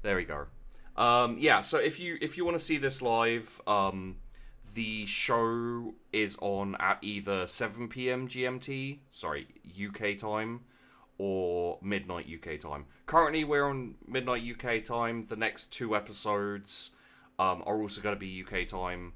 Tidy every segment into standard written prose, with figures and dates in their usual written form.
There we go. Yeah, so if you want to see this live, the show is on at either 7 p.m. GMT, sorry, UK time, or midnight UK time. Currently, we're on midnight UK time. The next two episodes are also going to be UK time.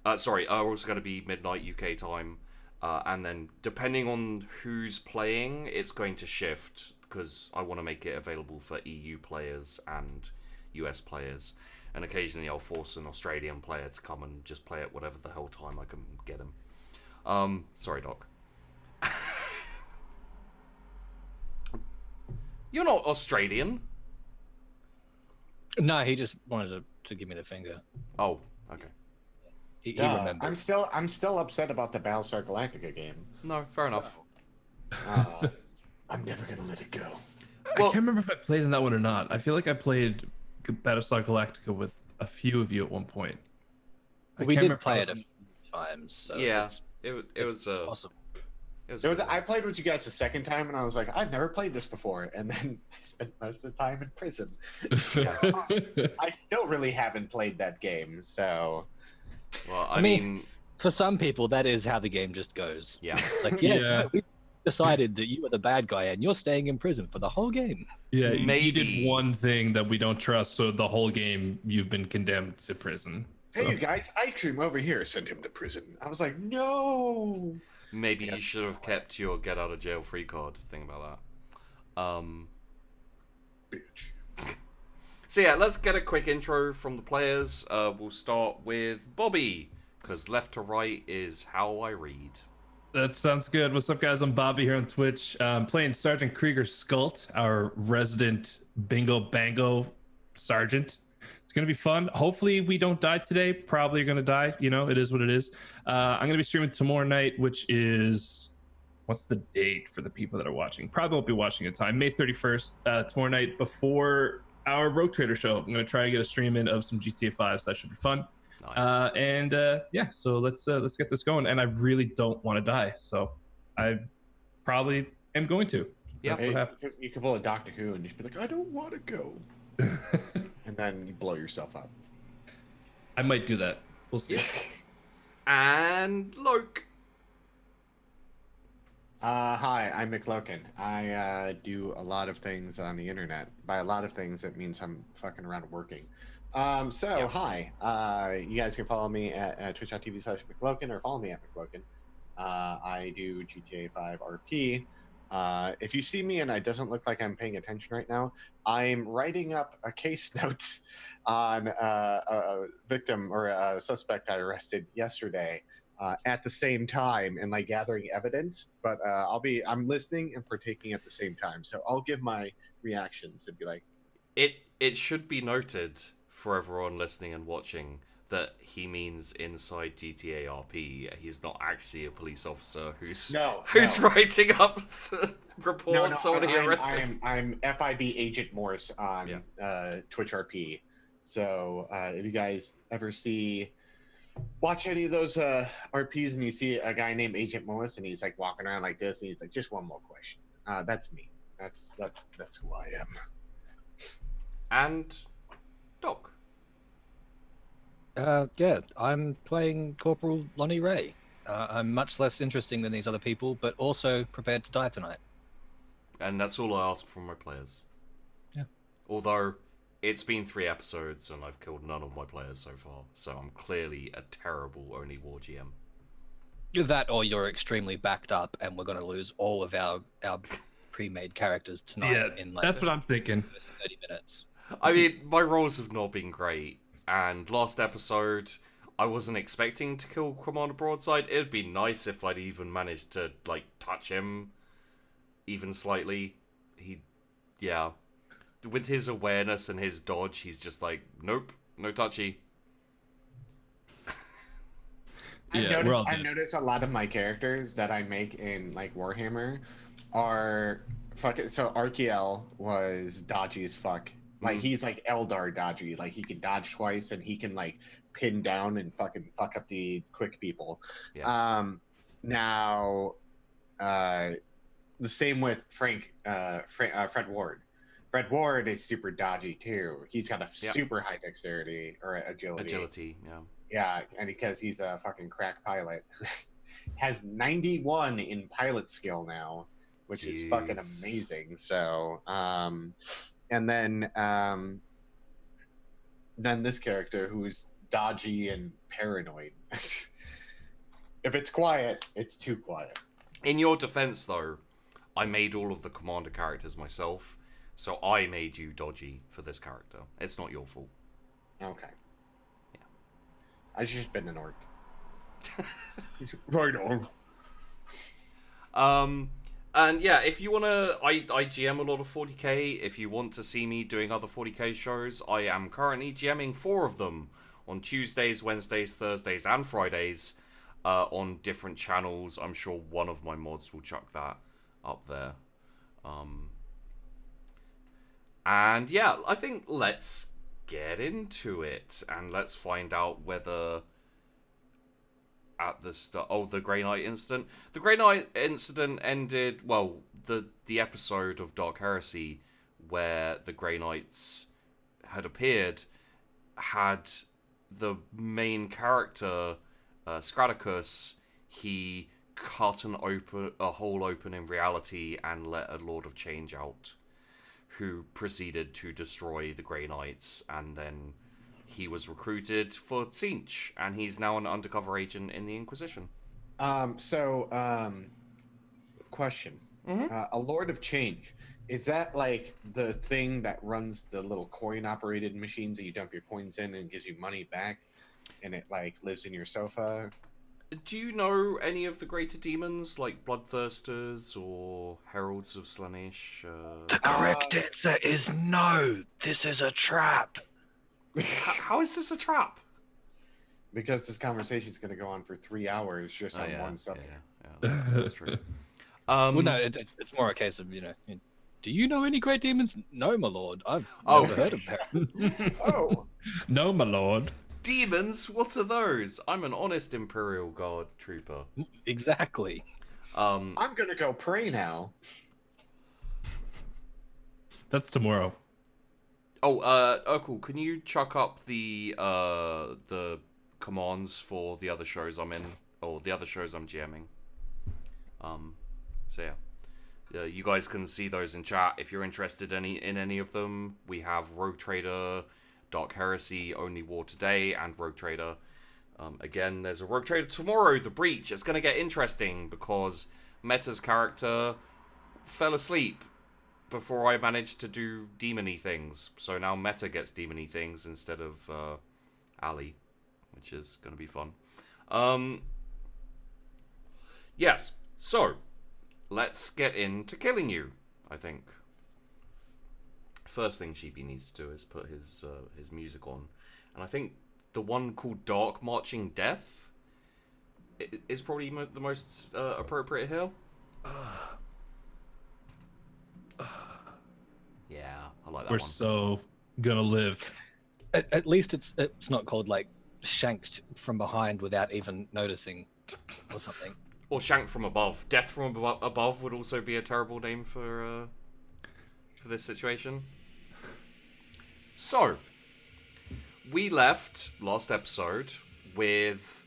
Are also going to be midnight UK time. And then, depending on who's playing, it's going to shift because I want to make it available for EU players and US players. And occasionally, I'll force an Australian player to come and just play it whatever the hell time I can get him. Sorry, Doc. You're not Australian. No, he just wanted to give me the finger. Oh, okay. He remembered. I'm still upset about the Battlestar Galactica game. No, fair enough. I'm never gonna let it go. Well, I can't remember if I played in that one or not. I feel like I played Battlestar Galactica with a few of you at one point. We did play it a few times. So yeah, it was awesome. I played with you guys the second time, and I was like, I've never played this before. And then I spent most of the time in prison. So, I still really haven't played that game. So, well, I mean, for some people, that is how the game just goes. Yeah. Like, Yeah. we decided that you were the bad guy, and you're staying in prison for the whole game. Yeah, you Maybe. did one thing that we don't trust, so the whole game you've been condemned to prison. hey, you guys, Ice Cream over here sent him to prison. I was like, no. maybe you should have kept your get out of jail free card. Think about that. Bitch. So yeah, let's get a quick intro from the players. We'll start with Bobby, because left to right is how I read. That sounds good. What's up, guys? I'm Bobby here on Twitch. Playing Sergeant Krieger Skult, our resident Bango sergeant. It's going to be fun. Hopefully we don't die today. Probably going to die. You know, it is what it is. I'm going to be streaming tomorrow night, which is... What's the date for the people that are watching? Probably won't be watching in time. May 31st, tomorrow night before our Rogue Trader show. I'm going to try to get a stream in of some GTA 5, so that should be fun. Nice. Yeah, so let's get this going. And I really don't want to die, so I probably am going to. Yeah. That's what happens. You could pull a Doctor Who and just be like, I don't want to go. And then you blow yourself up. I might do that. We'll see. And Loke. Hi, I'm McLoken. I do a lot of things on the internet. By a lot of things, it means I'm fucking around working. Hi. You guys can follow me at twitch.tv/McLoken or follow me at McLoken. I do GTA 5 RP. If you see me and it doesn't look like I'm paying attention right now, I'm writing up a case notes on a victim or a suspect I arrested yesterday. At the same time and like gathering evidence, but I'm listening and partaking at the same time. So I'll give my reactions and be like, It should be noted for everyone listening and watching that he means inside GTA RP. He's not actually a police officer who's writing up reports on the arrested. I'm FIB Agent Morse on Twitch RP. So if you guys ever watch any of those RPs and you see a guy named Agent Morris and he's like walking around like this and he's like, just one more question. That's me. That's who I am. And Doc. Yeah, I'm playing Corporal Lonnie Ray. I'm much less interesting than these other people, but also prepared to die tonight. And that's all I ask from my players. Yeah. Although it's been 3 episodes and I've killed none of my players so far, so I'm clearly a terrible only war GM. That or you're extremely backed up and we're going to lose all of our pre-made characters tonight in like that's what I'm thinking. 30 minutes. I mean, my rolls have not been great, and last episode I wasn't expecting to kill Commander Broadside. It'd be nice if I'd even managed to like touch him even slightly. With his awareness and his dodge, he's just like, nope, no touchy. I've noticed a lot of my characters that I make in like Warhammer are fucking. So Arkiel was dodgy as fuck. Like he's like Eldar dodgy. Like he can dodge twice and he can like pin down and fucking fuck up the quick people. Yeah. Now, the same with Frank Ward. Fred Ward is super dodgy too. He's got a super high dexterity or agility. Agility, yeah. Yeah, and because he's a fucking crack pilot, has 91 in pilot skill now, which is fucking amazing. So, and then this character who's dodgy and paranoid. If it's quiet, it's too quiet. In your defense, though, I made all of the commander characters myself, so I made you dodgy for this character. It's not your fault. Okay. Yeah. I should have been an orc. Right on. And yeah, if you wanna, I GM a lot of 40k. If you want to see me doing other 40k shows, I am currently GMing 4 of them on Tuesdays, Wednesdays, Thursdays, and Fridays on different channels. I'm sure one of my mods will chuck that up there. And yeah, I think let's get into it and let's find out whether at the start... Oh, the Grey Knight incident. The Grey Knight incident ended... Well, the episode of Dark Heresy where the Grey Knights had appeared had the main character, Scradicus, he cut a hole open in reality and let a Lord of Change out, who proceeded to destroy the Grey Knights, and then he was recruited for Tzeentch, and he's now an undercover agent in the Inquisition. Question. Mm-hmm. A Lord of Change, is that like the thing that runs the little coin-operated machines that you dump your coins in and gives you money back, and it like lives in your sofa? Do you know any of the greater demons, like Bloodthirsters or Heralds of Slaanesh? The correct answer is no. This is a trap. How is this a trap? Because this conversation is going to go on for 3 hours just on one subject. Yeah, that's true. Well, no, it's more a case of, do you know any great demons? No, my lord. I've never heard of them. Oh. No, my lord. Demons? What are those? I'm an honest Imperial Guard trooper. Exactly. I'm going to go pray now. That's tomorrow. Oh, Urkel, can you chuck up the commands for the other shows I'm in, or the other shows I'm GMing? So yeah, you guys can see those in chat if you're interested in any of them. We have Rogue Trader, Dark Heresy, Only War Today, and Rogue Trader. Again, there's a Rogue Trader tomorrow, The Breach. It's going to get interesting because Meta's character fell asleep before I managed to do demony things. So now Meta gets demony things instead of Ali, which is going to be fun. Yes, so let's get into killing you, I think. First thing Sheepy needs to do is put his music on. And I think the one called Dark Marching Death is probably the most appropriate here. Yeah, I like that We're one. so gonna live. At least it's not called like shanked from behind without even noticing or something. Or shanked from above. Death from above would also be a terrible name for this situation. So, we left last episode with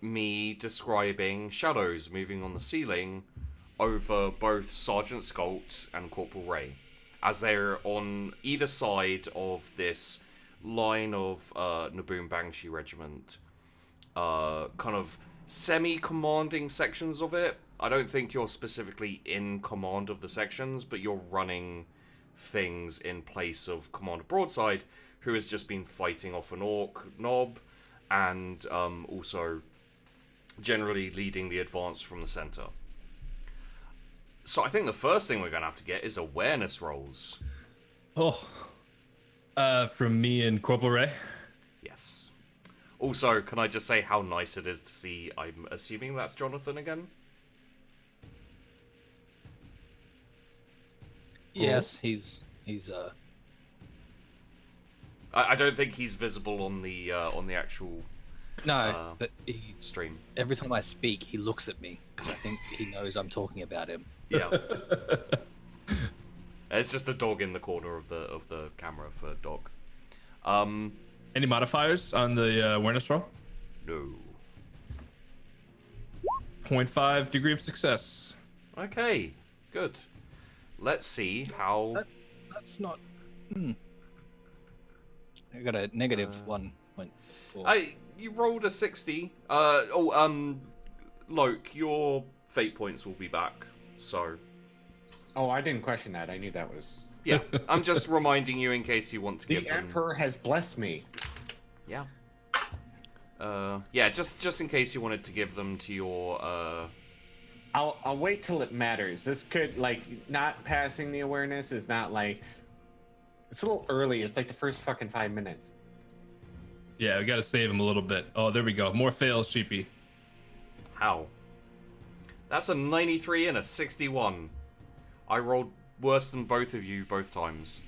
me describing shadows moving on the ceiling over both Sergeant Skult and Corporal Ray, as they're on either side of this line of Naboom Bangshee Regiment, kind of semi-commanding sections of it. I don't think you're specifically in command of the sections, but you're running things in place of Commander Broadside, who has just been fighting off an Ork Knob, and also generally leading the advance from the center. So I think the first thing we're going to have to get is awareness rolls. Oh. From me and Corporal Ray? Yes. Also, can I just say how nice it is to see, I'm assuming that's Jonathan again? Yes, he's I don't think he's visible on the actual no, but stream. Every time I speak, he looks at me because I think he knows I'm talking about him. Yeah. It's just a dog in the corner of the camera for dog. Any modifiers on the awareness roll? No. 0.5 degree of success. Okay, good. Let's see how. That's not. I got a negative 1.4. You rolled a 60. Loke, your fate points will be back. So. Oh, I didn't question that. I knew that was. Yeah, I'm just reminding you in case you want to give The them. Emperor has blessed me. Yeah. Yeah, just in case you wanted to give them to your. I'll wait till it matters. This could not passing the awareness is not like. It's a little early. It's like the first fucking 5 minutes. Yeah, we gotta save him a little bit. Oh, there we go. More fails, Sheepy. How? That's a 93 and a 61. I rolled worse than both of you both times.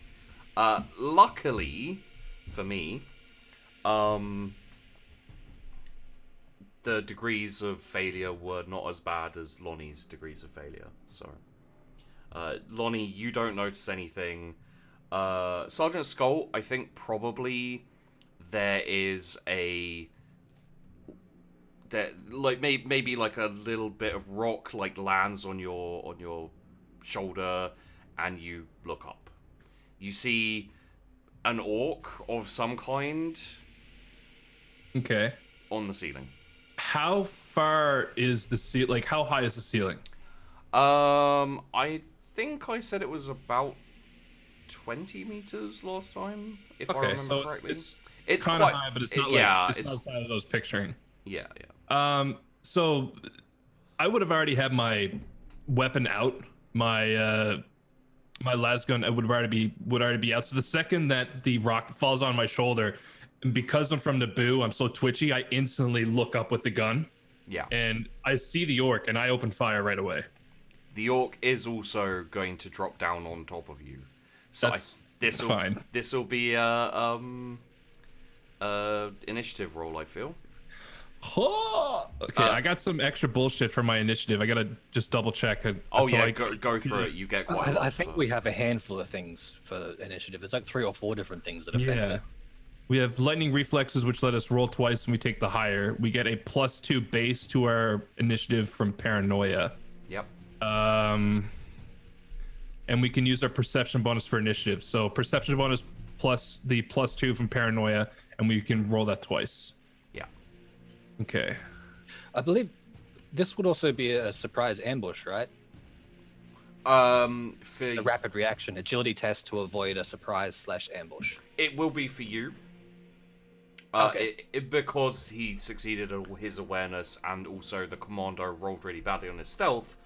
Luckily for me, the degrees of failure were not as bad as Lonnie's degrees of failure. So, Lonnie, you don't notice anything. Sergeant Skult, I think probably there is maybe like a little bit of rock lands on your shoulder, and you look up. You see an orc of some kind. Okay. On the ceiling. How far is the ceiling? Like, how high is the ceiling? I think I said it was about 20 meters last time, if I remember so correctly. It's kind of high, but it's not it's not as high as I was picturing. Yeah. So I would have already had my weapon out. My my lasgun would already be out. So the second that the rock falls on my shoulder, and because I'm from Naboo, I'm so twitchy, I instantly look up with the gun. Yeah. And I see the orc, and I open fire right away. The orc is also going to drop down on top of you. So That's fine. This will be initiative roll, I feel. Oh! Okay, I got some extra bullshit for my initiative. I gotta just double check. Go through it. You get quite a lot. I think we have a handful of things for initiative. It's like 3 or 4 different things that affect it. We have lightning reflexes, which let us roll twice and we take the higher. We get a +2 base to our initiative from paranoia. Yep. And we can use our perception bonus for initiative. So perception bonus plus the +2 from paranoia, and we can roll that twice. Yeah. Okay. I believe this would also be a surprise ambush, right? For a rapid reaction agility test to avoid a surprise/ambush. It will be for you. Okay. Because he succeeded at his awareness, and also the commando rolled really badly on his stealth.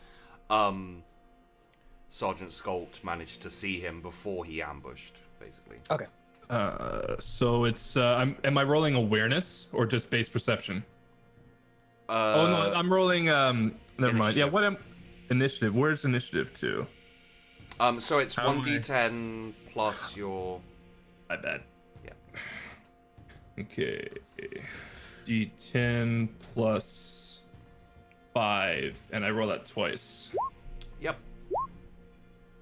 Sergeant Skult managed to see him before he ambushed, basically. Okay. So it's am I rolling awareness or just base perception? Oh no, I'm rolling never mind. Yeah, initiative? Where's initiative to? So it's 1d10 plus your. My bad. Yeah. Okay. D10 plus 5, and I roll that twice. Yep.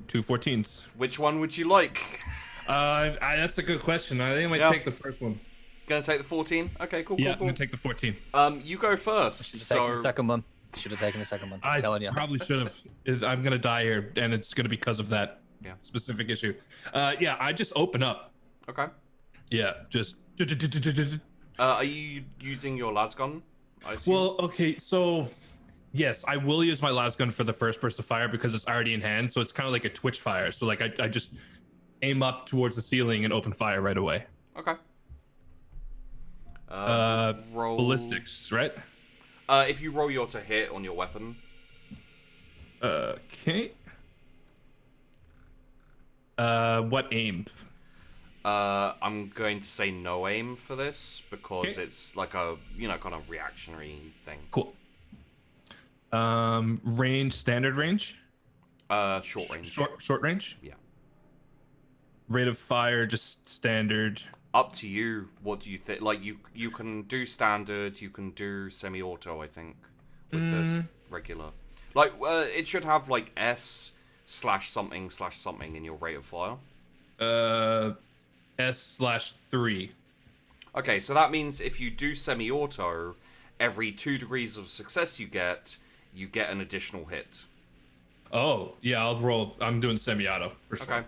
2 14s. Which one would you like? That's a good question. I think I might take the first one. Gonna take the 14? Okay, cool. Yeah, I'm gonna take the 14. You go first. The second one. Should have taken the second one. I telling you. probably should have. I'm gonna die here, and it's gonna be because of that specific issue. Yeah, I just open up. Okay. Yeah, just. Are you using your lasgun? I assume? Well, okay, so yes, I will use my lasgun for the first burst of fire because it's already in hand. So it's kind of like a twitch fire. So like I just aim up towards the ceiling and open fire right away. Okay. Roll ballistics, right? If you roll your to hit on your weapon. Okay. What aim? I'm going to say no aim for this because it's like a kind of reactionary thing. Cool. Range, standard range? Short range. Short range? Yeah. Rate of fire, just standard. Up to you. What do you think? Like you can do standard, you can do semi-auto. I think with the regular. Like it should have like S /something/something in your rate of fire? S/3. Okay, so that means if you do semi-auto, every 2 degrees of success you get an additional hit. Oh, yeah, I'll roll. I'm doing semi-auto for sure. Okay.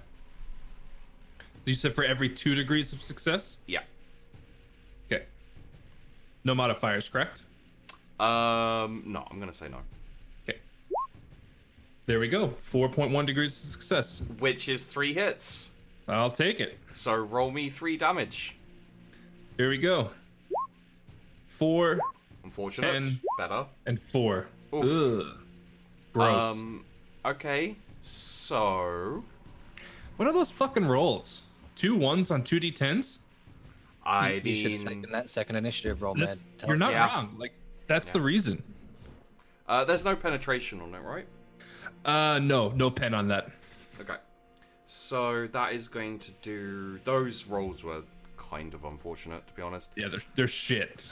You said for every 2 degrees of success? Yeah. Okay. No modifiers, correct? No, I'm gonna say no. Okay. There we go. 4.1 degrees of success. Which is 3 hits. I'll take it. So roll me 3 damage. Here we go. 4. Unfortunate. 10, Better. and 4. Oof. Ugh. Gross. Okay, so... What are those fucking rolls? 2 1s on 2d10s? You should have taken that second initiative roll, man. You're not Yeah. wrong. Like, that's the reason. There's no penetration on it, right? No pen on that. Okay. So that is going to do... Those rolls were kind of unfortunate, to be honest. Yeah, they're shit.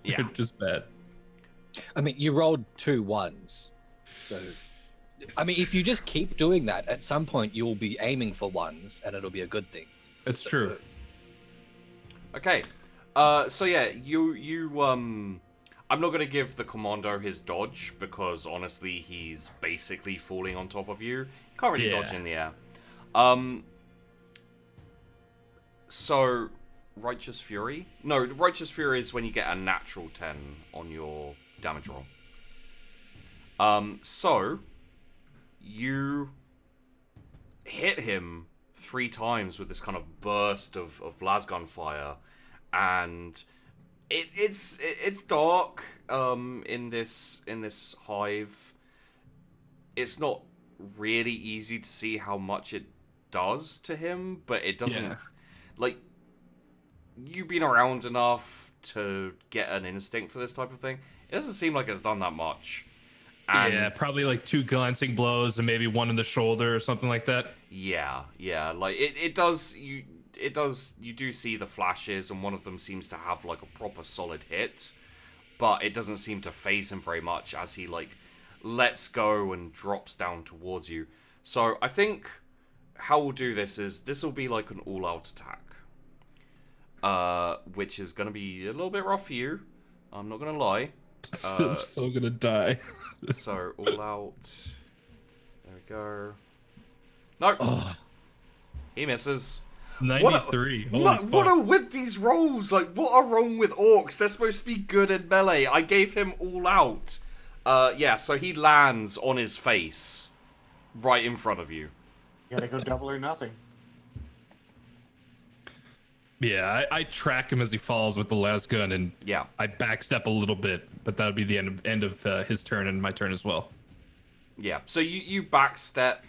Yeah. They're just bad. I mean, you rolled 2 1s. So, I mean, if you just keep doing that, at some point you'll be aiming for 1s, and it'll be a good thing. It's true. Okay. So yeah, I'm not gonna give the commando his dodge because honestly, he's basically falling on top of you. You can't really dodge in the air. So, Righteous Fury? No, Righteous Fury is when you get a natural 10 on your damage roll. So, you hit him 3 times with this kind of burst of lasgun fire, and it's dark in this hive. It's not really easy to see how much it does to him, but it doesn't. Yeah. Like, you've been around enough to get an instinct for this type of thing. It doesn't seem like it's done that much. And yeah, probably like 2 glancing blows and maybe 1 in the shoulder or something like that. Yeah. Like it does. You do see the flashes, and one of them seems to have like a proper solid hit, but it doesn't seem to phase him very much as he like lets go and drops down towards you. So I think how we'll do this is this will be like an all-out attack, which is gonna be a little bit rough for you. I'm not gonna lie. I'm so gonna die. So all out. There we go. No. Oh, He misses. 93. What are with these rolls? Like, what are wrong with orcs? They're supposed to be good in melee. I gave him all out. Yeah, so he lands on his face right in front of you. You gotta go double or nothing. Yeah, I track him as he falls with the last gun, and Yeah. I backstep a little bit, but that would be the end of his turn and my turn as well. Yeah. So you backstep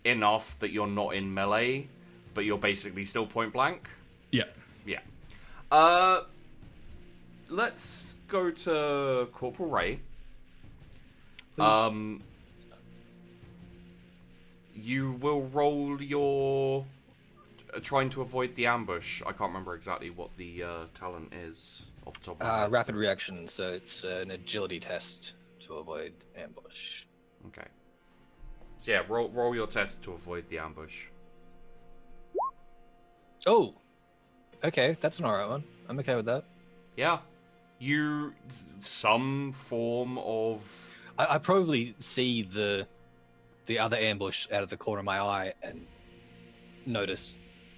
enough that you're not in melee, but you're basically still point blank. Yeah. Yeah. Let's go to Corporal Ray. You will roll your trying to avoid the ambush. I can't remember exactly what the talent is off the top of my head. Rapid reaction, so it's an agility test to avoid ambush. Okay. So yeah, roll your test to avoid the ambush. Oh, okay, that's an alright one. I'm okay with that. Yeah. Some form of... I probably see the other ambush out of the corner of my eye and notice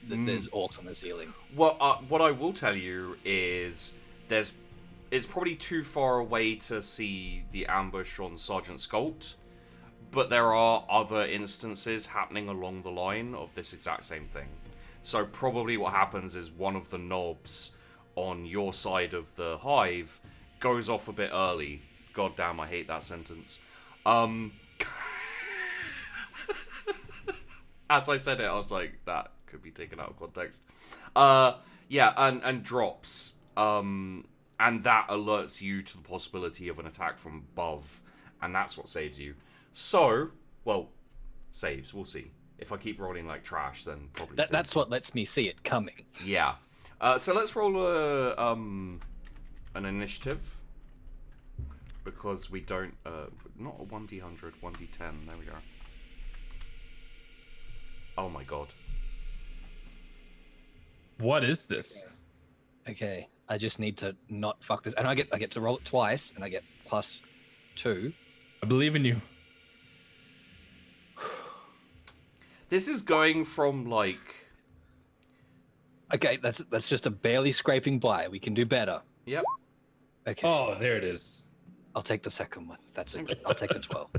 that there's orcs on the ceiling. Well, what I will tell you is it's probably too far away to see the ambush on Sergeant Skult, but there are other instances happening along the line of this exact same thing. So probably what happens is one of the knobs on your side of the hive goes off a bit early. God damn, I hate that sentence. As I said it, I was like, that could be taken out of context. Yeah, and drops. And that alerts you to the possibility of an attack from above. And that's what saves you. So, well, saves, we'll see. If I keep rolling like trash, then probably That's what lets me see it coming. Yeah. So let's roll an initiative. Because we don't... not a 1d100, 1d10. There we go. Oh my god. What is this? Okay, I just need to not fuck this, and I get to roll it twice, and I get +2. I believe in you. This is going from like. Okay, that's just a barely scraping by. We can do better. Yep. Okay, Oh, there it is. I'll take the second one. That's it. I'll take the 12.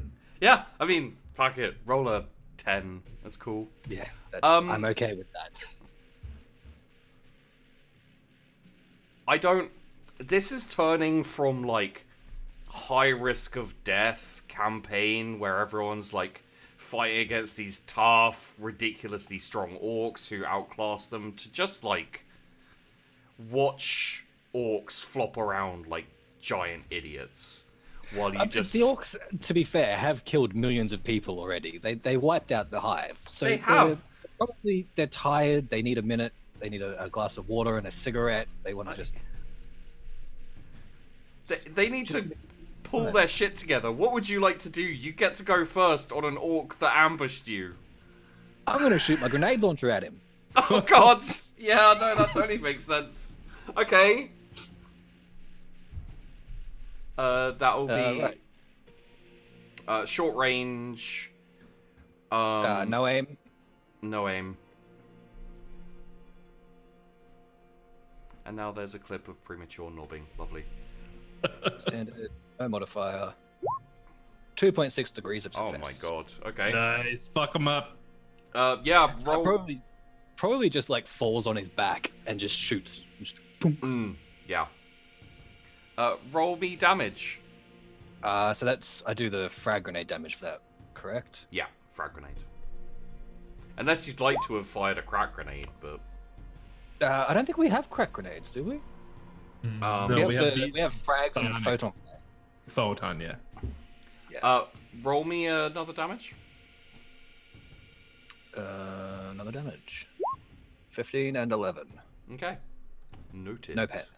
Yeah, I mean, fuck it. Roll a 10. That's cool. Yeah, I'm okay with that. I don't. This is turning from like high risk of death campaign where everyone's like fighting against these tough, ridiculously strong orcs who outclass them to just like watch orcs flop around like giant idiots while you just. The orcs, to be fair, have killed millions of people already. They wiped out the hive. So They have. They're tired. They need a minute. They need a glass of water and a cigarette. They want to just. They need to pull their shit together. What would you like to do? You get to go first on an orc that ambushed you. I'm gonna shoot my grenade launcher at him. Oh god! Yeah, no, that totally makes sense. Okay. That'll be Right. short range. No aim. No aim. And now there's a clip of premature nobbing. Lovely. Standard. No modifier. 2.6 degrees of success. Oh my god. Okay. Nice. Fuck him up. Yeah. Roll. Probably just like falls on his back and just shoots. Just, boom. Yeah. Roll me damage. So that's I do the frag grenade damage for that, correct? Yeah, frag grenade. Unless you'd like to have fired a crack grenade, but. I don't think we have crack grenades, do we? No, we have frags and Photon. photon. Photon, yeah. Roll me another damage. Another damage. 15 and 11. Okay. Noted. No pet.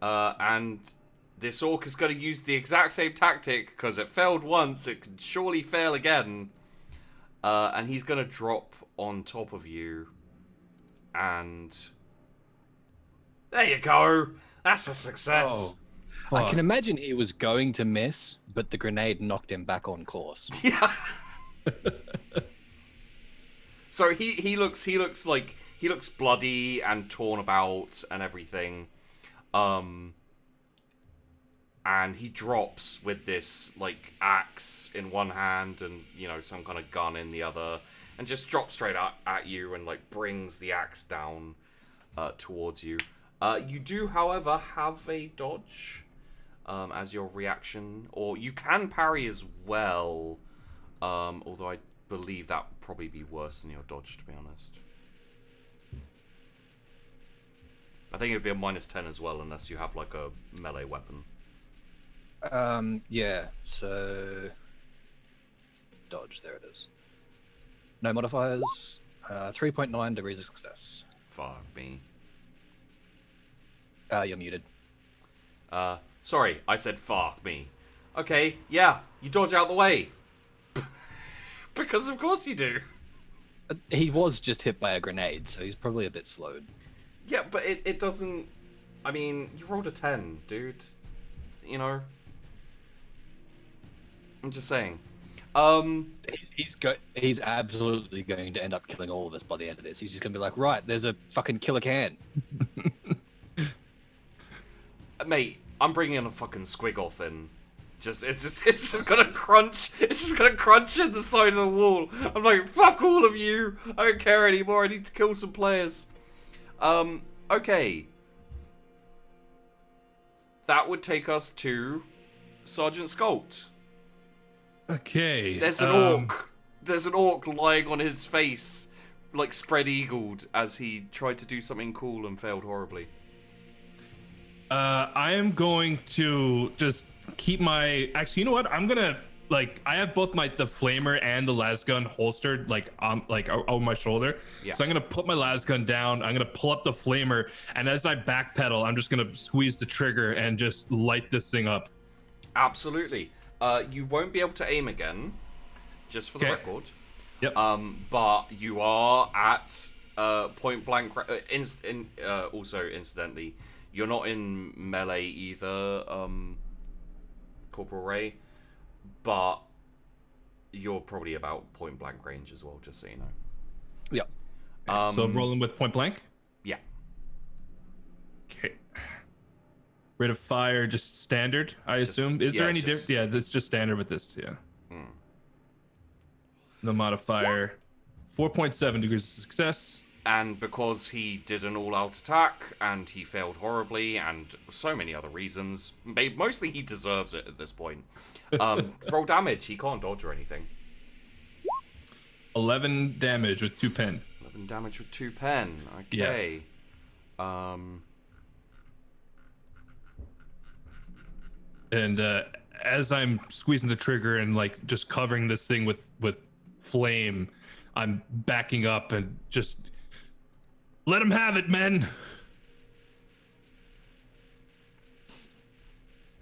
And this orc is going to use the exact same tactic because it failed once. It can surely fail again. And he's going to drop on top of you. And there you go. That's a success. Oh, I can imagine he was going to miss, but the grenade knocked him back on course. Yeah. So he looks bloody and torn about and everything. And he drops with this like axe in one hand and some kind of gun in the other, and just drops straight at you and like brings the axe down towards you. You do, however, have a dodge as your reaction, or you can parry as well. Although I believe that would probably be worse than your dodge, to be honest. I think it would be a -10 as well, unless you have like a melee weapon. Yeah, so dodge, there it is. No modifiers. 3.9 degrees of success. Fuck me. You're muted. Sorry, I said fuck me. Okay, yeah, you dodge out the way. Because of course you do. He was just hit by a grenade, so he's probably a bit slowed. Yeah, but it doesn't. I mean, you rolled a 10, dude. I'm just saying. He's absolutely going to end up killing all of us by the end of this. He's just gonna be like, right, there's a fucking killer can. Mate, I'm bringing in a fucking squiggle in. It's just gonna crunch. It's just gonna crunch in the side of the wall. I'm like, fuck all of you. I don't care anymore. I need to kill some players. Okay. That would take us to Sergeant Skult. Okay. There's an orc. There's an orc lying on his face, like spread-eagled, as he tried to do something cool and failed horribly. I am going to just keep my. Actually, you know what? I'm gonna I have both the flamer and the las gun holstered over my shoulder. Yeah. So I'm gonna put my las gun down. I'm gonna pull up the flamer, and as I backpedal, I'm just gonna squeeze the trigger and just light this thing up. Absolutely. You won't be able to aim again, just for the Okay. record. Yep. But you are at point blank. Also, incidentally, you're not in melee either, Corporal Ray, but you're probably about point blank range as well, just so you know. Yep. So rolling with point blank. Yeah. Okay. Rate of fire, just standard, I assume. Is there any difference? Yeah, that's just standard with this. Yeah. The modifier, 4.7 degrees of success. And because he did an all-out attack, and he failed horribly, and so many other reasons, mostly he deserves it at this point. Roll damage. He can't dodge or anything. 11 damage with 2 pen. 11 damage with 2 pen. Okay. Yeah. And as I'm squeezing the trigger and like just covering this thing with flame, I'm backing up and just let him have it, men.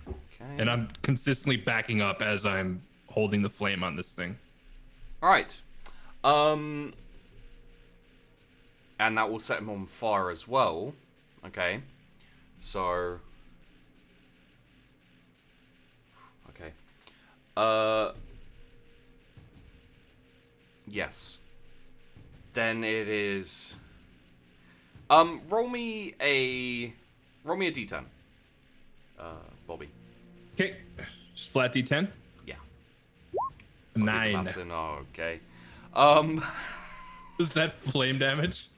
Okay. And I'm consistently backing up as I'm holding the flame on this thing. All right. And that will set him on fire as well. Okay. So. Okay. Yes. Then it is. Roll me a d10. Bobby. Okay. Just flat D10. Yeah. 9. Oh, okay. Is that flame damage?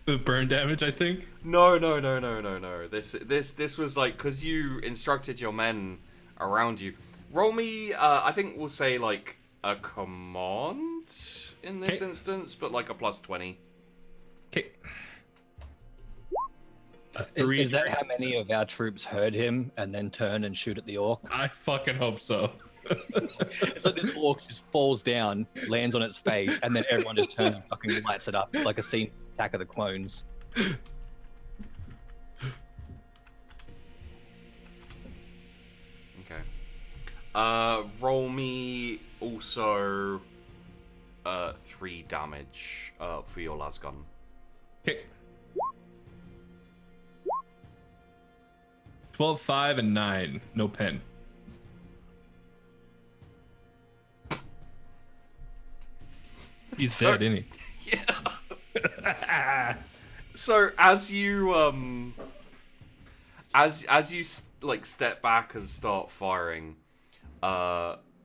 The burn damage, I think. No. This was like, because you instructed your men around you. Roll me. I think we'll say like a command in this instance, but like a +20. Okay. A 3. Is that how many of our troops heard him and then turn and shoot at the orc? I fucking hope so. It's like this orc just falls down, lands on its face, and then everyone just turns and fucking lights it up. It's like a scene Attack of the Clones. Okay. Roll me also 3 damage for your last gun. Okay. 12, 5, and 9. No pen. He's dead, isn't he? Yeah. So as you like step back and start firing,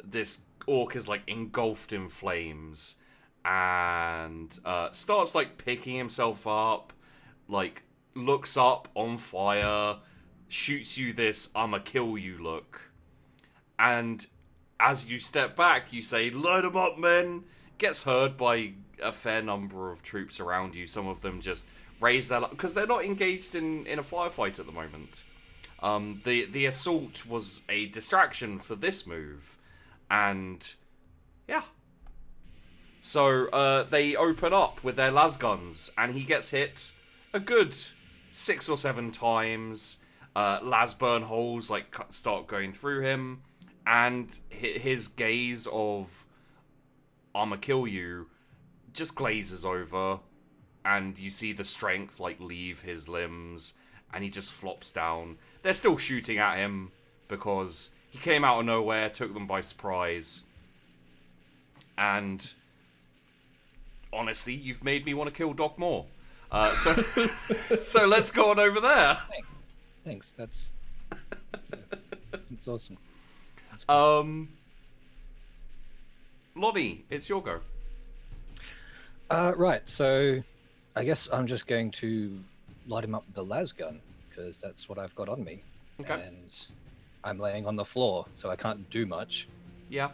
this orc is like engulfed in flames and starts like picking himself up, like looks up on fire, shoots you this "I'ma kill you" look, and as you step back, you say, "Light 'em up, men." Gets heard by a fair number of troops around you. Some of them just raise their because they're not engaged in a firefight at the moment. The assault was a distraction for this move, and yeah. So they open up with their las and he gets hit a good 6 or 7 times. Las burn holes like start going through him, and his gaze of "I'ma kill you" just glazes over, and you see the strength like leave his limbs, and he just flops down. They're still shooting at him because he came out of nowhere, took them by surprise, and honestly, you've made me want to kill Doc more. So let's go on over there. Thanks. That's awesome. Lonnie, it's your go. Right, so I guess I'm just going to light him up with the las gun, because that's what I've got on me. Okay. And I'm laying on the floor, so I can't do much. Yeah.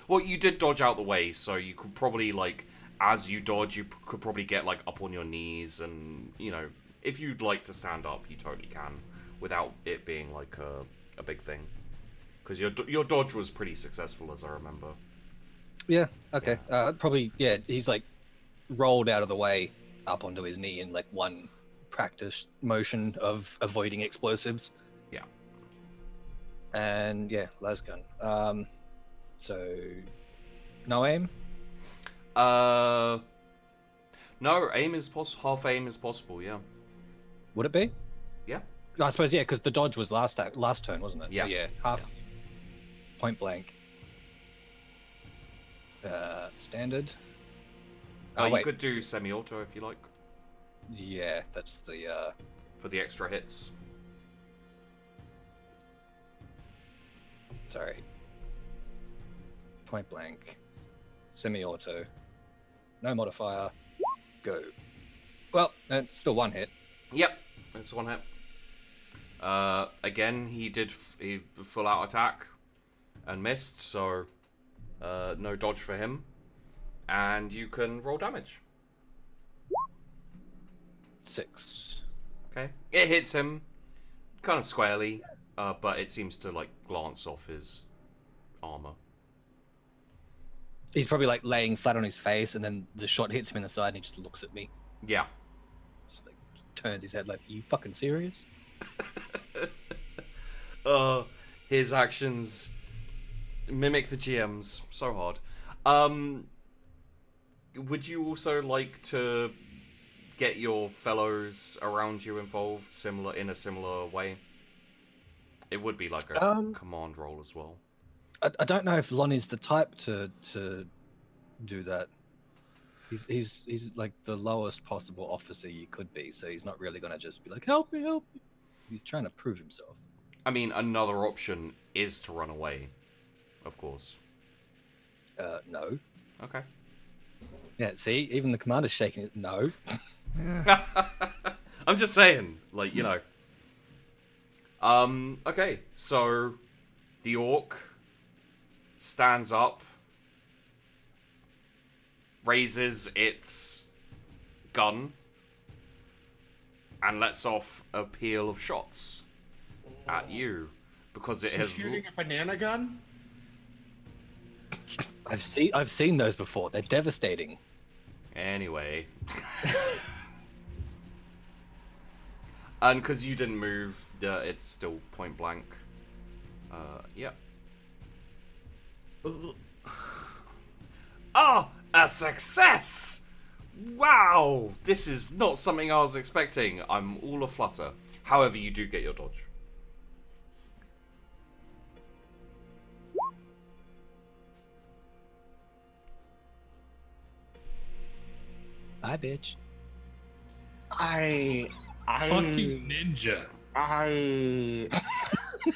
Well, you did dodge out the way, so you could probably, like, as you dodge, you could probably get, like, up on your knees, and, you know, if you'd like to stand up, you totally can, without it being, like, a big thing. Because your dodge was pretty successful, as I remember. Yeah, okay. Probably, yeah, he's, like, rolled out of the way up onto his knee in, like, one practice motion of avoiding explosives. Yeah. And, yeah, las gun. So No aim? No, aim is half aim is possible. Yeah. Would it be? Yeah. I suppose, yeah, because the dodge was last turn, wasn't it? Yeah. So, yeah, half point blank. Standard. You wait. could do semi-auto if you like Yeah, that's the. for the extra hits. Sorry. Point blank. Semi-auto. No modifier. Go. Well, still one hit. Yep, it's one hit. Again, he did he full out attack and missed, so no dodge for him. And you can roll damage. 6. Okay, it hits him kind of squarely, but it seems to like glance off his armor. He's probably like laying flat on his face, and then the shot hits him in the side, and he just looks at me. Yeah. Just like turns his head like, "Are you fucking serious?" His actions mimic the GM's so hard. Would you also like to get your fellows around you involved in a similar way? It would be like a command roll as well. I don't know if Lonnie's the type to do that. He's like the lowest possible officer you could be, so he's not really gonna just be like, help me. He's trying to prove himself. I mean, another option is to run away, of course. No. Okay. Yeah, see, even the commander's shaking it. No. I'm just saying, like, you know. Okay, so the orc stands up, raises its gun, and lets off a peal of shots at you because it has Shooting a banana gun? I've seen those before. They're devastating. Anyway. And because you didn't move, it's still point blank. Yeah. Oh, a success! Wow! This is not something I was expecting. I'm all aflutter. However, you do get your dodge. Bye, bitch. I Fucking ninja.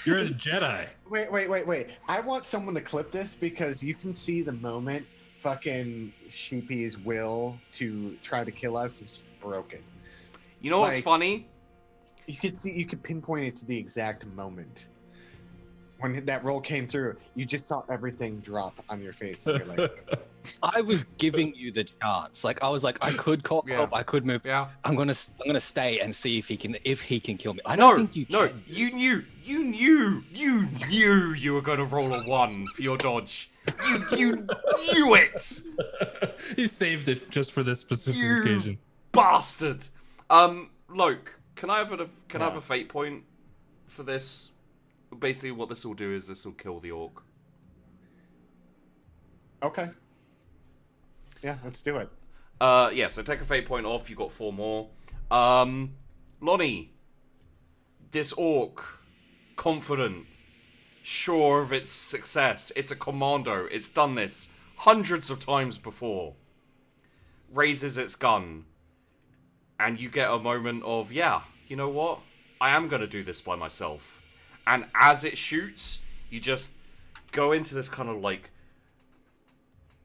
You're a Jedi. Wait. I want someone to clip this because you can see the moment fucking Sheepy's will to try to kill us is broken. You know what's Like- funny? You could pinpoint it to the exact moment. When that roll came through, you just saw everything drop on your face. And you're like, I was giving you the chance. Like I was like, I could call Yeah. help. I could move. Yeah. I'm gonna stay and see if he can kill me. I No, don't think you no, can. you knew you were gonna roll a 1 for your dodge. You knew it, He saved it just for this specific You- occasion. bastard. Loke, can I have a fate point for this? Basically, what this will do is this will kill the orc. okay. Yeah, let's do it. Yeah. So take a fate point off. You got 4 more. Lonnie, this orc, confident, sure of its success. It's a commando. It's done this hundreds of times before. Raises its gun, and you get a moment of, yeah, you know what? I am gonna do this by myself. And as it shoots, you just go into this kind of like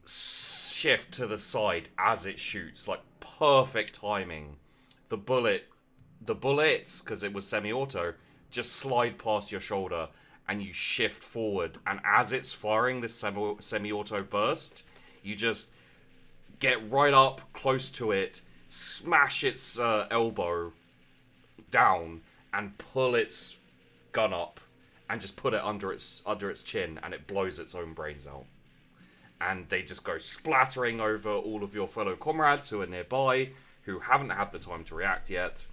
shift to the side as it shoots, like perfect timing. The bullets, because it was semi-auto, just slide past your shoulder and you shift forward. And as it's firing this semi-auto burst, you just get right up close to it, smash its elbow down, and pull its gun up, and just put it under its chin, and it blows its own brains out. And they just go splattering over all of your fellow comrades who are nearby, who haven't had the time to react yet,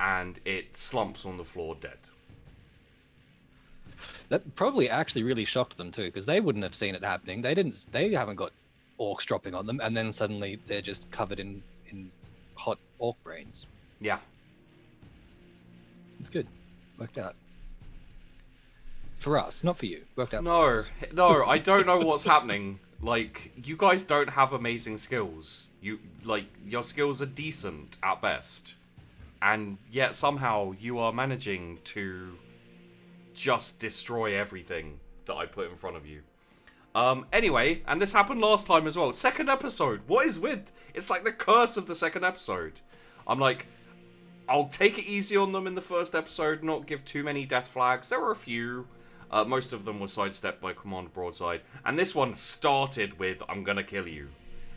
and it slumps on the floor dead. That probably actually really shocked them too, because they wouldn't have seen it happening. They haven't got orcs dropping on them, and then suddenly they're just covered in hot orc brains. Yeah. It's good. Worked out. For us, not for you. Worked out. No, I don't know what's happening. Like, you guys don't have amazing skills. Your skills are decent at best. And yet somehow you are managing to just destroy everything that I put in front of you. Anyway, and this happened last time as well. Second episode. What is with? It's like the curse of the second episode. I'm like, I'll take it easy on them in the first episode, not give too many death flags. There were a few. Most of them were sidestepped by Commander Broadside. And this one started with, I'm gonna kill you.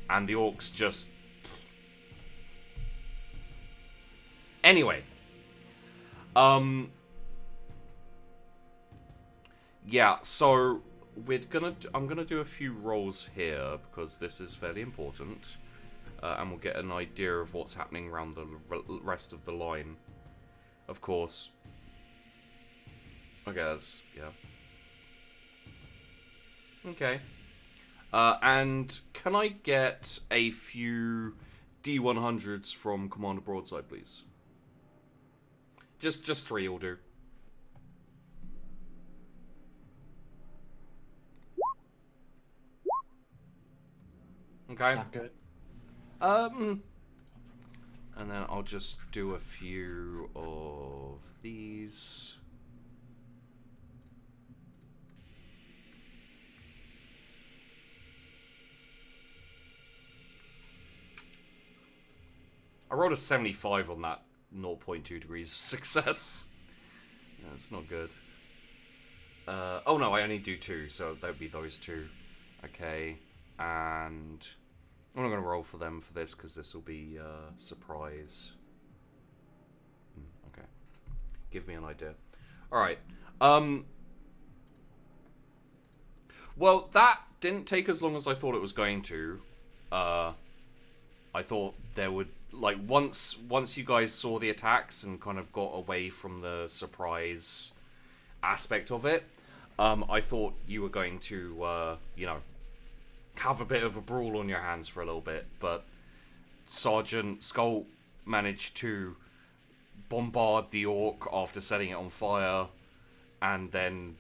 And the orcs just... Anyway. Yeah, so I'm gonna do a few rolls here, because this is fairly important. And we'll get an idea of what's happening around the rest of the line. Of course. Okay, that's... yeah. Okay. And can I get a few D100s from Commander Broadside, please? Just 3 will do. Okay. Not good. And then I'll just do a few of these. I rolled a 75 on that 0.2 degrees of success. Yeah, it's not good. Oh no, I only do 2, so that would be those 2. Okay, and I'm not going to roll for them for this, because this will be surprise. Okay. Give me an idea. Alright. Well, that didn't take as long as I thought it was going to. I thought there would... Like, once you guys saw the attacks and kind of got away from the surprise aspect of it, I thought you were going to, you know, have a bit of a brawl on your hands for a little bit, but Sergeant Skult managed to bombard the orc after setting it on fire, and then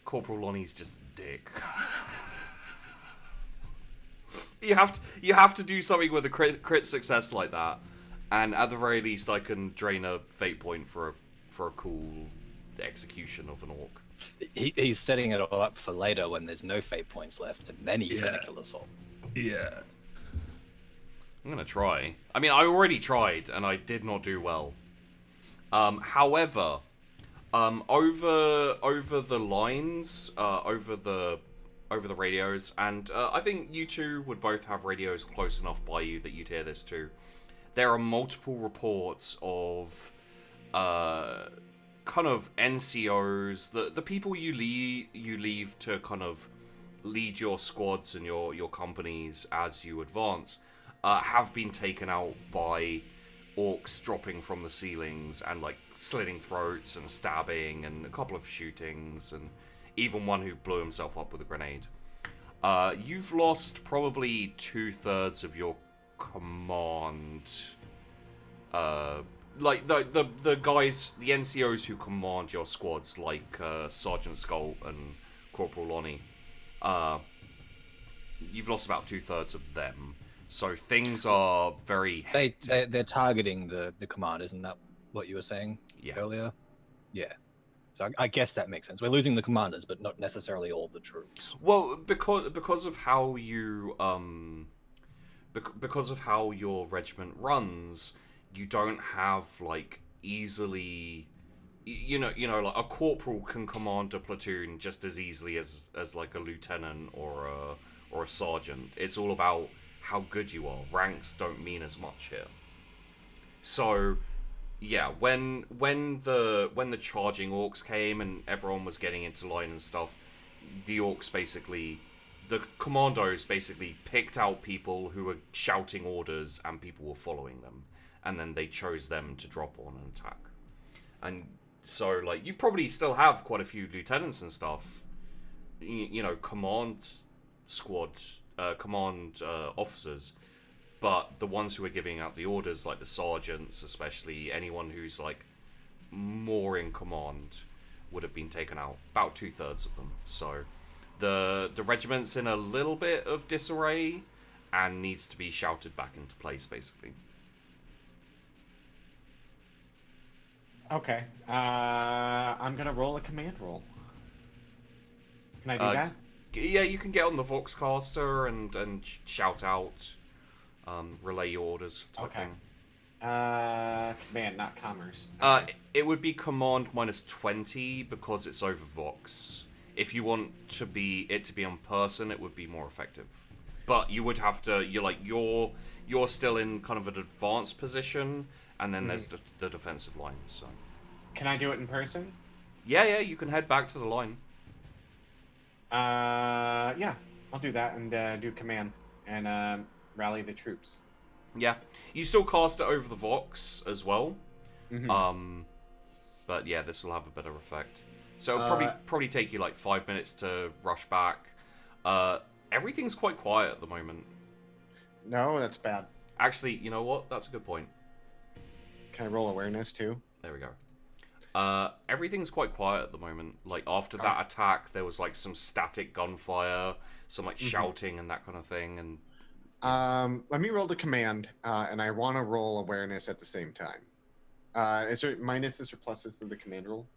Corporal Lonnie's just a dick. You have to do something with a crit success like that, and at the very least, I can drain a fate point for a cool execution of an orc. He's setting it all up for later when there's no fate points left, and then he's gonna kill us all. Yeah. I'm gonna try. I mean, I already tried, and I did not do well. However, over the lines, over the radios, and I think you two would both have radios close enough by you that you'd hear this too. There are multiple reports of kind of NCOs, the people you leave to kind of lead your squads and your companies as you advance, have been taken out by orcs dropping from the ceilings and like slitting throats and stabbing and a couple of shootings and even one who blew himself up with a grenade. You've lost probably 2/3 of your command. Like the guys, the NCOs who command your squads, like Sergeant Skult and Corporal Lonnie. You've lost about 2/3 of them. So things are very hectic. They're targeting the command, isn't that what you were saying earlier? Yeah. So I guess that makes sense. We're losing the commanders, but not necessarily all the troops. Well, because of how you because of how your regiment runs, you don't have like easily, you know, like a corporal can command a platoon just as easily as like a lieutenant or a sergeant. It's all about how good you are. Ranks don't mean as much here. So yeah, when the charging orcs came and everyone was getting into line and stuff, the orcs basically, the commandos basically picked out people who were shouting orders and people were following them, and then they chose them to drop on and attack. And so like you probably still have quite a few lieutenants and stuff, you know, command squad command officers, but the ones who are giving out the orders, like the sergeants, especially anyone who's like more in command, would have been taken out. About 2/3 of them. So the regiment's in a little bit of disarray and needs to be shouted back into place, basically. Okay. I'm gonna roll a command roll. Can I do that? Yeah, you can get on the Voxcaster and shout out, relay your orders type Okay. thing. Command, not commerce. It would be command -20 because it's over Vox. If you want it to be on person, it would be more effective. But you would have to. You're still in kind of an advanced position, and then there's the defensive line. So. Can I do it in person? Yeah, you can head back to the line. Yeah, I'll do that and do command and rally the troops. Yeah, you still cast it over the Vox as well. Mm-hmm. But yeah, this will have a better effect. So it'll probably take you like 5 minutes to rush back. Everything's quite quiet at the moment. No, that's bad. Actually, you know what? That's a good point. Can I roll awareness too? There we go. Everything's quite quiet at the moment. Like after that attack, there was like some static gunfire, some like shouting and that kind of thing. And let me roll the command, and I want to roll awareness at the same time. Is there minuses or pluses to the command roll?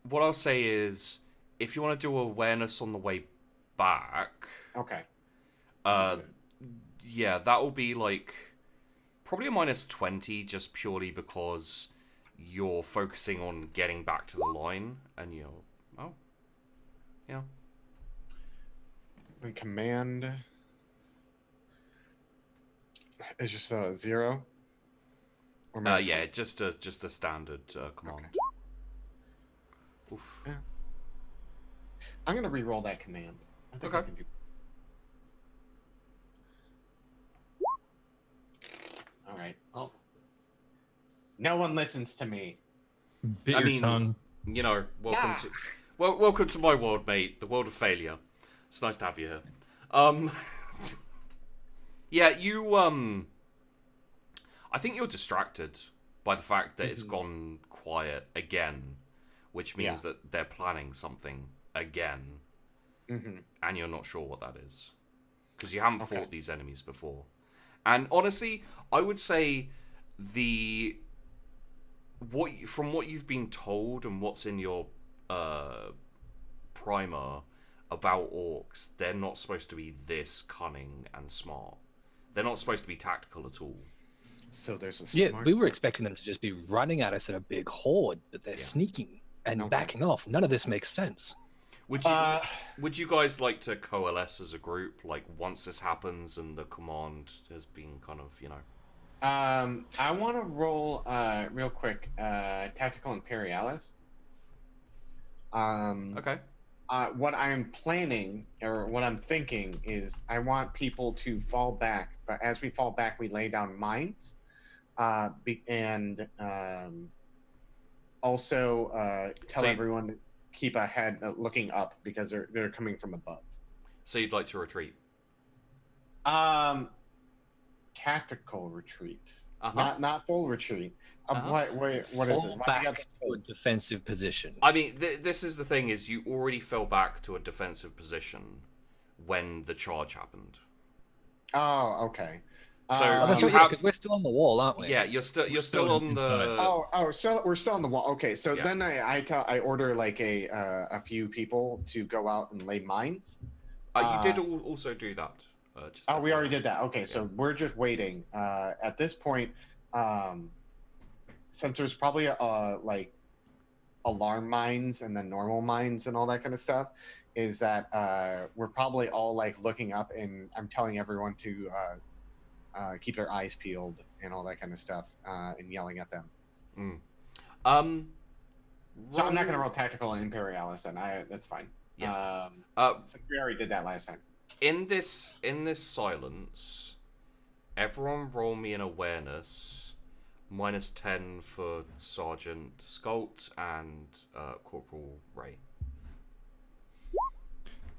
What I'll say is, if you want to do awareness on the way back, Okay. yeah, that will be like probably a -20, just purely because you're focusing on getting back to the line, and yeah. And command is just a 0. Or Yeah, just a standard command. Okay. Oof. Yeah. I'm gonna re-roll that command. I think I Okay. can do. All right. Oh. No one listens to me. Bit your tongue. Welcome to my world, mate. The world of failure. It's nice to have you here. Yeah, I think you're distracted by the fact that it's gone quiet again, which means that they're planning something again, and you're not sure what that is because you haven't fought these enemies before. And honestly, I would say from what you've been told and what's in your primer about orcs, they're not supposed to be this cunning and smart. They're not supposed to be tactical at all. So there's a we were expecting them to just be running at us in a big horde, but they're sneaking and backing off. None of this makes sense. Would you guys like to coalesce as a group, like once this happens and the command has been kind of, I want to roll real quick tactical imperialis. Okay. What I'm planning or what I'm thinking is I want people to fall back, but as we fall back, we lay down mines, and also tell everyone to keep ahead, looking up because they're coming from above. So you'd like to retreat? Tactical retreat, not full retreat. What is it? Back to a defensive position. I mean, this is the thing: is you already fell back to a defensive position when the charge happened. Oh, okay. So because we're still on the wall, aren't we? Yeah, you're still on the. So we're still on the wall. Okay, so then I order like a few people to go out and lay mines. You did also do that. We already did that. Okay, so we're just waiting. At this point, since there's probably like alarm mines and then normal mines and all that kind of stuff, is that we're probably all like looking up, and I'm telling everyone to keep their eyes peeled and all that kind of stuff, and yelling at them. So I'm not going to roll tactical and imperialis, and that's fine. Yeah. Since we already did that last time. In this silence, everyone roll me an awareness, -10 for Sergeant Skult and Corporal Ray.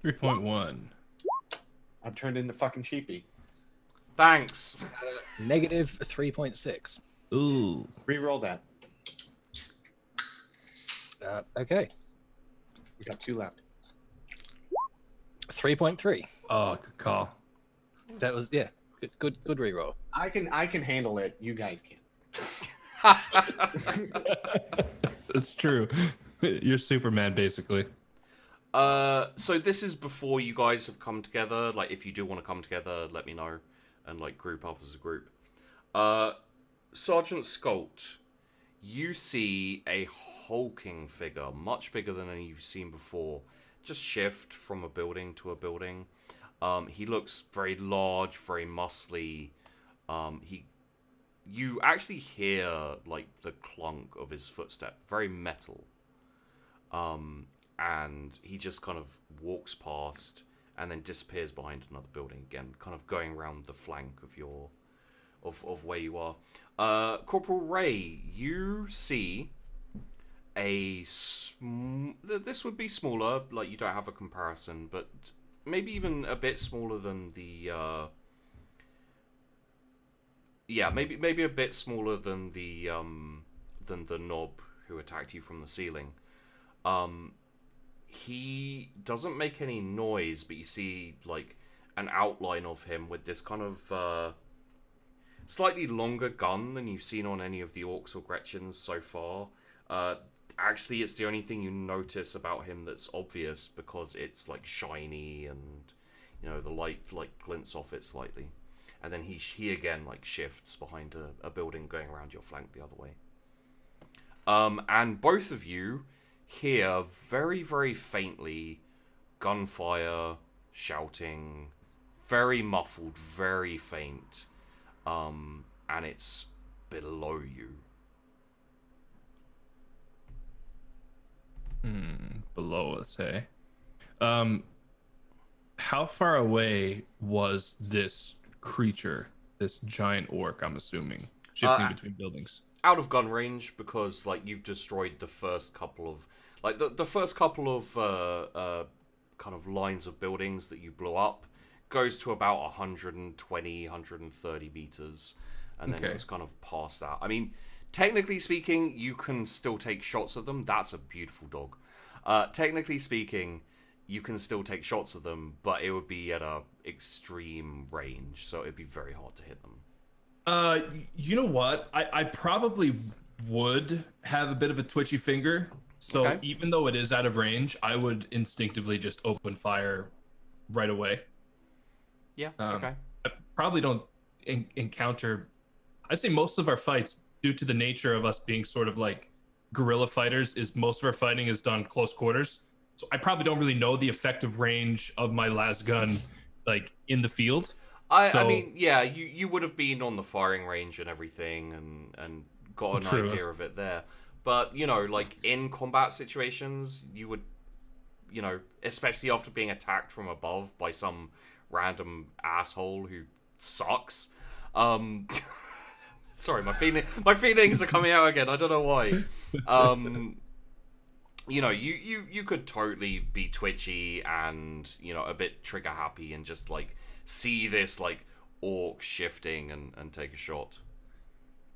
3.1. I'm turned into fucking sheepy. Thanks. Negative 3.6. Ooh. Reroll that. Okay. We got 2 left. 3.3. Oh, good call. That was good reroll. I can handle it. You guys can't. That's true. You're Superman, basically. So this is before you guys have come together. Like, if you do want to come together, let me know, and like group up as a group. Sergeant Skult, you see a hulking figure, much bigger than any you've seen before, just shift from a building to a building. He looks very large, very muscly. You actually hear like the clunk of his footstep, very metal. And he just kind of walks past and then disappears behind another building again, kind of going around the flank of your of where you are. Corporal Ray, you see this would be smaller, like you don't have a comparison, but maybe even a bit smaller than the maybe a bit smaller than the knob who attacked you from the ceiling. He doesn't make any noise, but you see like an outline of him with this kind of slightly longer gun than you've seen on any of the Orks or Gretchens so far. Actually, it's the only thing you notice about him that's obvious, because it's like shiny and, you know, the light like glints off it slightly. And then he again like shifts behind a building going around your flank the other way. And both of you hear very, very faintly gunfire, shouting, very muffled, very faint. And it's below you. Below us, eh? How far away was this creature, this giant orc, I'm assuming, shifting between buildings? Out of gun range, because like you've destroyed the first couple of the first couple of kind of lines of buildings that you blew up goes to about 120, 130 meters, and then it's kind of past that. I mean, technically speaking, you can still take shots at them. That's a beautiful dog. Technically speaking, you can still take shots at them, but it would be at a extreme range, so it'd be very hard to hit them. You know what? I probably would have a bit of a twitchy finger. So even though it is out of range, I would instinctively just open fire right away. Yeah, okay. I probably don't encounter... I'd say most of our fights, due to the nature of us being sort of like guerrilla fighters, is most of our fighting is done close quarters. So I probably don't really know the effective range of my last gun, like, in the field. I mean, yeah, you would have been on the firing range and everything, and got an idea of it there. But, you know, like, in combat situations, you would, you know, especially after being attacked from above by some random asshole who sucks. Sorry, my feelings are coming out again. I don't know why. You know, you could totally be twitchy and, you know, a bit trigger happy and just like see this like orc shifting and take a shot.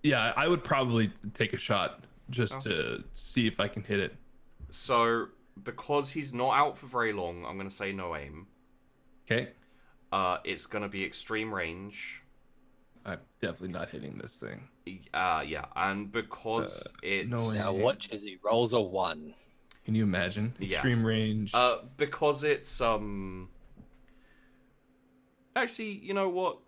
Yeah, I would probably take a shot just to see if I can hit it. So, because he's not out for very long, I'm going to say no aim. Okay. It's going to be extreme range. I'm definitely not hitting this thing. Yeah, and because it's... No Now watch as he rolls a 1. Can you imagine? Extreme range. Because it's... Actually, you know what?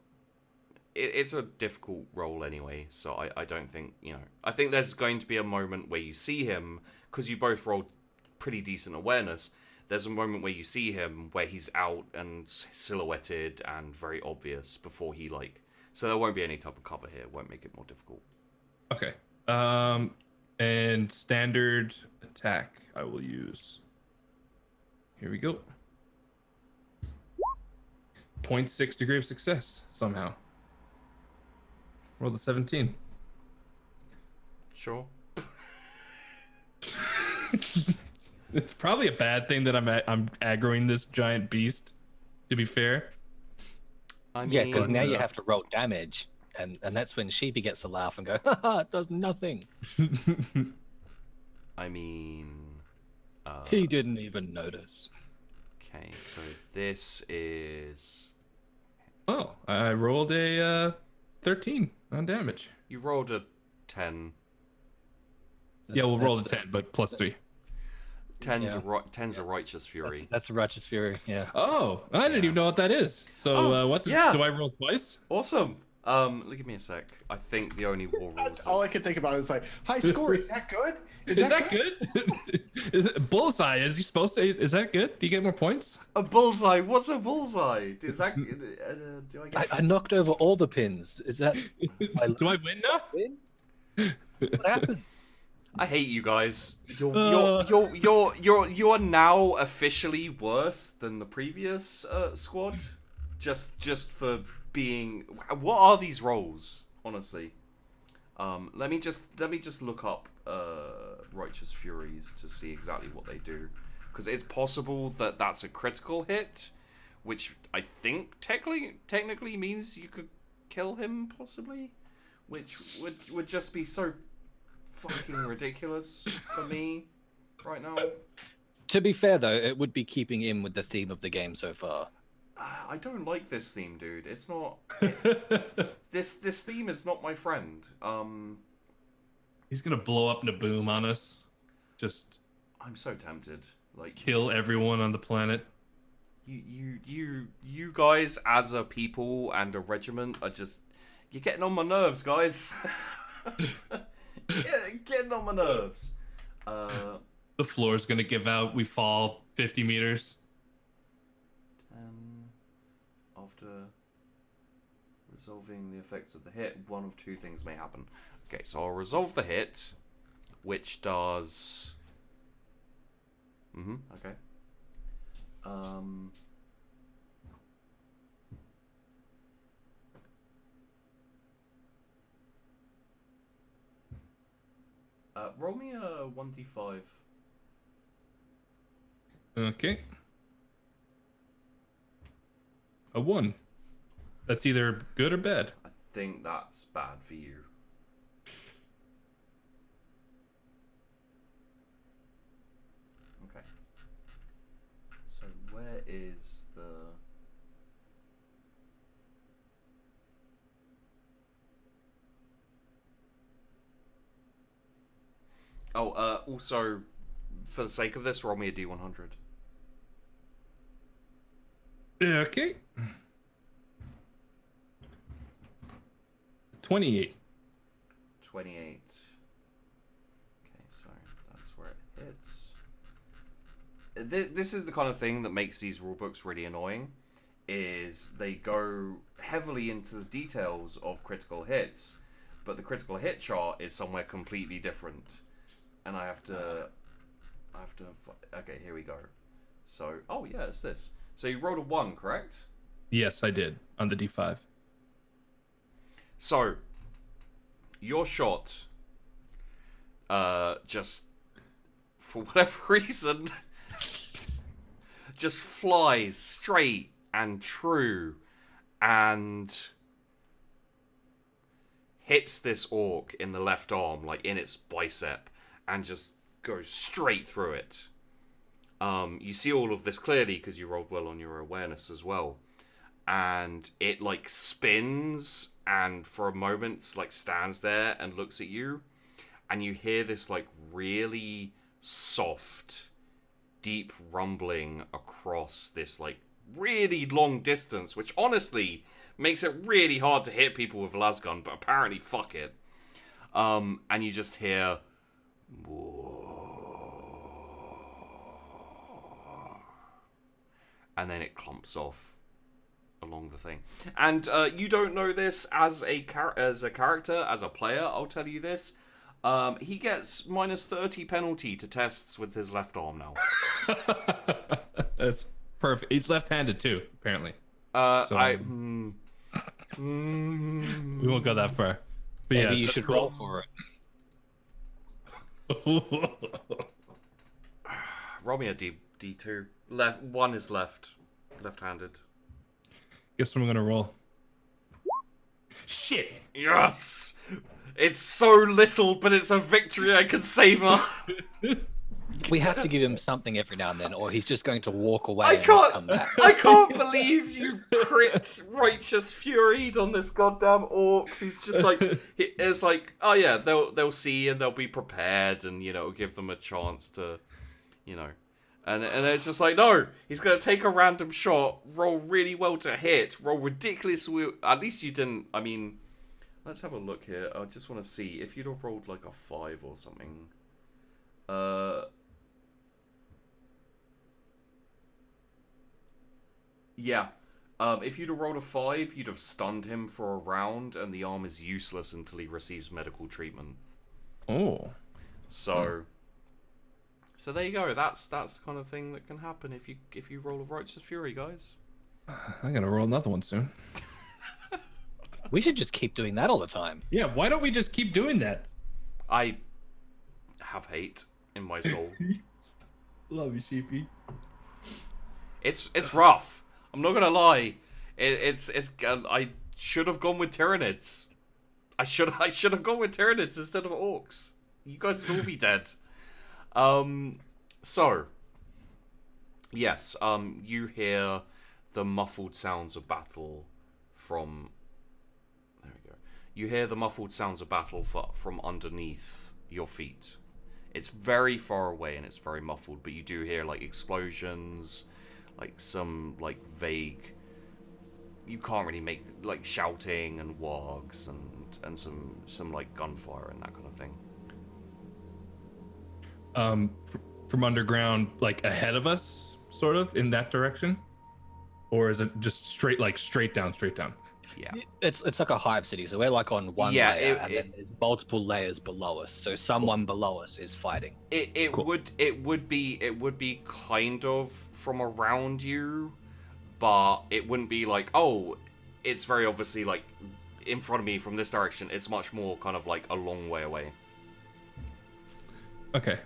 It's a difficult roll anyway, so I don't think, you know... I think there's going to be a moment where you see him, because you both rolled pretty decent awareness. There's a moment where you see him where he's out and silhouetted and very obvious before he, like... So there won't be any type of cover here. It won't make it more difficult. Okay. And standard attack I will use. Here we go. 0.6 degree of success somehow. Roll the 17. Sure. It's probably a bad thing that I'm aggroing this giant beast, to be fair. I mean, Yeah, because now you have to roll damage, and that's when Sheepy gets to laugh and go, haha, it does nothing. I mean, He didn't even notice. okay, so this is Oh, I rolled a 13 on damage. you rolled a 10. Yeah, we'll roll a That's- 10, but plus 3. 10's Yeah. ten's a righteous fury. That's a righteous fury, yeah. Oh, I didn't even know what that is. So Oh, what yeah. do I roll twice? Awesome. Give me a sec. I think the only war rules. That's all I can think about is like, high score. Is that good? Is that good? Is it bullseye? Is he supposed to? Is that good? Do you get more points? A bullseye. What's a bullseye? Is that? Do I get? I knocked over all the pins. Is that Do I win now? win? What happened? I hate you guys. You're now officially worse than the previous squad. Just for being. What are these roles? Honestly. Let me just look up Righteous Furies to see exactly what they do, because it's possible that that's a critical hit, which I think technically means you could kill him possibly, which would just be so fucking ridiculous for me right now. To be fair, though, it would be keeping in with the theme of the game so far. I don't like this theme, dude. It's not. This theme is not my friend. He's gonna blow up Naboom on us. Just I'm so tempted. Like kill everyone on the planet. you guys as a people and a regiment are just you're getting on my nerves, guys. Getting on my nerves. The floor's gonna give out. We fall 50 meters. After resolving the effects of the hit, one of two things may happen. Okay, so I'll resolve the hit, which does. Okay. Roll me a 1d5. Okay. A 1. That's either good or bad. I think that's bad for you. Okay. So where is the... Oh, also, for the sake of this, roll me a d100. Okay. 28. 28. Okay, so that's where it hits. This is the kind of thing that makes these rulebooks really annoying, is they go heavily into the details of critical hits, but the critical hit chart is somewhere completely different. And I have to... Okay, here we go. So, oh yeah, it's this. So you rolled a 1, correct? Yes, I did on the D5. So, your shot, just for whatever reason, just flies straight and true and hits this orc in the left arm, like in its bicep, and just goes straight through it. You see all of this clearly because you rolled well on your awareness as well. And it like spins and for a moment like stands there and looks at you, and you hear this like really soft, deep rumbling across this like really long distance, which honestly makes it really hard to hit people with lasgun, but apparently fuck it. And you just hear and then it clumps off along the thing. And you don't know this as a character, as a player, I'll tell you this. He gets minus 30 penalty to tests with his left arm now. That's perfect. He's left-handed too, apparently. We We won't go that far. But Maybe yeah, you that's should cool. roll for it. Roll me a D2. One is left-handed. Guess what I'm gonna roll. Shit. Yes! It's so little, but it's a victory I can savor. We have to give him something every now and then, or he's just going to walk away I and not come can't. back. I can't believe you crit righteous furied on this goddamn orc who's just like, it's like, oh yeah, they'll see and they'll be prepared, and you know, give them a chance to, you know, and it's just like, no, he's gonna take a random shot, roll really well to hit, roll ridiculously. At least you didn't. I mean, let's have a look here. I just want to see if you'd have rolled like a 5 or something. Yeah. If you'd have rolled a 5, you'd have stunned him for a round, and the arm is useless until he receives medical treatment. Oh. So there you go. That's the kind of thing that can happen if you roll a righteous fury, guys. I'm gonna roll another one soon. We should just keep doing that all the time. Yeah, why don't we just keep doing that? I have hate in my soul. Love you, Sheepy. It's rough. I'm not gonna lie. It's I should have gone with Tyranids. I should have gone with Tyranids instead of Orks. You guys would all be dead. So yes, you hear the muffled sounds of battle from. There we go. You hear the muffled sounds of battle from underneath your feet. It's very far away and it's very muffled, but you do hear like explosions, like some like vague. You can't really make like shouting and wargs and some like gunfire and that kind of thing. From underground, like ahead of us, sort of in that direction, or is it just straight down? Yeah. It's like a hive city, so we're like on one layer, and then there's multiple layers below us. So someone below us is fighting. It Cool. would be kind of from around you, but it wouldn't be like, oh, it's very obviously like in front of me from this direction. It's much more kind of like a long way away. Okay.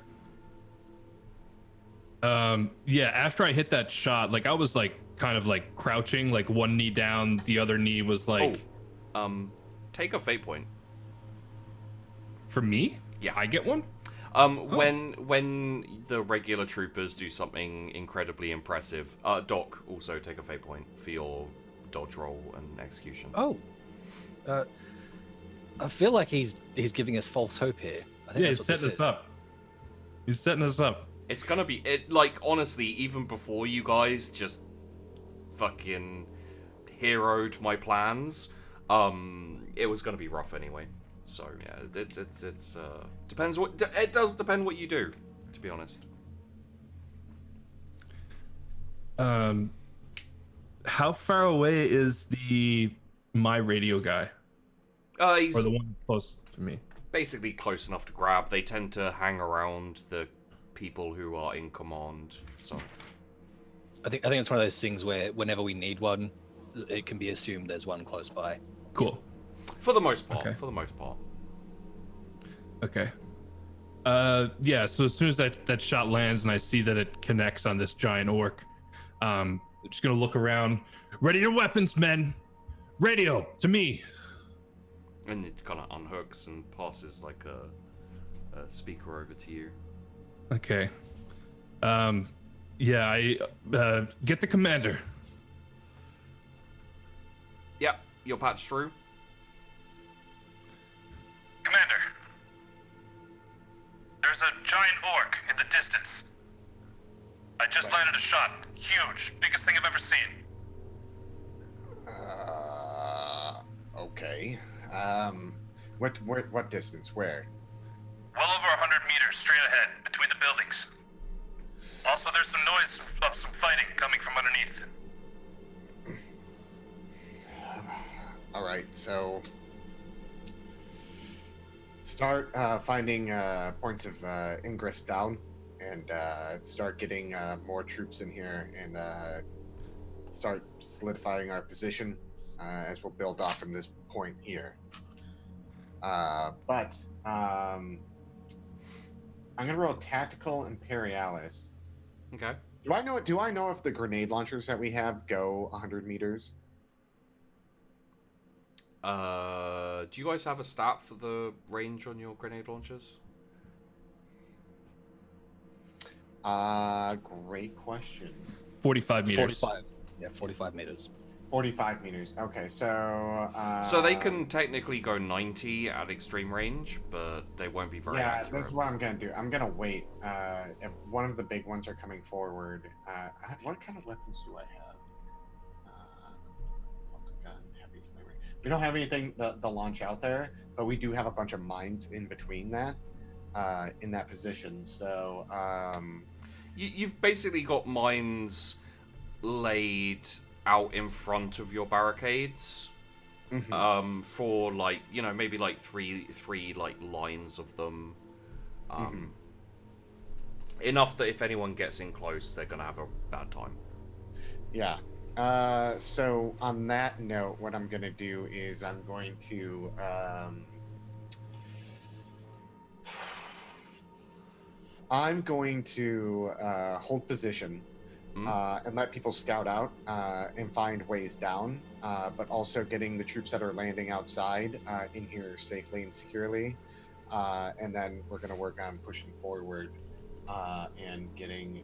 Yeah, after I hit that shot, like I was like kind of like crouching, like one knee down, the other knee was like. Take a fate point. For me? Yeah. I get one? When the regular troopers do something incredibly impressive, Doc, also take a fate point for your dodge roll and execution. Oh, I feel like he's giving us false hope here. I think Yeah, that's he's what this setting us is. up. He's setting us up. It's gonna be like honestly, even before you guys just fucking heroed my plans, it was gonna be rough anyway. So yeah, it's depends what it does depend what you do, to be honest. How far away is my radio guy, He's or the one close to me? basically close enough to grab. They tend to hang around the people who are in command. So I think it's one of those things where whenever we need one, it can be assumed there's one close by. Cool. for the most part, Okay. Okay. Yeah, so as soon as that shot lands and I see that it connects on this giant orc, I'm just gonna look around. Ready your weapons, men. Radio to me. And it kind of unhooks and passes like a speaker over to you. Okay. Yeah, I get the commander. Yep, you'll patch through. Commander, there's a giant orc in the distance. I just landed a shot. Huge. Biggest thing I've ever seen. Okay. What distance? Where? Well over 100 meters straight ahead, between the buildings. Also, there's some noise of some fighting coming from underneath. All right, so start finding points of ingress down, and start getting more troops in here, and start solidifying our position as we'll build off from this point here. But I'm gonna roll Tactical Imperialis. Okay. Do I know if the grenade launchers that we have go 100 meters? Do you guys have a stat for the range on your grenade launchers? Great question. 45 meters. 45. Yeah, 45 meters. 45 meters. Okay, so So they can technically go 90 at extreme range, but they won't be very accurate. That's what I'm gonna do. I'm gonna wait. If one of the big ones are coming forward, what kind of weapons do I have? Gun, heavy flamer. We don't have anything to launch out there, but we do have a bunch of mines in between that, in that position. So You've basically got mines laid out in front of your barricades, for like, you know, maybe like three like lines of them, enough that if anyone gets in close, they're gonna have a bad time. yeah. So on that note, what I'm gonna do is I'm going to hold position. And let people scout out and find ways down, but also getting the troops that are landing outside in here safely and securely. And then we're going to work on pushing forward and getting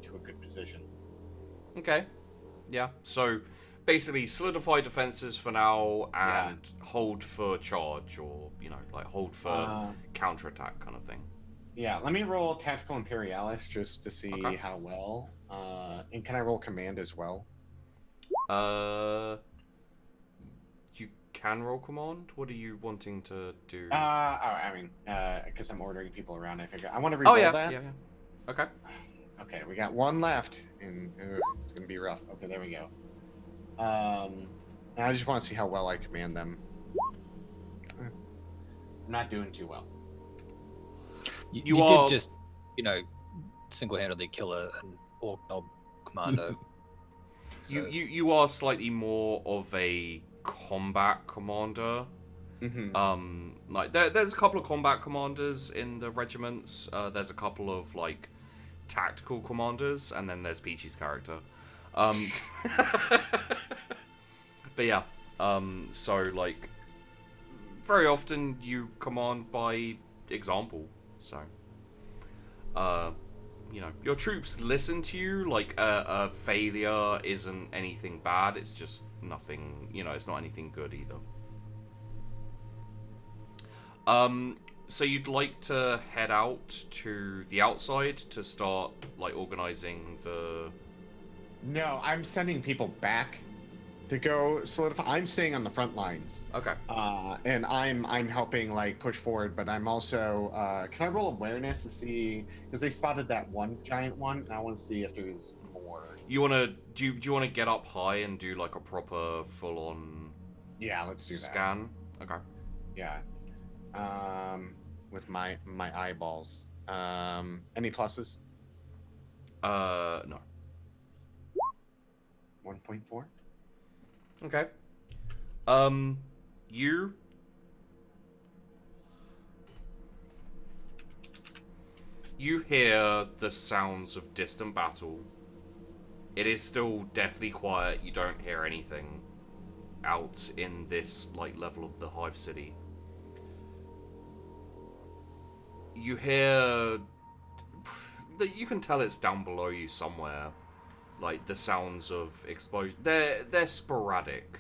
to a good position. Okay. Yeah. So basically solidify defenses for now and hold for charge, or, you know, like hold for counterattack kind of thing. Yeah, let me roll Tactical Imperialis just to see how well. And can I roll Command as well? You can roll command. What are you wanting to do? Because I'm ordering people around, I figure I want to re-roll that. Yeah. Okay. Okay, we got one left, and it's gonna be rough. Okay, there we go. And I just want to see how well I command them. I'm not doing too well. You did just, you know, single-handedly kill an Ork Knob commando. You are slightly more of a combat commander. Like there's a couple of combat commanders in the regiments. There's a couple of like tactical commanders, and then there's Peachy's character. But yeah, so like very often you command by example. So, you know, your troops listen to you. Like a failure isn't anything bad. It's just nothing. You know, it's not anything good either. So you'd like to head out to the outside to start like organizing the. No, I'm sending people back to go solidify. I'm staying on the front lines. Okay. And I'm helping like push forward, but I'm also can I roll awareness to see, because they spotted that one giant one, and I want to see if there's more. You wanna do you wanna get up high and do like a proper full on let's do scan? that. Okay. Yeah. With my eyeballs. Any pluses? No. 1.4. Okay. You hear the sounds of distant battle. It is still deathly quiet. You don't hear anything out in this like level of the Hive City. You hear, you can tell it's down below you somewhere. Like the sounds of explosion, they're sporadic.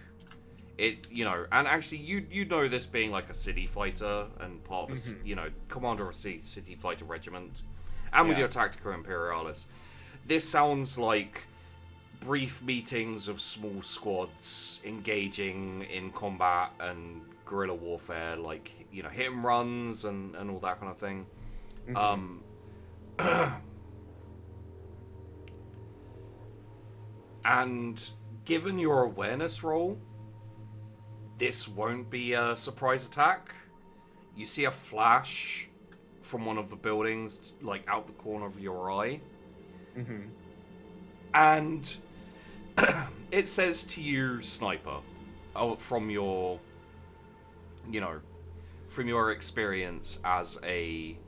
It, you know, and actually you know this being like a city fighter and part of a, you know, commander of a city fighter regiment, and with your Tactica Imperialis, this sounds like brief meetings of small squads engaging in combat and guerrilla warfare, like, you know, hit and runs and all that kind of thing. And given your awareness roll, this won't be a surprise attack. You see a flash from one of the buildings, like out the corner of your eye. And it says to you, sniper, from your, you know, from your experience as a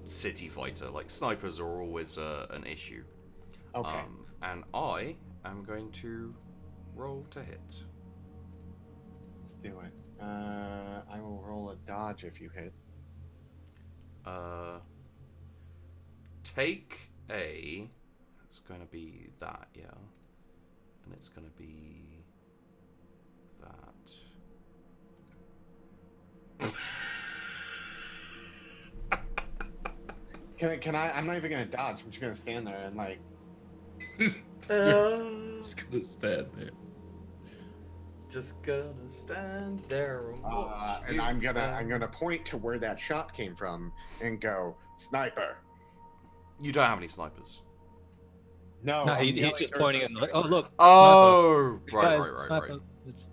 city fighter, like snipers are always an issue. Okay. And I am going to roll to hit. do it. I will roll a dodge if you hit. Take a. It's going to be that, yeah, and it's going to be that. Can I? I'm not even gonna dodge. I'm just gonna stand there and like. Just gonna stand there. Just gonna stand there and watch. And I'm gonna point to where that shot came from and go, sniper. You don't have any snipers. No, No, I'm he's yelling just towards pointing the at like, sniper. oh look. Oh, Sniper. right. Guys, sniper. It's-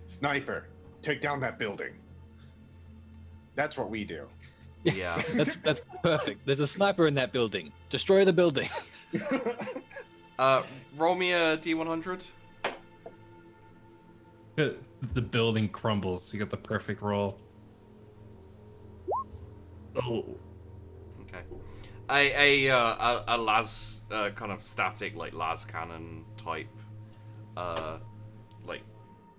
Sniper, take down that building. That's what we do. Yeah. That's perfect. There's a sniper in that building. Destroy the building. Roll me a D100. The building crumbles. You got the perfect roll. Oh. Okay. A las kind of static like las cannon type, like,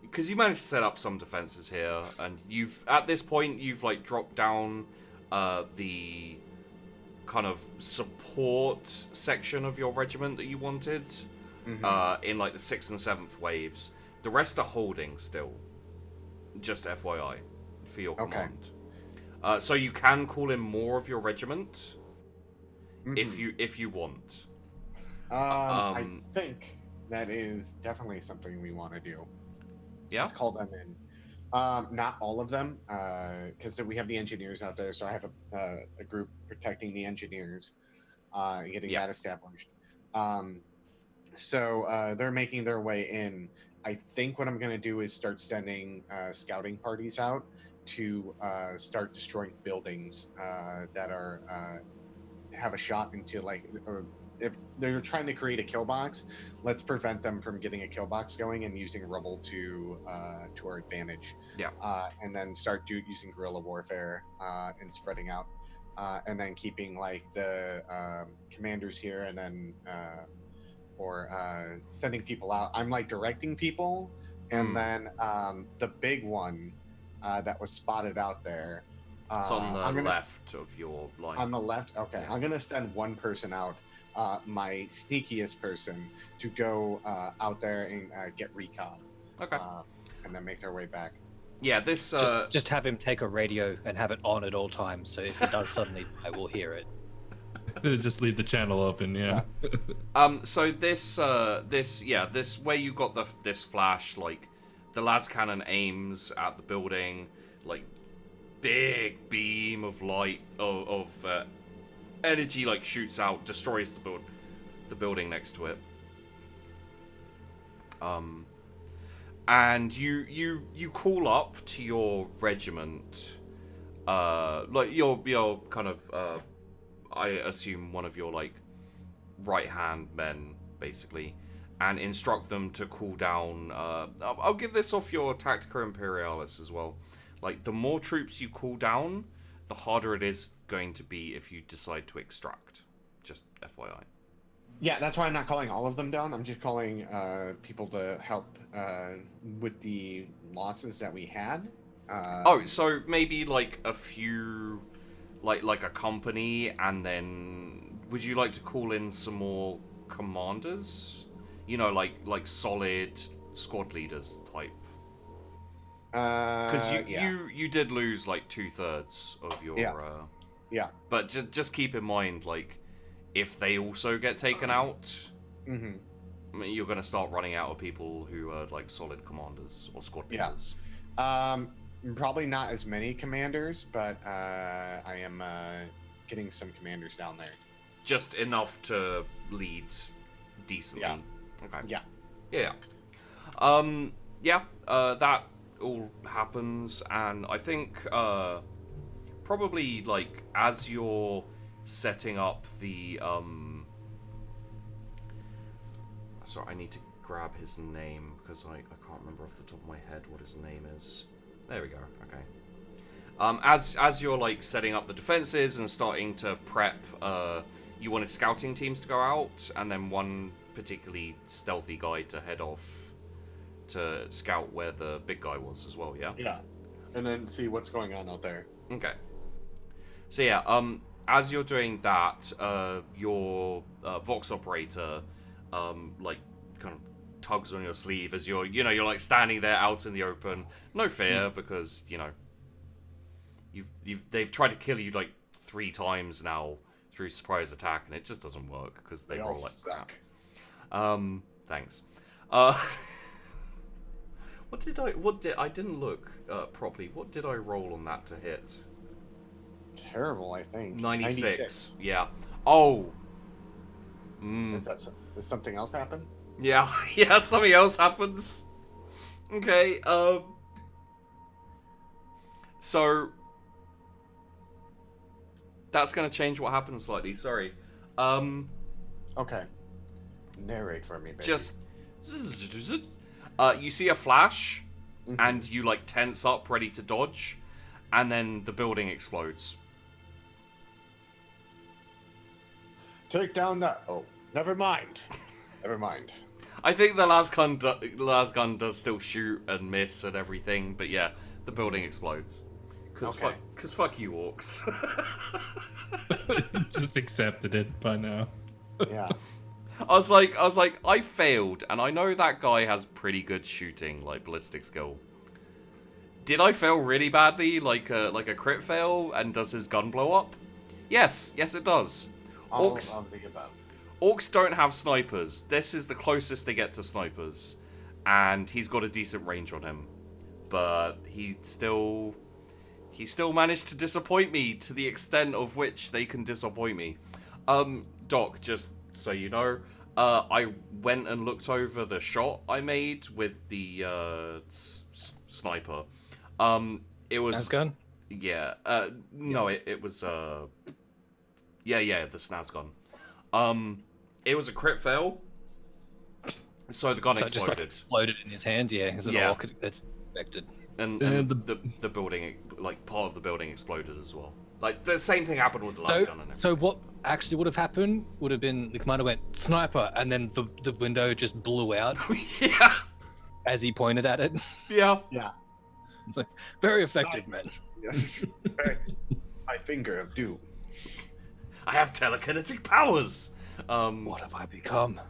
because you managed to set up some defenses here, and you've at this point you've like dropped down the kind of support section of your regiment that you wanted in like the 6th and 7th waves. The rest are holding still. Just FYI for your command. So you can call in more of your regiment if you want. I think that is definitely something we want to do. Yeah. Let's call them in. Not all of them, because we have the engineers out there. So I have a group protecting the engineers, getting that established. So they're making their way in. I think what I'm going to do is start sending scouting parties out to start destroying buildings that are have a shot into like. If they're trying to create a kill box, let's prevent them from getting a kill box going and using rubble to our advantage. Yeah. And then start using guerrilla warfare and spreading out, and then keeping like the commanders here, and then or sending people out. I'm like directing people, and then the big one that was spotted out there. It's on the left of your line. On the left, okay. I'm gonna send one person out. My sneakiest person to go out there and get recon. Okay. And then make their way back. Yeah, this just have him take a radio and have it on at all times, so if it does suddenly, I will hear it. Just leave the channel open, yeah. So this where you got this flash, like the las cannon aims at the building, like big beam of light of energy like shoots out, destroys the building next to it. And you call up to your regiment, like your kind of I assume one of your like right hand men basically, and instruct them to cool down. I'll give this off your Tactica Imperialis as well. Like the more troops you cool down, the harder it is going to be if you decide to extract. Just FYI. Yeah, that's why I'm not calling all of them down. I'm just calling people to help with the losses that we had. So maybe like a few, like a company, and then would you like to call in some more commanders? You know, like solid squad leaders type. Because you did lose like 2/3 of your yeah. But just keep in mind, like, if they also get taken out, I mean, you're gonna start running out of people who are like solid commanders or squad leaders. Probably not as many commanders, but I am getting some commanders down there. Just enough to lead decently. Yeah. Okay. Yeah. That all happens, and I think probably like as you're setting up the sorry, I need to grab his name because I can't remember off the top of my head what his name is. There we go. Okay. As you're like setting up the defenses and starting to prep, you wanted scouting teams to go out, and then one particularly stealthy guy to head off to scout where the big guy was as well, yeah? Yeah. And then see what's going on out there. Okay. So yeah, as you're doing that, your Vox operator, like, kind of tugs on your sleeve as you're like standing there out in the open. No fear, because, they've tried to kill you like 3 times now through surprise attack, and it just doesn't work because they roll like suck. crap. Thanks. I didn't look properly. What did I roll on that to hit? Terrible, I think. 96. Yeah. Oh. Does something else happen? Yeah. Yeah. Something else happens. Okay. So that's gonna change what happens slightly. Sorry. Okay. Narrate for me, baby. Just. You see a flash, and you like tense up, ready to dodge, and then the building explodes. Take down that. Oh, never mind. Never mind. I think the last gun does still shoot and miss and everything, but yeah, the building explodes. Cause fuck you, Orks. Just accepted it by now. Yeah. I was like, I failed, and I know that guy has pretty good shooting, like ballistic skill. Did I fail really badly, like a crit fail, and does his gun blow up? Yes, it does. All of the above. Orks don't have snipers. This is the closest they get to snipers, and he's got a decent range on him, but he still managed to disappoint me to the extent of which they can disappoint me. Doc, just so you know, I went and looked over the shot I made with the sniper. It was gun. Yeah. No, it was the snaz gun. It was a crit fail, so the gun So it just like exploded. exploded in his hand. Yeah, as an Yeah. orc, it's expected. And the building, like part of the building exploded as well. Like the same thing happened with the last gun and everything. So what actually would have happened would have been the commander went sniper, and then the window just blew out Yeah. as he pointed at it. Yeah. Yeah. Very effective, man. Yes. My finger of doom. I have telekinetic powers. What have I become?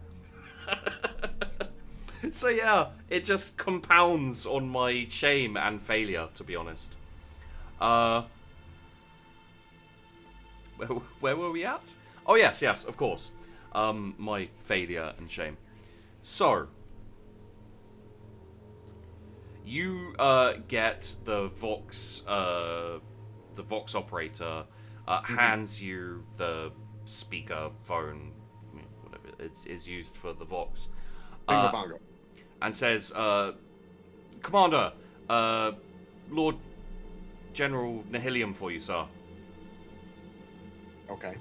So yeah, it just compounds on my shame and failure, to be honest. Where were we at? Oh yes, of course. My failure and shame. So you get the Vox operator hands you the speaker phone, whatever is used for the Vox, Bingo bongo. and says, "Commander, Lord General Nihilium for you, sir." Okay.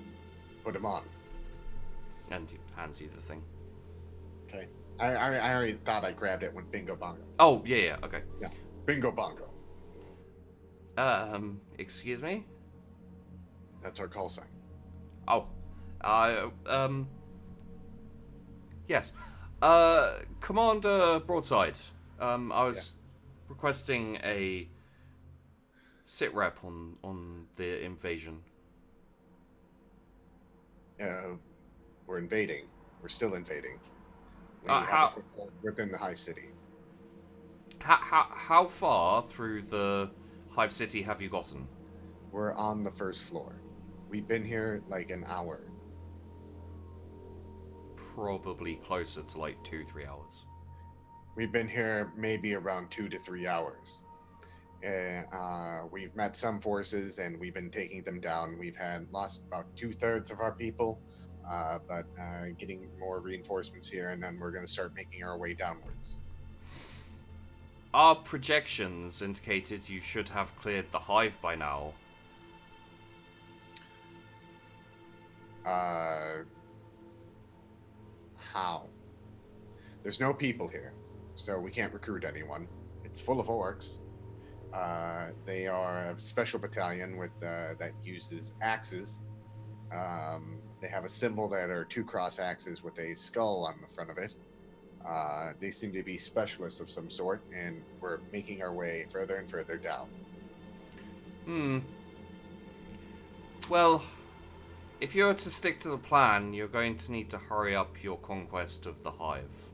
Put him on. And he hands you the thing. Okay. I already thought I grabbed it when bingo bongo. Oh yeah, okay. Yeah. Bingo bongo. Excuse me. That's our call sign. Oh, yes. Commander Broadside. I was requesting a sit rep on the invasion. We're invading. We're still invading. We How- have a foothold within the Hive City. How far through the Hive City have you gotten? We're on the first floor. We've been here like an hour. Probably closer to like 2-3 hours. We've been here maybe around 2 to 3 hours. We've met some forces and we've been taking them down. We've lost about 2/3 of our people, but getting more reinforcements here, and then we're going to start making our way downwards. Our projections indicated you should have cleared the Hive by now. How? There's no people here, so we can't recruit anyone. It's full of orcs. They are a special battalion with that uses axes. They have a symbol that are 2 cross axes with a skull on the front of it. They seem to be specialists of some sort, and we're making our way further and further down. Well, if you're to stick to the plan, you're going to need to hurry up your conquest of the Hive.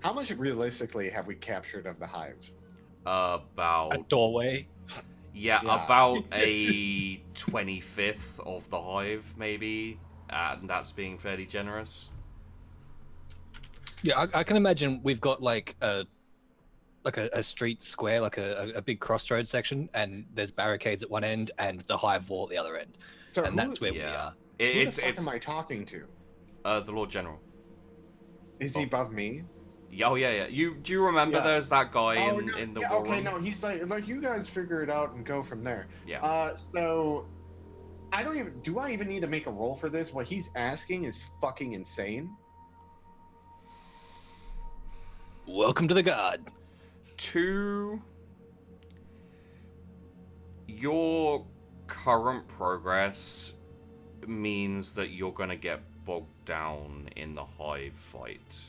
How much realistically have we captured of the Hive? A About doorway. yeah, Yeah. about a 25th of the Hive, maybe, and that's being fairly generous. Yeah, I can imagine we've got like a street square, like a big crossroad section, and there's barricades at one end and the Hive wall at the other end, So and that's where we Yeah, are. who it's the fuck am I talking to? the Lord General. Is he above me? Oh yeah. Do you remember Yeah. there's that guy Oh, in the yeah, war okay, room? no, he's like you guys figure it out and go from there. Yeah. So I don't even do I even need to make a roll for this? What he's asking is fucking insane. Welcome to the Guard. To your current progress means that you're gonna get bogged down in the Hive fight,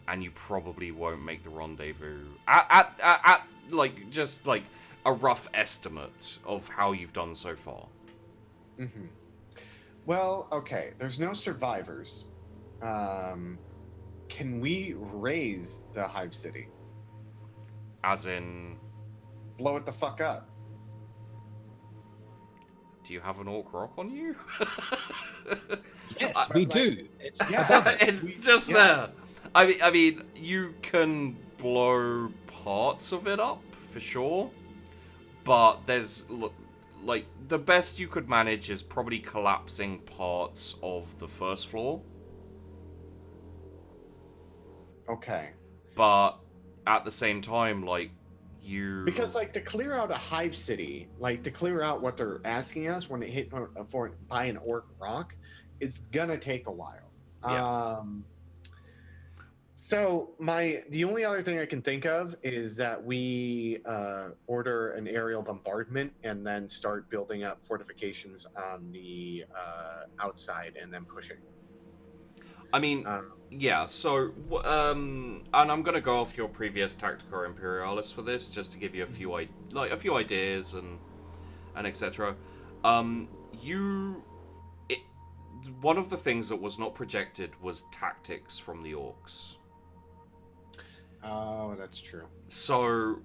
and you probably won't make the rendezvous. At like just like a rough estimate of how you've done so far. Mm-hmm. Well, okay. There's no survivors. Can we raise the Hive City? As in, Blow it the fuck up. do you have an Ork Rok on you? Yes, I- we like- do. It's Yeah. above it. It's just there. I mean, you can blow parts of it up for sure, but there's like the best you could manage is probably collapsing parts of the first floor. Okay. But at the same time, like you Because like to clear out a Hive City, like to clear out what they're asking us when it hit for by an Ork Rok, it's gonna take a while. Yeah. So the only other thing I can think of is that we order an aerial bombardment and then start building up fortifications on the outside and then pushing. I mean, yeah, so, and I'm gonna go off your previous Tactica Imperialis for this, just to give you a few ideas and etc. One of the things that was not projected was tactics from the Orks. Oh, that's true. So,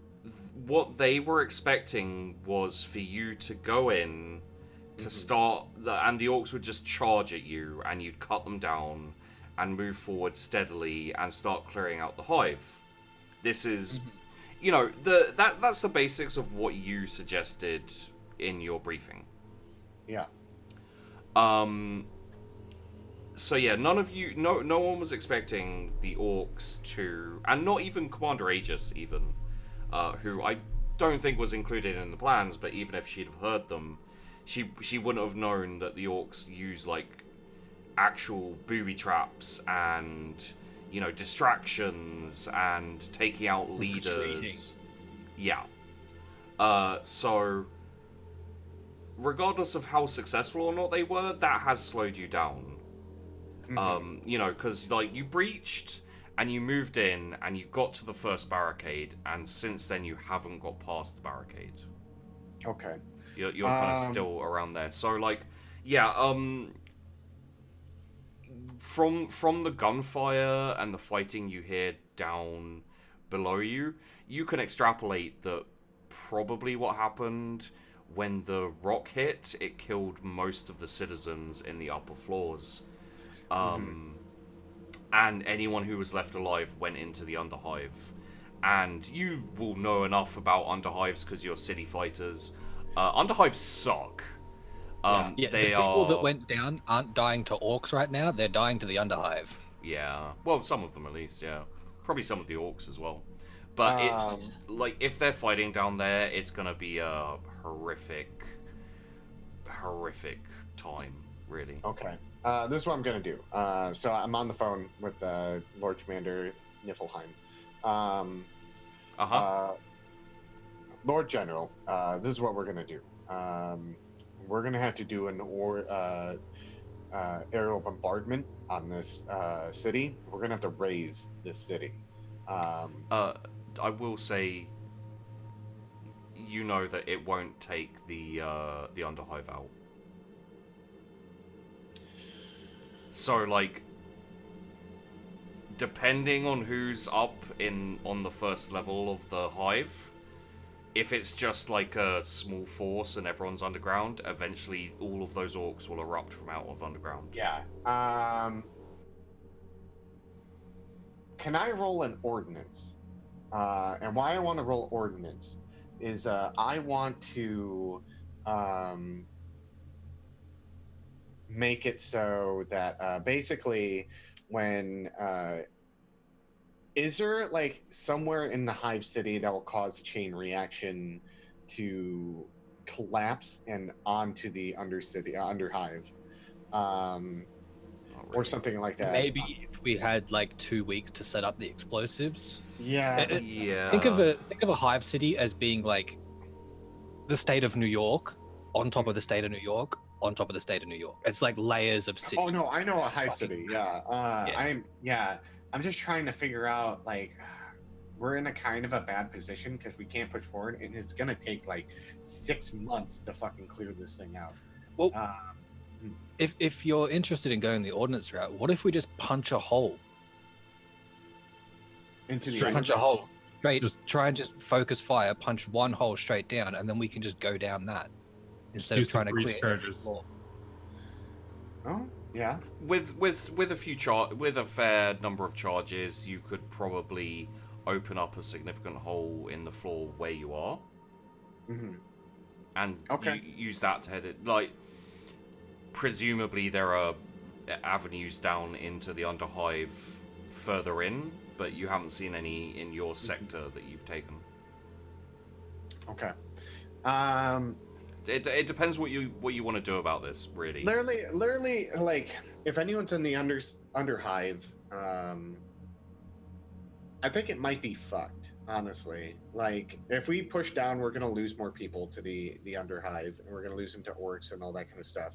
what they were expecting was for you to go in, to start, and the Orks would just charge at you, and you'd cut them down, and move forward steadily and start clearing out the Hive. This is, you know, that's the basics of what you suggested in your briefing. Yeah. So yeah, no one was expecting the Orks to, and not even Commander Aegis even, who I don't think was included in the plans, but even if she'd have heard them, she wouldn't have known that the Orks use like actual booby traps and, you know, distractions and taking out leaders. Yeah. So regardless of how successful or not they were, that has slowed you down. You know, because like you breached and you moved in and you got to the first barricade, and since then you haven't got past the barricade. Okay. You're kind of still around there. So like, yeah, from the gunfire and the fighting you hear down below you, you can extrapolate that probably what happened when the rock hit, it killed most of the citizens in the upper floors. And anyone who was left alive went into the underhive. And you will know enough about underhives because you're city fighters. Underhives suck. Yeah, They the people are... that went down aren't dying to Orks right now. They're dying to the underhive. Yeah, well, some of them at least, yeah. Probably some of the Orks as well. But like, if they're fighting down there, it's gonna be a horrific time, really. Okay. This is what I'm gonna do. So I'm on the phone with Lord Commander Niflheim. Lord General, this is what we're gonna do. We're gonna have to do aerial bombardment on this city, we're gonna have to raise this city. I will say, you know that it won't take the underhive out. So like, depending on who's up on the first level of the hive, if it's just like a small force and everyone's underground, eventually all of those orcs will erupt from out of underground. Yeah. Can I roll an ordnance? And why I want to roll ordnance is I want to make it so that basically when is there like somewhere in the hive city that will cause a chain reaction to collapse and onto the underhive, or something like that? Maybe if we had like 2 weeks to set up the explosives. Yeah. Yeah. Think of a hive city as being like the state of New York on top of the state of New York on top of the state of New York. It's like layers of city. Oh no, I know a hive city. Yeah. I'm just trying to figure out, like, we're in a kind of a bad position because we can't push forward, and it's gonna take like 6 months to fucking clear this thing out. Well, if you're interested in going the ordnance route, what if we just punch a hole? Into the Punch a hole straight. Just- Try and just focus fire, punch one hole straight down, and then we can just go down that instead do of trying to some breach clear every charges. floor. Oh yeah. With a fair number of charges, you could probably open up a significant hole in the floor where you are, and use that to head it. Like, presumably there are avenues down into the underhive further in, but you haven't seen any in your sector that you've taken. Okay. It depends what you want to do about this, really. Literally, like, if anyone's in the underhive, I think it might be fucked, honestly. Like, if we push down, we're gonna lose more people to the underhive, and we're gonna lose them to orcs and all that kind of stuff.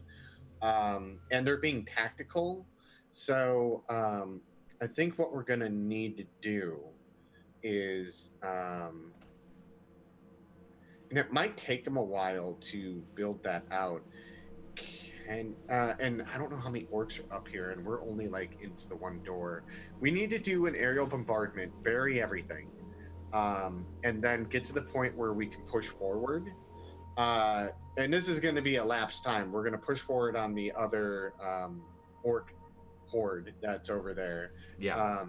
And they're being tactical, so I think what we're gonna need to do is, and it might take them a while to build that out. And I don't know how many orcs are up here, and we're only like into the one door. We need to do an aerial bombardment, bury everything, and then get to the point where we can push forward. And this is going to be a lapse time. We're going to push forward on the other orc horde that's over there. Yeah.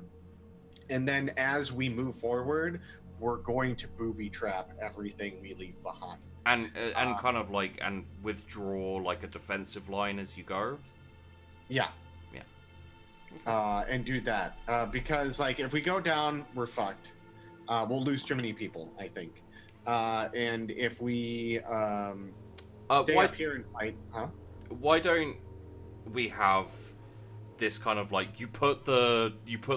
And then as we move forward, we're going to booby trap everything we leave behind. And kind of like, and withdraw like a defensive line as you go. Yeah. Yeah. And do that. Because, like, if we go down, we're fucked. We'll lose too many people, I think. And if we stay up here and fight, Why don't we have this kind of like, you put the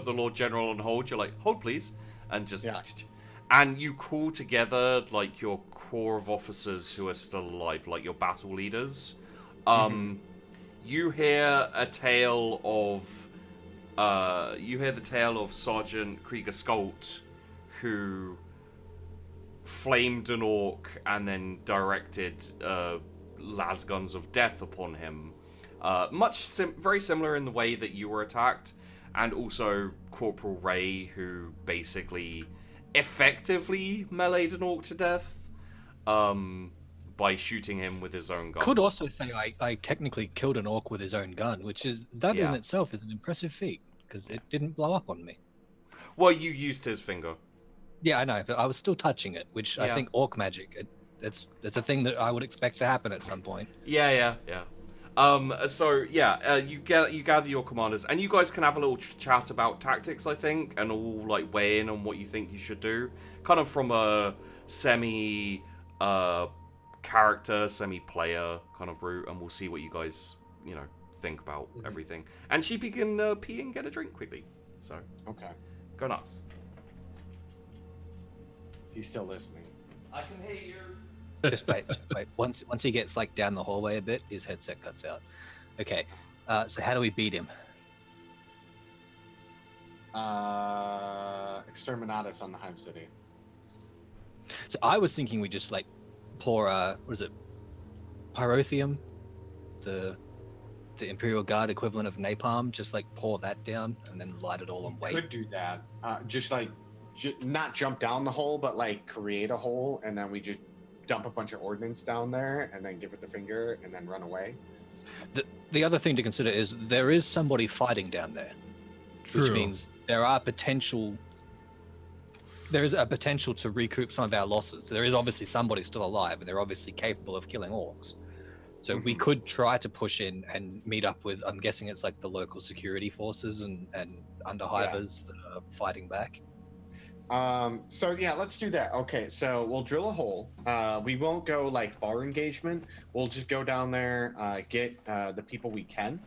Lord General on hold, you're like, hold please, and just... Yeah. And you call together, like, your core of officers who are still alive, like your battle leaders. You hear a tale of... the tale of Sergeant Krieger Skult, who flamed an orc and then directed las guns of death upon him. Very similar in the way that you were attacked. And also Corporal Ray, who basically... effectively meleeed an orc to death by shooting him with his own gun. Could also say I technically killed an orc with his own gun, which is in itself is an impressive feat because it didn't blow up on me. Well, you used his finger. Yeah, I know, but I was still touching it, which I think orc magic. It's a thing that I would expect to happen at some point. Yeah. You gather your commanders, and you guys can have a little chat about tactics, I think, and all like weigh in on what you think you should do, kind of from a semi character, semi player kind of route, and we'll see what you guys think about everything. And Sheepy can pee and get a drink quickly. So okay, go nuts. He's still listening. I can hear you. Just wait. Once he gets like down the hallway a bit, his headset cuts out. Okay. So how do we beat him? Exterminatus on the Hive City. So I was thinking we just like pour what is it? Pyrotheum, the Imperial Guard equivalent of napalm. Just like pour that down and then light it all and wait. Could do that. Just like not jump down the hole, but like create a hole, and then we just dump a bunch of ordnance down there, and then give it the finger, and then run away. The other thing to consider is there is somebody fighting down there, which means there is a potential to recoup some of our losses. There is obviously somebody still alive, and they're obviously capable of killing orcs. So we could try to push in and meet up with, I'm guessing it's like the local security forces and underhivers that are fighting back. So yeah, let's do that. Okay, so we'll drill a hole. We won't go like far engagement. We'll just go down there, get the people we can.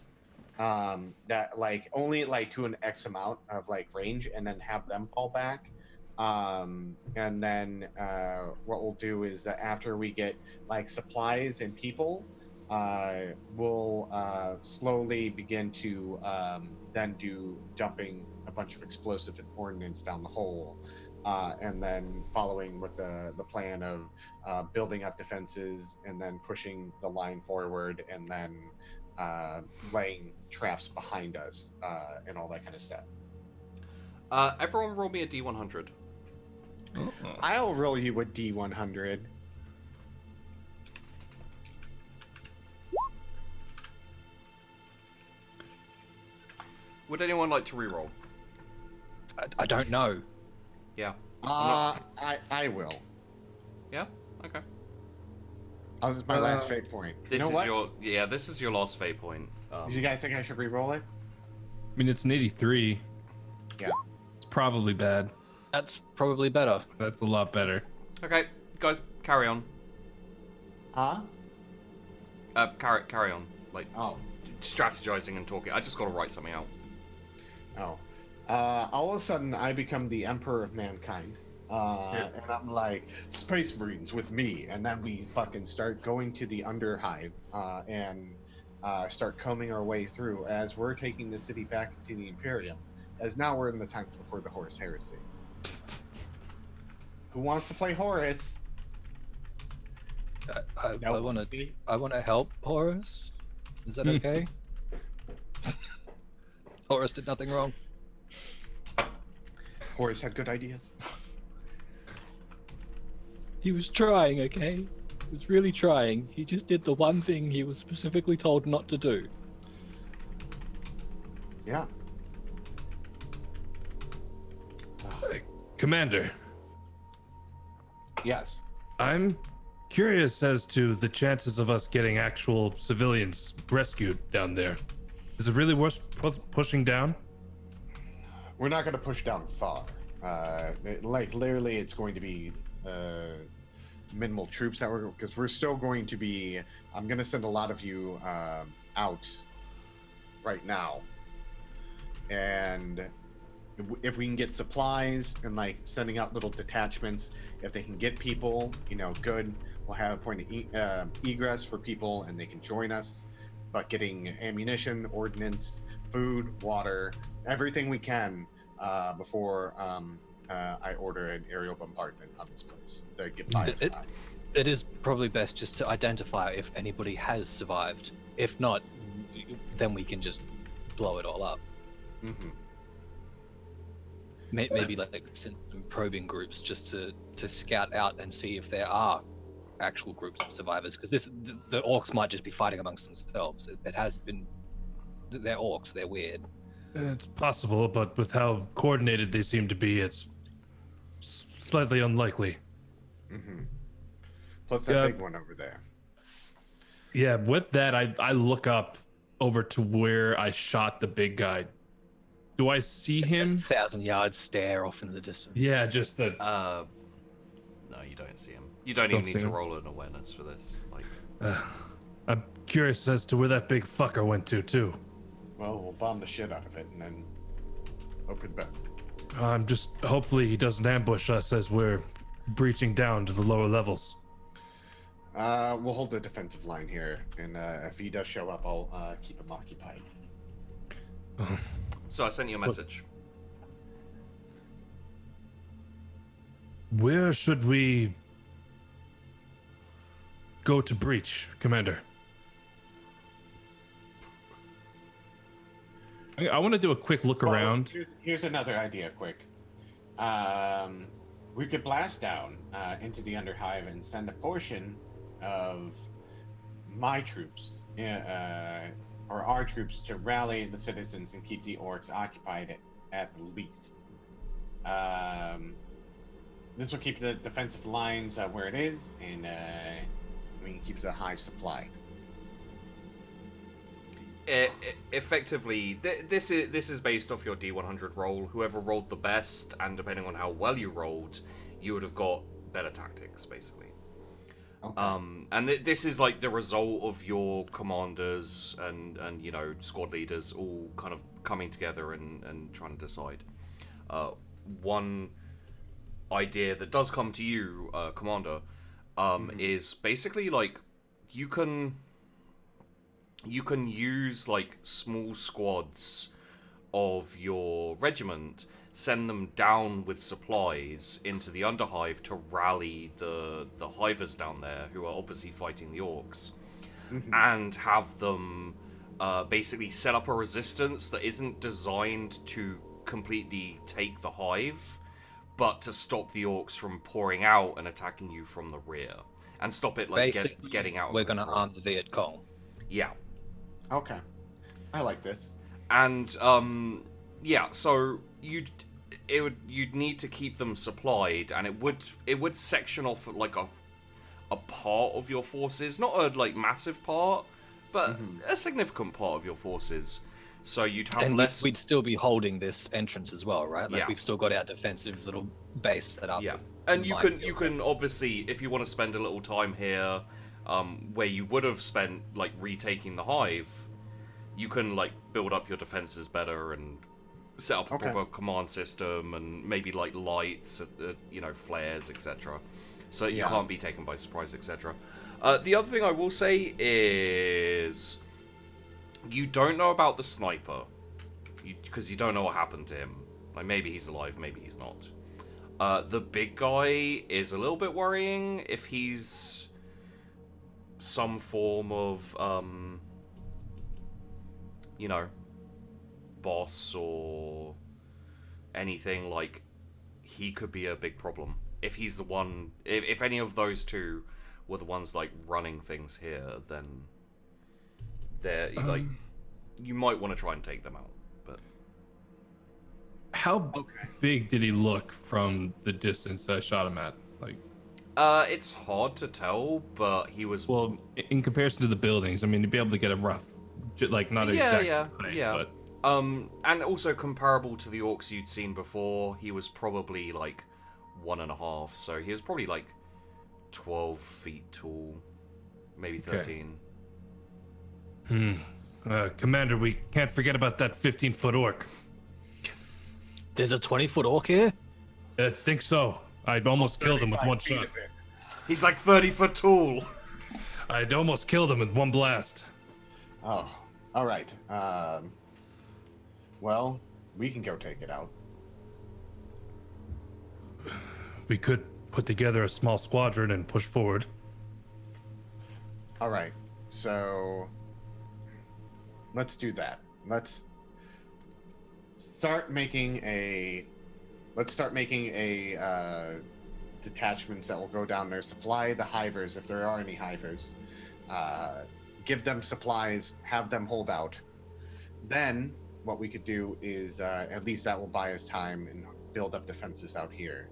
That like only like to an X amount of like range, and then have them fall back. And then what we'll do is that after we get like supplies and people, we'll slowly begin to then do dumping a bunch of explosive ordnance down the hole, and then following with the plan of building up defenses and then pushing the line forward, and then laying traps behind us and all that kind of stuff. Everyone roll me a D100. I'll roll you a D100. Would anyone like to reroll? I don't know. Yeah. I will. Yeah. Okay. This is my last fate point. This is your last fate point. Do you guys think I should re-roll it? I mean, it's an 83. Yeah. It's probably bad. That's probably better. That's a lot better. Okay, guys, carry on. Huh? Carry on. Like, strategizing and talking. I just got to write something out. All of a sudden, I become the Emperor of Mankind. And I'm like, Space Marines with me. And then we fucking start going to the underhive and start combing our way through as we're taking the city back to the Imperium. As now we're in the times before the Horus Heresy. Who wants to play Horus? I want to help Horus. Is that okay? Horus did nothing wrong. Horus had good ideas. He was trying, okay? He was really trying. He just did the one thing he was specifically told not to do. Yeah. Commander. Yes. I'm curious as to the chances of us getting actual civilians rescued down there. Is it really worth pushing down? We're not going to push down far. Literally, it's going to be minimal troops that because we're still going to be. I'm going to send a lot of you out right now, and if we can get supplies and like sending out little detachments, if they can get people, good. We'll have a point of egress for people, and they can join us. But getting ammunition, ordnance, food, water, everything we can before I order an aerial bombardment on this place to get by us time. It is probably best just to identify if anybody has survived. If not, then we can just blow it all up. Mm-hmm. Maybe like send some probing groups just to scout out and see if there are actual groups of survivors, because the orcs might just be fighting amongst themselves. It has been. They're orcs. They're weird. It's possible, but with how coordinated they seem to be, it's slightly unlikely. Mm-hmm. Plus that big one over there. Yeah, with that, I look up over to where I shot the big guy. Do I see him? 1,000-yard stare off into the distance. Yeah, just the. No, you don't see him. You don't even need to roll an awareness for this. I'm curious as to where that big fucker went to, too. Well, we'll bomb the shit out of it and then hope for the best. I'm just hopefully he doesn't ambush us as we're breaching down to the lower levels. We'll hold the defensive line here, and if he does show up, I'll keep him occupied. So I sent you a message. Where should we go to breach, Commander? I want to do a quick look around. Here's another idea, quick. We could blast down into the underhive and send a portion of my troops, or our troops, to rally the citizens and keep the orcs occupied at least. This will keep the defensive lines where it is, and we can keep the hive supplied. Effectively, this is based off your D100 roll. Whoever rolled the best, and depending on how well you rolled, you would have got better tactics, basically. Okay. And this is like the result of your commanders and squad leaders all kind of coming together and trying to decide. One idea that does come to you, Commander, is basically like you can use like small squads of your regiment, send them down with supplies into the underhive to rally the hivers down there who are obviously fighting the orcs, and have them basically set up a resistance that isn't designed to completely take the hive, but to stop the orcs from pouring out and attacking you from the rear, and stop it like getting out of We're control. gonna arm the Viet Cong. Yeah. Okay, I like this. And so you'd need to keep them supplied, and it would section off like a part of your forces, not a like massive part, but a significant part of your forces. So you'd have And less. we'd still be holding this entrance as well, right? Like Yeah. we've still got our defensive little base set up. Yeah, and you can obviously, if you want to spend a little time here, where you would have spent like retaking the hive, you can like build up your defenses better and set up a proper command system and maybe like lights, flares, etc. So you can't be taken by surprise, etc. The other thing I will say is you don't know about the sniper because you don't know what happened to him. Like maybe he's alive, maybe he's not. The big guy is a little bit worrying if he's some form of boss or anything. Like he could be a big problem if he's the one. If any of those two were the ones like running things here, then they're like you might want to try and take them out. But how big did he look from the distance I shot him at? Like, it's hard to tell, but he was in comparison to the buildings. I mean, to be able to get a rough, like not exact height, yeah. But... and also comparable to the orcs you'd seen before, he was probably like 1.5, so he was probably like 12 feet tall, maybe 13. Commander, we can't forget about that 15-foot orc. There's a 20-foot orc here? I think so. I'd almost killed him with one shot. He's like 30 foot tall. I'd almost killed him with one blast. Oh, all right. Well, we can go take it out. We could put together a small squadron and push forward. All right. So let's do that. Let's start making detachments that will go down there, supply the hivers if there are any hivers, give them supplies, have them hold out. Then what we could do is at least that will buy us time and build up defenses out here.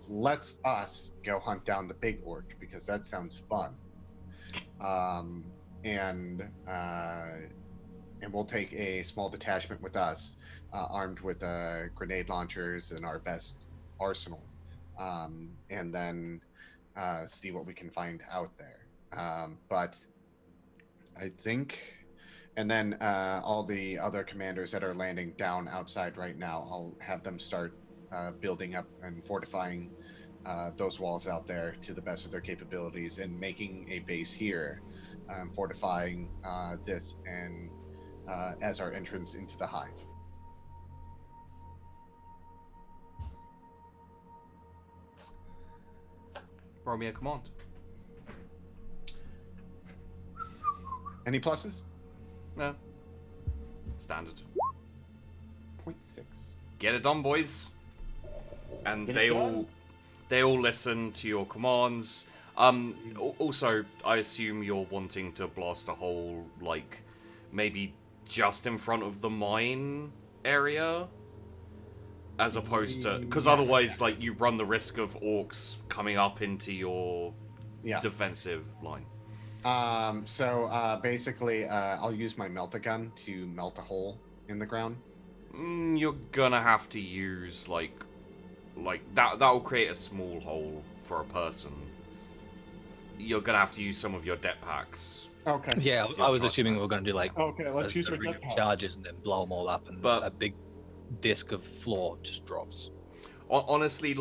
Let's us go hunt down the big orc because that sounds fun. And we'll take a small detachment with us, armed with grenade launchers and our best arsenal, and then see what we can find out there. But I think, and then all the other commanders that are landing down outside right now, I'll have them start building up and fortifying those walls out there to the best of their capabilities and making a base here, fortifying this and as our entrance into the hive. Roll me a command. Any pluses? No. Standard. 0.6. Get it done, boys. And Get it they done. all listen to your commands. Also, I assume you're wanting to blast a hole, like, maybe just in front of the mine area? As opposed to... Because otherwise, like, you run the risk of orcs coming up into your defensive line. Basically, I'll use my melt-a-gun to melt a hole in the ground. You're gonna have to use, like that will create a small hole for a person. You're gonna have to use some of your det packs. Okay. Yeah, Your I was charge assuming we were packs. going to do like Okay, let's use a our ring jet of packs. charges and then blow them all up, and But- a big disc of floor just drops. Honestly,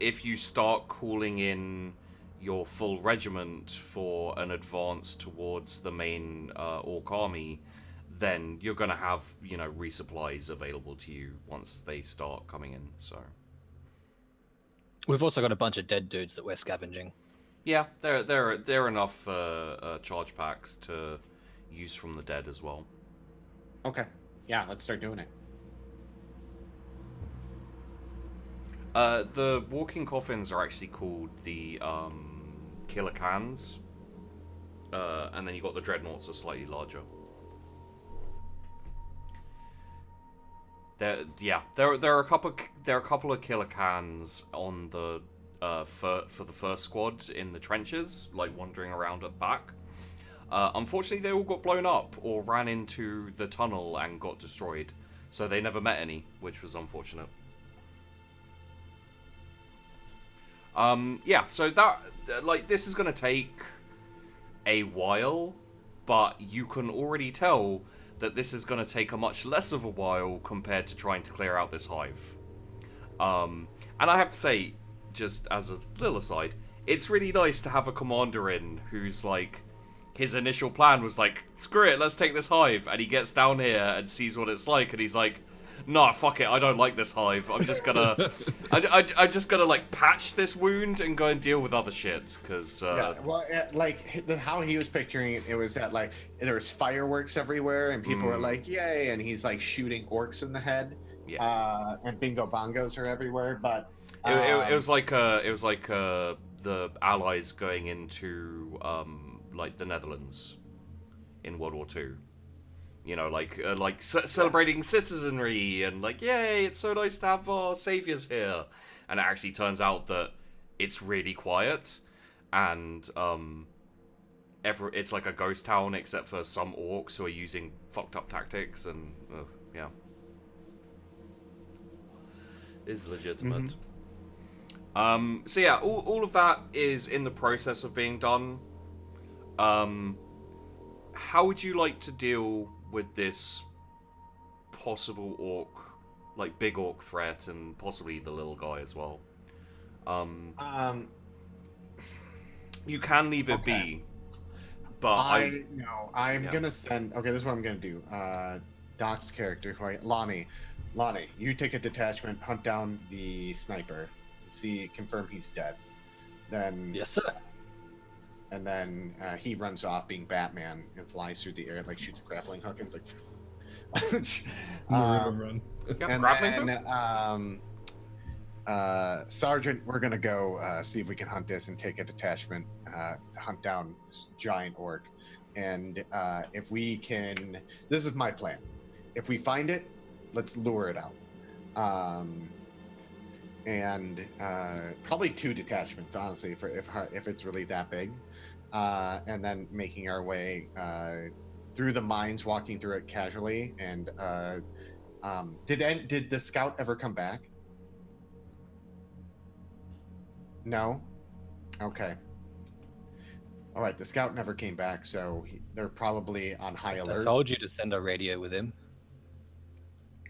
if you start calling in your full regiment for an advance towards the main Ork army, then you're gonna have, resupplies available to you once they start coming in. So We've also got a bunch of dead dudes that we're scavenging. yeah, there are enough charge packs to use from the dead as well. Okay. Yeah, let's start doing it. The walking coffins are actually called the killer cans, and then you got the dreadnoughts are slightly larger. There are a couple of killer cans on the for the first squad in the trenches, like wandering around at the back. Unfortunately, they all got blown up or ran into the tunnel and got destroyed, so they never met any, which was unfortunate. So that, this is gonna take a while, but you can already tell that this is gonna take a much less of a while compared to trying to clear out this hive. And I have to say, just as a little aside, it's really nice to have a commander in who's like, his initial plan was like, screw it, let's take this hive, and he gets down here and sees what it's like, and he's like, nah, fuck it, I don't like this hive. I'm just gonna, I'm just gonna like patch this wound and go and deal with other shit. Because how he was picturing it, it was that like there was fireworks everywhere and people were like, "Yay!" and he's like shooting orcs in the head. Yeah. And bingo bongos are everywhere, but it was like the Allies going into like the Netherlands in World War II. Celebrating citizenry and like, yay, it's so nice to have our saviors here. And it actually turns out that it's really quiet, and it's like a ghost town except for some orcs who are using fucked up tactics, and yeah, is legitimate. So yeah, all of that is in the process of being done. How would you like to deal with this possible orc, like big orc threat, and possibly the little guy as well? You can leave it be, but I'm gonna send. Okay, this is what I'm gonna do. Doc's character, Lonnie, you take a detachment, hunt down the sniper, confirm he's dead. Then Yes, sir. And then he runs off being Batman and flies through the air, like shoots a grappling hook, and it's like. Run. And grappling then, Sergeant, we're gonna go see if we can hunt this and take a detachment, hunt down this giant orc, and if we can, this is my plan. If we find it, let's lure it out, and probably 2 detachments, honestly, if it's really that big, and then making our way through the mines, walking through it casually, and did the scout ever come back? No? Okay. All right, the scout never came back, so they're probably on high I alert. told you to send a radio with him.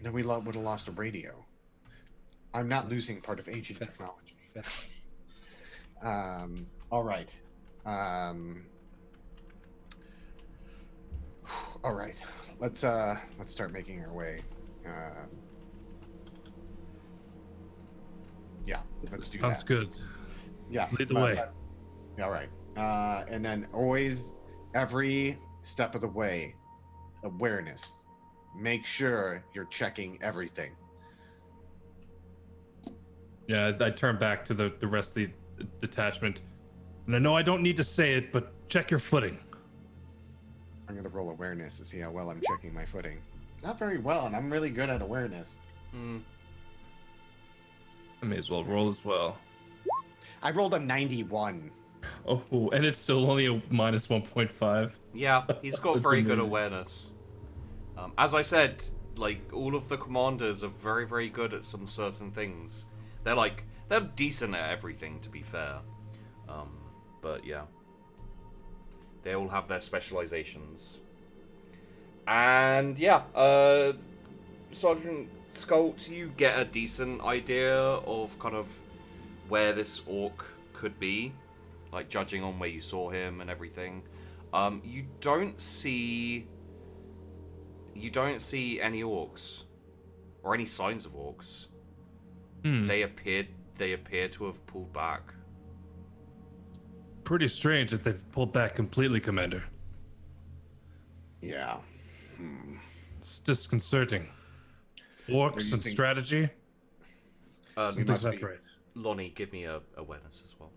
Then we would have lost a radio. I'm not losing part of ancient technology. All right. All right, let's start making our way. Yeah, let's do Sounds that. good. Yeah, Lead the way. All right, and then always, every step of the way, awareness. Make sure you're checking everything. Yeah, I turn back to the rest of the detachment. And I know I don't need to say it, but check your footing. I'm gonna roll awareness to see how well I'm checking my footing. Not very well, and I'm really good at awareness. I may as well roll as well. I rolled a 91. Oh, and it's still only a minus 1.5. Yeah, he's got That's very good amazing. awareness. As I said, like, all of the commanders are very, very good at some certain things. They're decent at everything, to be fair. But yeah. They all have their specializations. And yeah, Sergeant Skult, you get a decent idea of kind of where this orc could be, like judging on where you saw him and everything. You don't see any orcs or any signs of orcs. They appear to have pulled back. Pretty strange that they've pulled back completely, Commander. Yeah. It's disconcerting. Orcs and think- strategy? Something's must not be- right. Lonnie, give me a awareness as well.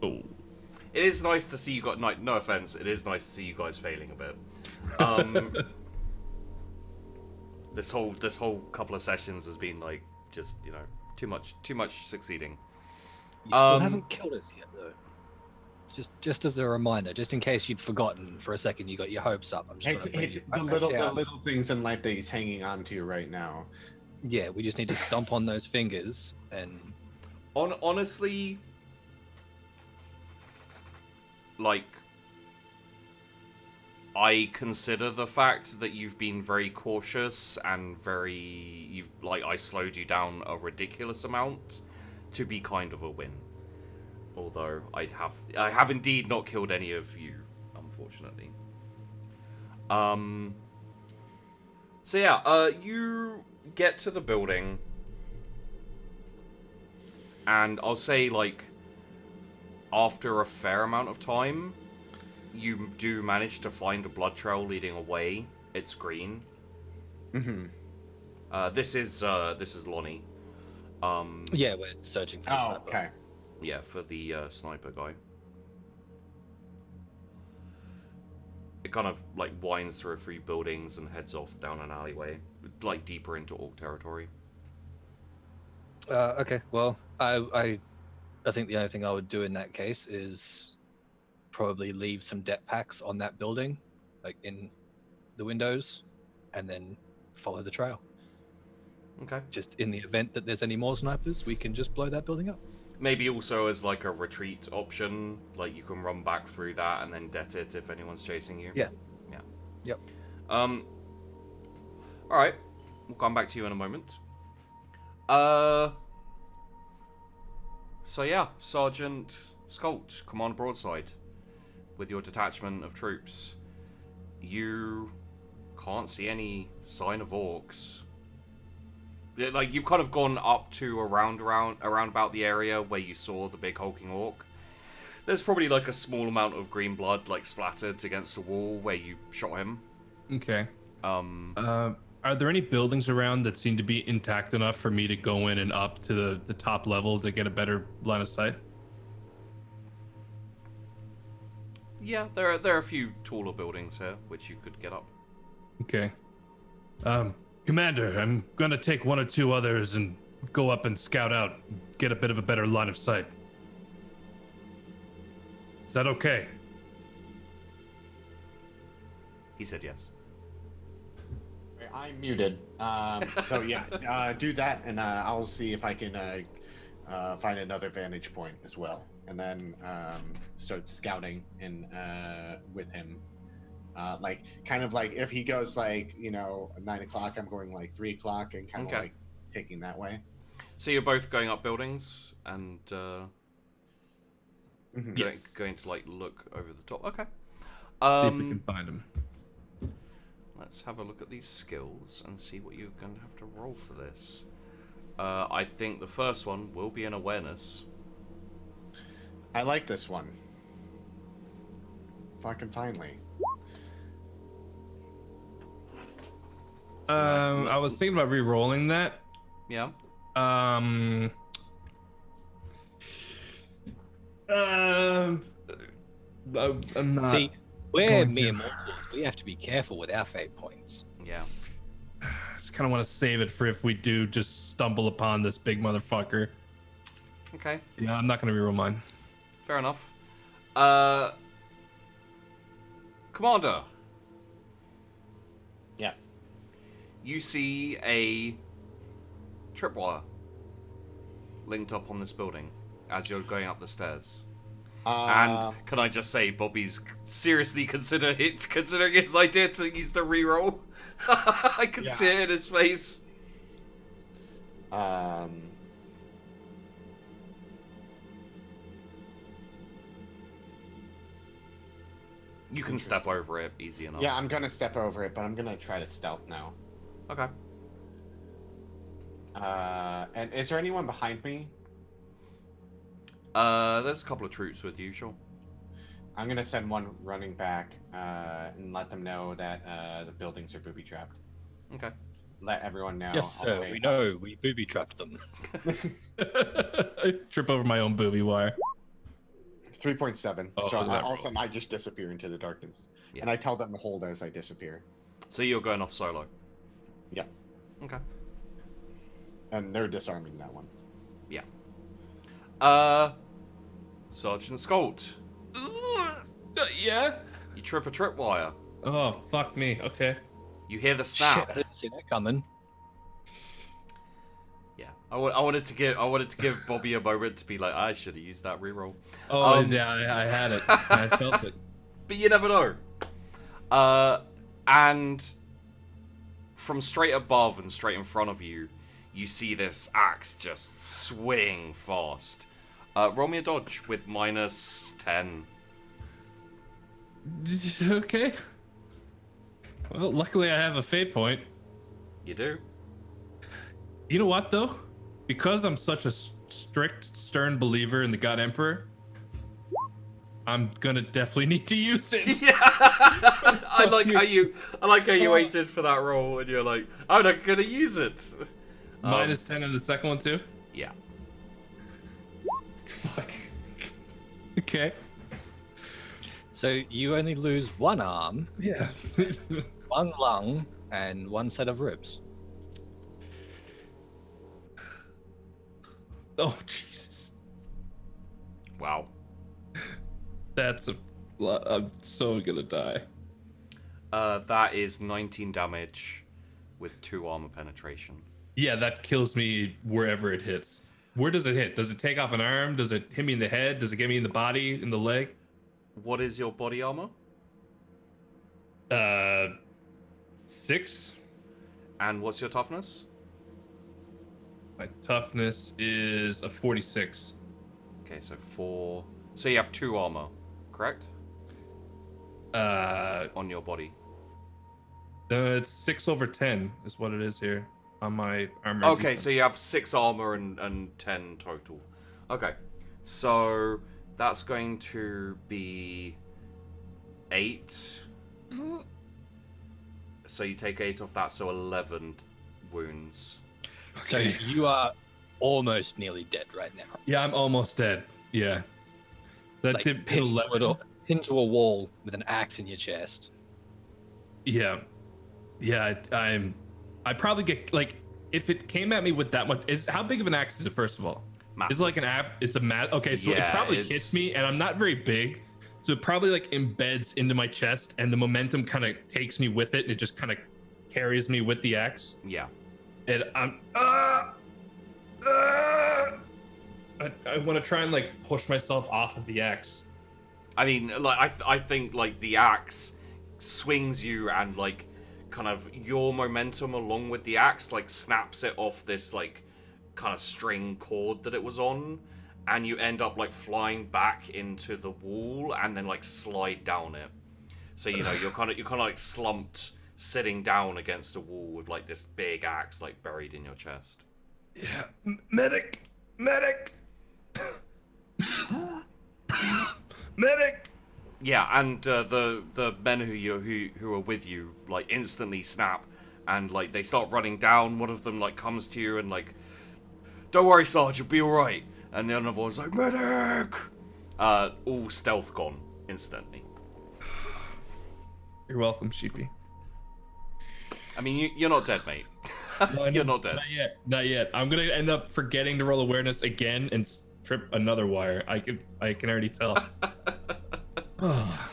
Oh. It is nice to see you got no offense. It is nice to see you guys failing a bit. This whole couple of sessions has been like just too much succeeding. You still haven't killed us yet, though. Just as a reminder, just in case you'd forgotten for a second, you got your hopes up. I'm just gonna bring It's you the back down. little things in life that he's hanging on to right now. Yeah, we just need to stomp on those fingers and. Honestly, like, I consider the fact that you've been very cautious and I slowed you down a ridiculous amount to be kind of a win. Although I have indeed not killed any of you, unfortunately. So yeah, you get to the building, and I'll say, like, after a fair amount of time, you do manage to find a blood trail leading away. It's green. Mm-hmm. This is Lonnie. Yeah, we're searching for the Oh, sniper. okay. Yeah, for the sniper guy. It kind of like winds through a few buildings and heads off down an alleyway, like deeper into Ork territory. Okay, well, I think the only thing I would do in that case is probably leave some det packs on that building, like in the windows, and then follow the trail. Okay. Just in the event that there's any more snipers, we can just blow that building up. Maybe also as like a retreat option, like you can run back through that and then det it if anyone's chasing you. Yeah. Yeah. Yep. All right. We'll come back to you in a moment. So yeah, Sergeant Skult, Command Broadside, with your detachment of troops. You can't see any sign of orcs. Like, you've kind of gone up to around about the area where you saw the big hulking orc. There's probably like a small amount of green blood like splattered against the wall where you shot him. Okay. Are there any buildings around that seem to be intact enough for me to go in and up to the top level to get a better line of sight? Yeah, there are a few taller buildings here which you could get up. Okay. Commander, I'm gonna take one or two others and go up and scout out, get a bit of a better line of sight. Is that okay? He said yes. I'm muted. So yeah, do that, and I'll see if I can find another vantage point as well, and then start scouting in with him. Like, kind of like if he goes like 9 o'clock, I'm going like 3 o'clock, and kind of Okay. like taking that way. So you're both going up buildings and Yes. going to like look over the top. Okay. See if we can find him. Let's have a look at these skills and see what you're going to have to roll for this. I think the first one will be an awareness. I like this one. Fucking finally. I was thinking about re-rolling that. Yeah. I'm not. See, we're going mere to. mortals. We have to be careful with our fate points. Yeah. I just kind of want to save it for if we do just stumble upon this big motherfucker. Okay. Yeah, I'm not gonna re-roll mine. Fair enough. Commander, Yes. you see a tripwire linked up on this building as you're going up the stairs. And can I just say, Bobby's seriously considering his idea to use the reroll. I can see it in his face. You can step over it easy enough. Yeah, I'm gonna step over it, but I'm gonna try to stealth now. Okay. And is there anyone behind me? There's a couple of troops with you, sure. I'm gonna send one running back and let them know that the buildings are booby trapped. Okay. Let everyone know. Yes, all the sir. way We up. know. We booby trapped them. I trip over my own booby wire. 3.7. Oh, So that all of a roll. sudden I just disappear into the darkness, Yeah. and I tell them to hold as I disappear. So you're going off solo. Yeah, Okay. and they're disarming that one. Yeah. Sergeant Skult, Yeah. you trip a tripwire. Oh fuck me. Okay. You hear the Shit, snap. I didn't see that coming. Yeah. I wanted to give Bobby a moment to be like, I should have used that reroll. Oh yeah, I had it. I felt it. But you never know. And from straight above and straight in front of you, you see this axe just swing fast. Roll me a dodge with -10. Okay. Well, luckily I have a fate point. You do. You know what though? Because I'm such a strict, stern believer in the God Emperor, I'm gonna definitely need to use it. Yeah. I like how you waited for that roll and you're like, I'm not gonna use it. -10 on the second one too. Yeah. Fuck. Okay. So you only lose one arm, Yeah. one lung, and one set of ribs. Oh Jesus. Wow. That's a lot. I'm so gonna die. That is 19 damage with 2 armor penetration. Yeah, that kills me wherever it hits. Where does it hit? Does it take off an arm? Does it hit me in the head? Does it get me in the body, in the leg? What is your body armor? 6. And what's your toughness? My toughness is a 46. Okay, so 4. So you have 2 armor, correct? On your body. It's 6/10 is what it is here on my armor. Okay, defense. so you have 6 armor and 10 total. Okay, so that's going to be 8. So you take 8 off that, so 11 wounds. So you are almost nearly dead right now. Yeah, I'm almost dead. Yeah. That Like did pinned to a wall with an axe in your chest. Yeah. Yeah, I probably get like if it came at me with that much how big of an axe is it first of all? Massive. It's like an it's a mat. Okay, so Yeah, it probably it's- hits me and I'm not very big. So it probably like embeds into my chest and the momentum kind of takes me with it and it just kind of carries me with the axe. Yeah. And I'm I want to try and like push myself off of the axe. I mean, like I think like the axe swings you and like kind of your momentum along with the axe like snaps it off this like kind of string cord that it was on, and you end up like flying back into the wall and then like slide down it. So you're kind of like slumped, sitting down against a wall with like this big axe like buried in your chest. Yeah, medic. Medic. Yeah, and the men who are with you like instantly snap, and like they start running down. One of them like comes to you and like, "Don't worry, Sarge, you'll be all right." And the other one's like, "Medic!" All stealth gone instantly. You're welcome, Sheepy. I mean, you're not dead, mate. You're not dead. Not yet. I'm gonna end up forgetting to roll awareness again and trip another wire. I can already tell.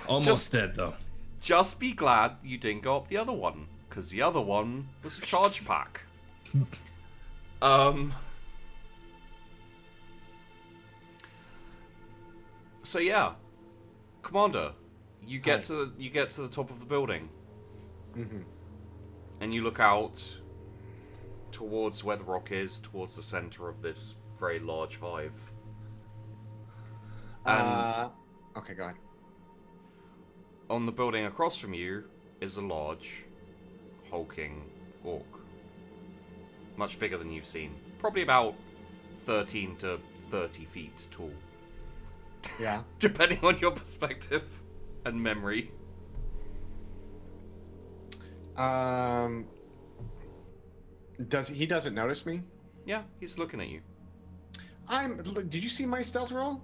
Almost dead though. Just be glad you didn't go up the other one, because the other one was a charge pack. So yeah, Commander, you get to the top of the building, and you look out towards where the rock is, towards the center of this very large hive. Okay, go ahead. On the building across from you is a large, hulking orc. Much bigger than you've seen. Probably about 13 to 30 feet tall. Yeah. Depending on your perspective and memory. He doesn't notice me? Yeah, he's looking at you. Did you see my stealth roll?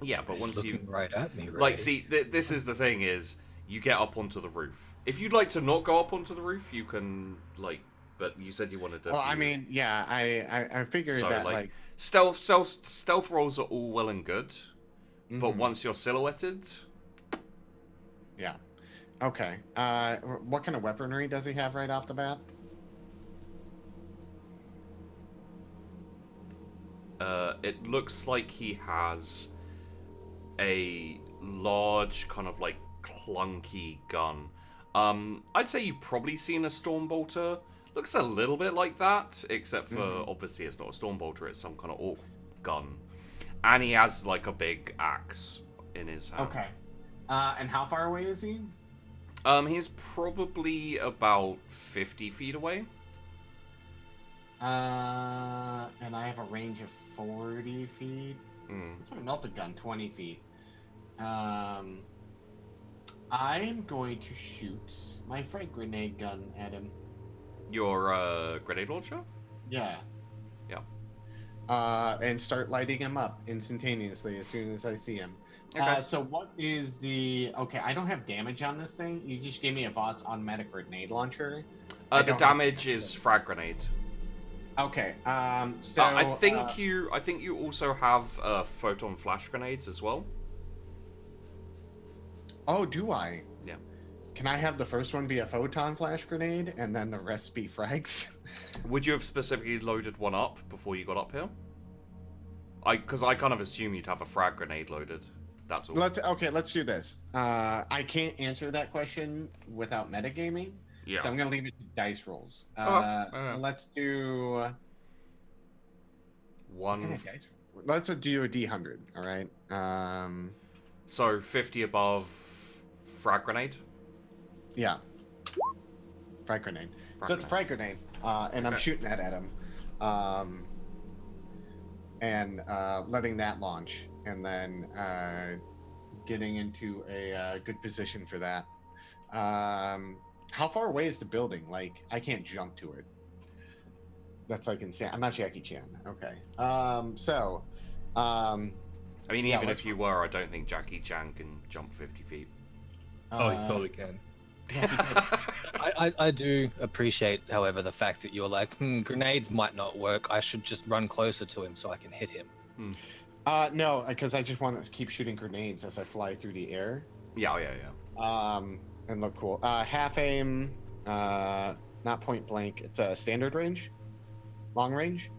Yeah, but once you... Looking right at me, Like, see, this is the thing is, you get up onto the roof. If you'd like to not go up onto the roof, you can, like... But you said you wanted to... Well, I mean, yeah, I figured so, that, like... Stealth rolls are all well and good, but Mhm. once you're silhouetted... Yeah. Okay. What kind of weaponry does he have right off the bat? It looks like he has a large, kind of like clunky gun. I'd say you've probably seen a Stormbolter. Looks a little bit like that, except for obviously it's not a Stormbolter, it's some kind of orc gun. And he has like a big axe in his hand. Okay. And how far away is he? He's probably about 50 feet away. And I have a range of 40 feet. It's a melted gun, 20 feet. I'm going to shoot my frag grenade gun at him. Your grenade launcher? Yeah. Yeah. And start lighting him up instantaneously as soon as I see him. Okay. So what is the... Okay, I don't have damage on this thing. You just gave me a Voss automatic grenade launcher. The damage is frag grenade. Okay. So I think you also have photon flash grenades as well. Oh, do I? Yeah. Can I have the first one be a photon flash grenade and then the rest be frags? Would you have specifically loaded one up before you got up here? Because I kind of assume you'd have a frag grenade loaded. That's all. Let's do this. I can't answer that question without metagaming. Yeah. So I'm gonna leave it to dice rolls. Okay. Let's do One. Let's do a D100. All right. So 50 above frag grenade. Yeah. Frag grenade. So it's frag grenade, and I'm shooting that at him, and letting that launch, and then getting into a good position for that. How far away is the building? Like, I can't jump to it. That's like insane. I'm not Jackie Chan. Okay. I mean, even if you were, I don't think Jackie Chan can jump 50 feet. Oh, he totally can. I do appreciate, however, the fact that you're like, grenades might not work. I should just run closer to him so I can hit him. No, because I just want to keep shooting grenades as I fly through the air. Yeah. And look cool. Half aim, not point blank. It's a standard range, long range.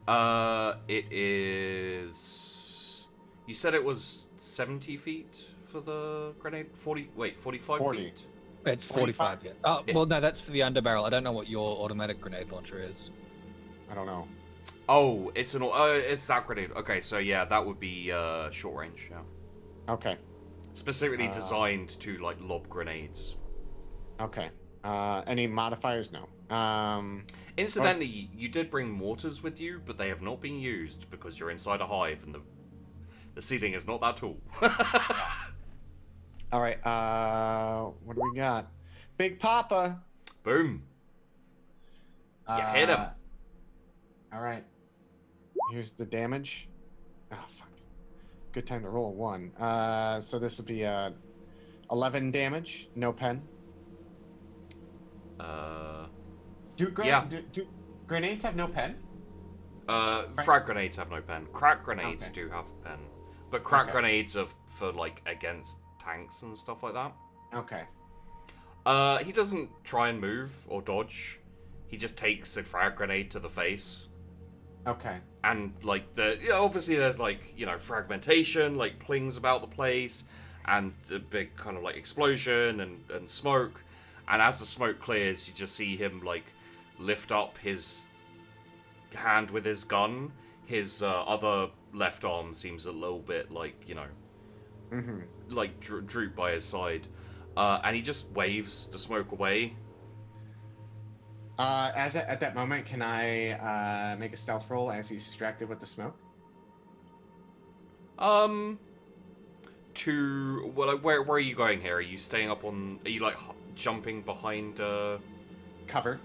It is. You said it was 70 feet for the grenade. 45 feet. It's 45. Yeah. Oh, well, no, that's for the underbarrel. I don't know what your automatic grenade launcher is. I don't know. Oh, it's it's that grenade. Okay, so yeah, that would be short range. Yeah. Okay. Specifically designed to like lob grenades. Okay. Any modifiers? No. Incidentally, you did bring mortars with you, but they have not been used because you're inside a hive and the ceiling is not that tall. All right. What do we got? Big Papa. Boom. You hit him. All right. Here's the damage. Oh fuck. Good time to roll a 1. So this would be 11 damage. No pen. Do grenades have no pen? Frag grenades have no pen. Crack grenades Okay. do have pen, but crack Okay. grenades are for like against tanks and stuff like that. Okay. He doesn't try and move or dodge. He just takes a frag grenade to the face. Okay. And like obviously there's like fragmentation, like clings about the place, and the big kind of like explosion and smoke. And as the smoke clears, you just see him like lift up his hand with his gun. His other left arm seems a little bit like like droop by his side, and he just waves the smoke away. At that moment, can I make a stealth roll as he's distracted with the smoke? Where are you going here? Are you staying up on? Are you like jumping behind? Cover.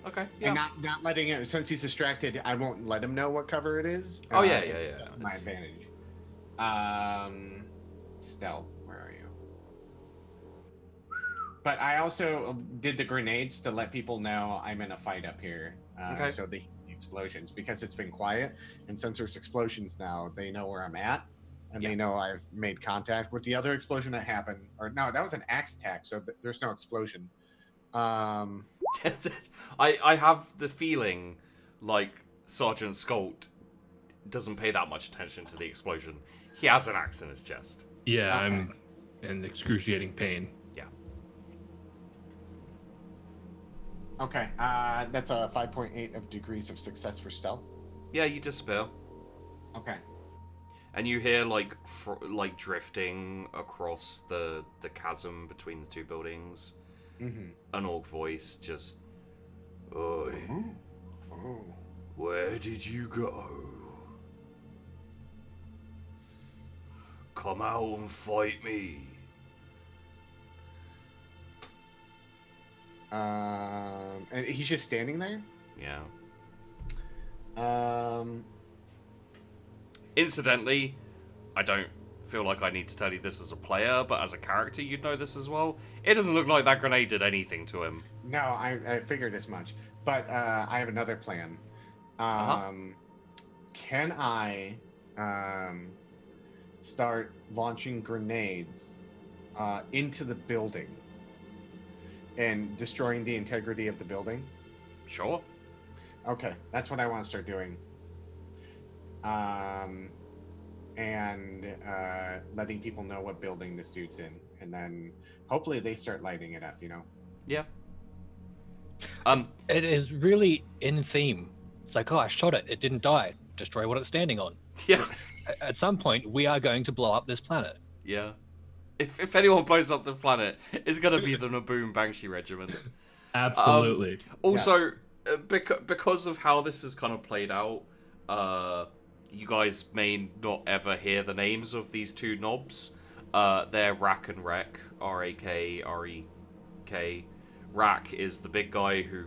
Okay. Yeah. And not letting it, since he's distracted, I won't let him know what cover it is. Oh yeah. That's my advantage. Stealth. Where are you? But I also did the grenades to let people know I'm in a fight up here. Okay. So the explosions, because it's been quiet, and since there's explosions now, they know where I'm at, and they know I've made contact with the other explosion that happened. Or no, that was an axe attack, so there's no explosion. I have the feeling like Sergeant Skult doesn't pay that much attention to the explosion. He has an axe in his chest. Yeah, Okay. I'm in excruciating pain. Yeah. Okay, that's a 5.8 of degrees of success for stealth. Yeah, you disappear. Okay. And you hear like drifting across the chasm between the two buildings. Mm-hmm. An orc voice just, "Oi, where did you go? Come out and fight me." And he's just standing there. Yeah. Incidentally, I don't feel like I need to tell you this as a player, but as a character, you'd know this as well. It doesn't look like that grenade did anything to him. No, I figured as much. But I have another plan. Can I start launching grenades into the building and destroying the integrity of the building? Sure. Okay, that's what I want to start doing. And letting people know what building this dude's in, and then hopefully they start lighting it up. Yeah. It is really in theme. It's like, oh, I shot it. It didn't die. Destroy what it's standing on. Yeah. At some point, we are going to blow up this planet. Yeah. If anyone blows up the planet, it's gonna be the Naboom Bangshee Regiment. Absolutely. Also, because of how this is kind of played out, you guys may not ever hear the names of these two knobs. They're Rak and Rek. R-A-K-R-E-K. Rak is the big guy who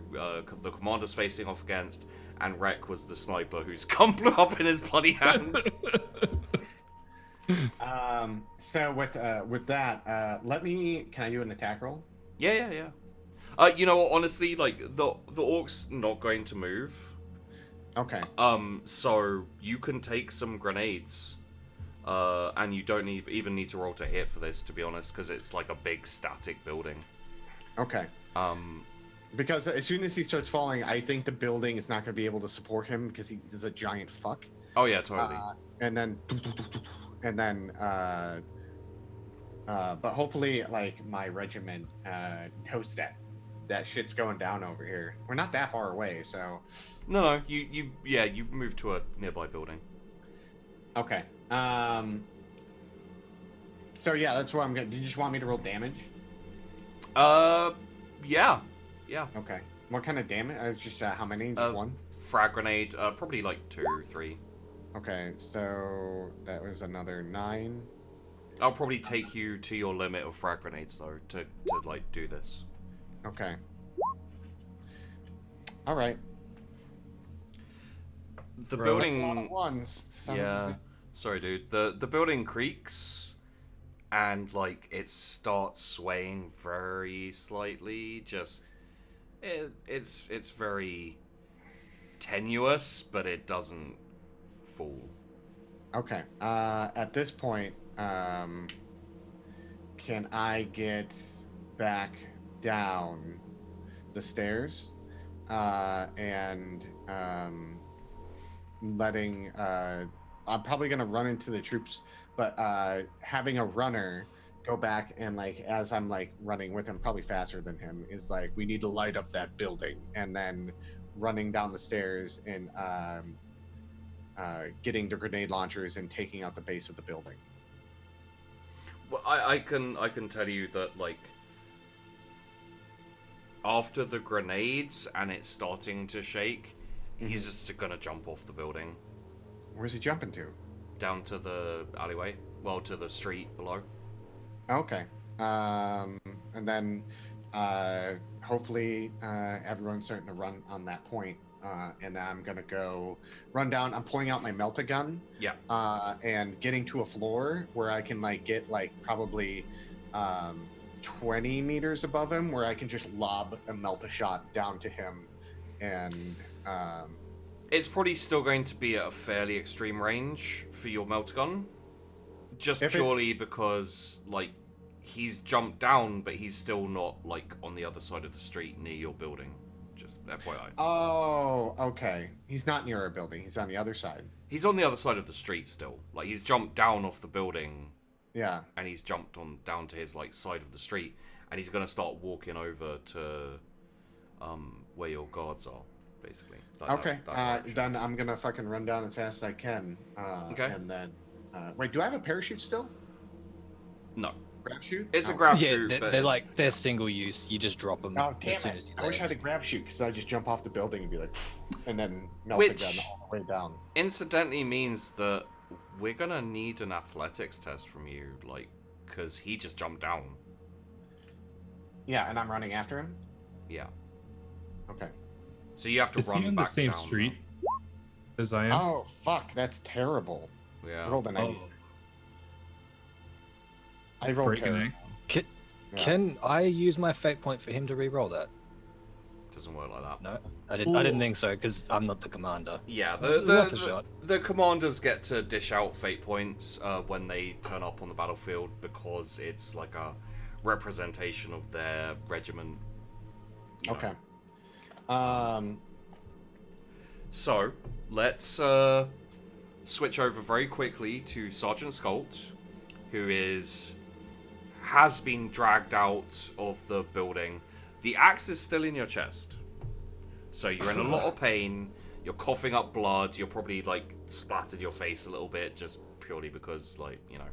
the commander's facing off against, and Rek was the sniper whose gun blew up in his bloody hand. So with that, can I do an attack roll? Yeah. Honestly, like the orc's not going to move. Okay. So you can take some grenades, and you don't even need to roll to hit for this, to be honest, because it's like a big static building. Okay. Because as soon as he starts falling, I think the building is not going to be able to support him because he's a giant fuck. Oh yeah, totally. But hopefully, like my regiment knows that that shit's going down over here. We're not that far away, so. No, you moved to a nearby building. Okay. So yeah, that's what I'm gonna. Do you just want me to roll damage? Yeah. Okay. What kind of damage? It's just how many? Just one? Frag grenade, probably like 2, 3. Okay, so that was another 9. I'll probably take you to your limit of frag grenades though to like do this. Okay. All right. The Bro, that's a building. lot of ones. Yeah. Sorry, dude. The building creaks, and like it starts swaying very slightly. Just it's very tenuous, but it doesn't fall. Okay. At this point, can I get back down the stairs and letting I'm probably gonna run into the troops, but having a runner go back and like as I'm like running with him, probably faster than him, is like we need to light up that building, and then running down the stairs and getting the grenade launchers and taking out the base of the building. Well, I can tell you that like after the grenades and it's starting to shake, he's just gonna jump off the building. Where's he jumping to? Down to the alleyway. Well, to the street below. Okay. And then hopefully everyone's starting to run on that point. And I'm going to go run down. I'm pulling out my melt-a-gun. Yeah. And getting to a floor where I can like get like probably 20 meters above him, where I can just lob a melt-a-shot down to him. And it's probably still going to be at a fairly extreme range for your melt-gun. Just purely because, like, he's jumped down, but he's still not, like, on the other side of the street near your building. Just FYI. Oh, okay. He's not near our building. He's on the other side. He's on the other side of the street still. Like, he's jumped down off the building. Yeah. And he's jumped on down to his, like, side of the street. And he's going to start walking over to where your guards are, basically. Okay. Then I'm going to fucking run down as fast as I can. Okay. And then... wait, do I have a parachute still? No. Grab chute? It's a grab Yeah, chute, but they're single use. You just drop them. Oh, damn as soon it. as you I wish I land. had a grab chute, because I just jump off the building and be like, and then melt Which- the gun all the way down. incidentally means that we're going to need an athletics test from you, like, because he just jumped down. Yeah, and I'm running after him? Yeah. Okay. So you have to Is run he on the back same down street as I am? Oh, fuck. That's terrible. now. Yeah. I rolled a 90. Oh. I rolled Breaking terrible. egg. Yeah. Can I use my fate point for him to re-roll that? Doesn't work like that. No, I didn't think so because I'm not the commander. Yeah, Worth a shot. the commanders get to dish out fate points when they turn up on the battlefield because it's like a representation of their regiment. you know. Okay. So, let's switch over very quickly to Sergeant Skult, who has been dragged out of the building. The axe is still in your chest. So you're in a lot of pain, you're coughing up blood, you're probably, like, splattered your face a little bit, just purely because, like, you know.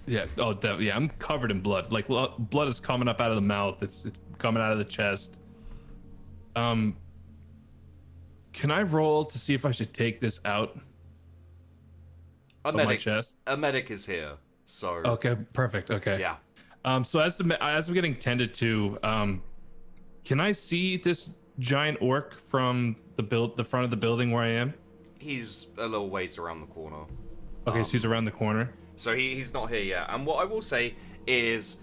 Yeah. Oh, yeah. I'm covered in blood. Like blood is coming up out of the mouth. It's coming out of the chest. Can I roll to see if I should take this out A of my medic, chest? a medic is here, so... Okay. Perfect. Okay. Yeah. So as I'm getting tended to, can I see this giant orc from the front of the building where I am? He's a little ways around the corner. Okay, so he's around the corner. So he's not here yet. And what I will say is,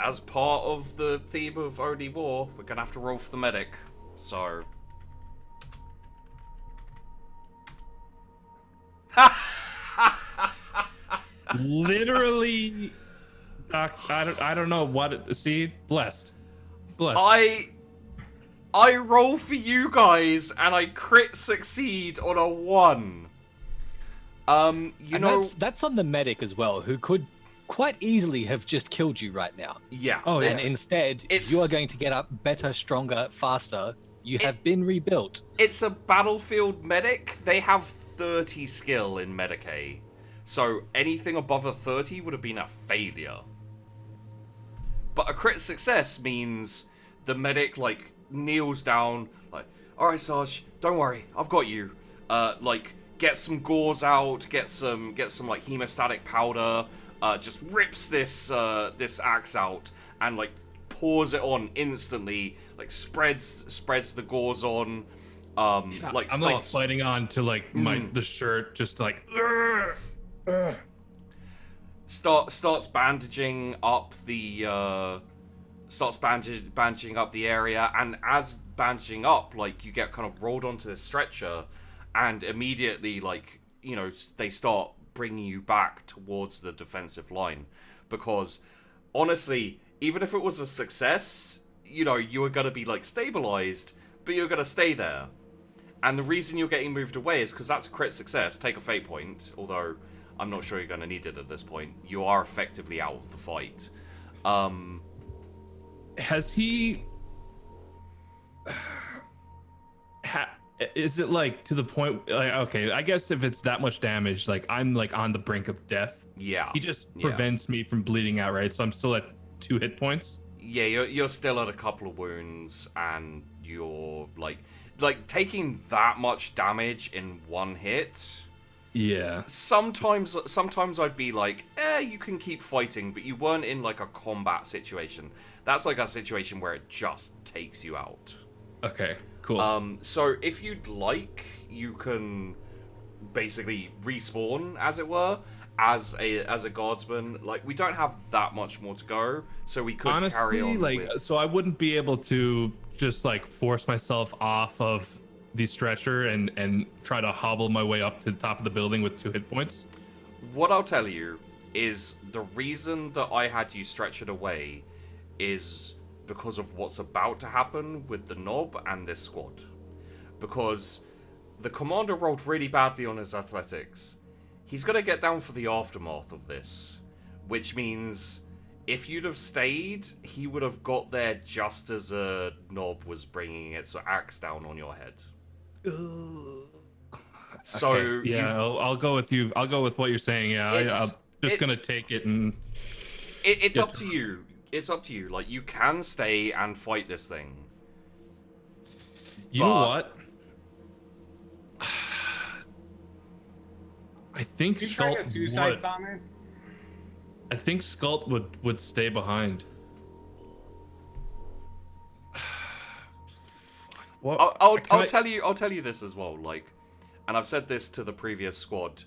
as part of the theme of Only War, we're going to have to roll for the medic. So... Literally, I don't know what. See, blessed. I roll for you guys, and I crit succeed on a 1. You And know... that's on the medic as well, who could quite easily have just killed you right now. Yeah. Oh, And it's- instead, you are going to get up better, stronger, faster. You have been rebuilt. It's a battlefield medic. They have 30 skill in Medicaid. So anything above a 30 would have been a failure. But a crit success means the medic, like, kneels down, like, alright, Sarge, don't worry, I've got you. Like, get some gauze out, get some like hemostatic powder, just rips this axe out and like pours it on instantly, like spreads the gauze on. Like I'm starts, like fighting on to like the shirt, just like. Starts bandaging up the bandaging up the area, and as bandaging up, like, you get kind of rolled onto the stretcher, and immediately, like, you know, they start bringing you back towards the defensive line, because honestly, even if it was a success, you know, you were gonna be like stabilized, but you're gonna stay there, and the reason you're getting moved away is because that's a crit success. Take a fate point, although I'm not sure you're going to need it at this point. You are effectively out of the fight. Has he... Is it like to the point, like, okay, I guess if it's that much damage, like I'm like on the brink of death. Yeah. He just prevents me from bleeding out, right? So I'm still at 2 hit points. Yeah, you're still at a couple of wounds, and you're like taking that much damage in one hit. Yeah. Sometimes I'd be like, you can keep fighting, but you weren't in like a combat situation. That's like a situation where it just takes you out. Okay, cool. So if you'd like, you can basically respawn, as it were, as a guardsman. Like, we don't have that much more to go, so we could Honestly, carry on like, with... so I wouldn't be able to just like force myself off of the stretcher and try to hobble my way up to the top of the building with 2 hit points. What I'll tell you is the reason that I had you stretch it away is because of what's about to happen with the Knob and this squad. Because the commander rolled really badly on his athletics. He's going to get down for the aftermath of this, which means if you'd have stayed, he would have got there just as a Knob was bringing its axe down on your head. So Okay, yeah, I'll go with you. I'll go with what you're saying. Yeah, I'm just gonna take it and. It's up to you. It's up to you. Like, you can stay and fight this thing. You know what? I think You trying a Skult suicide would. bomber? I think Skult would stay behind. What? I'll tell you this as well. Like, and I've said this to the previous squad.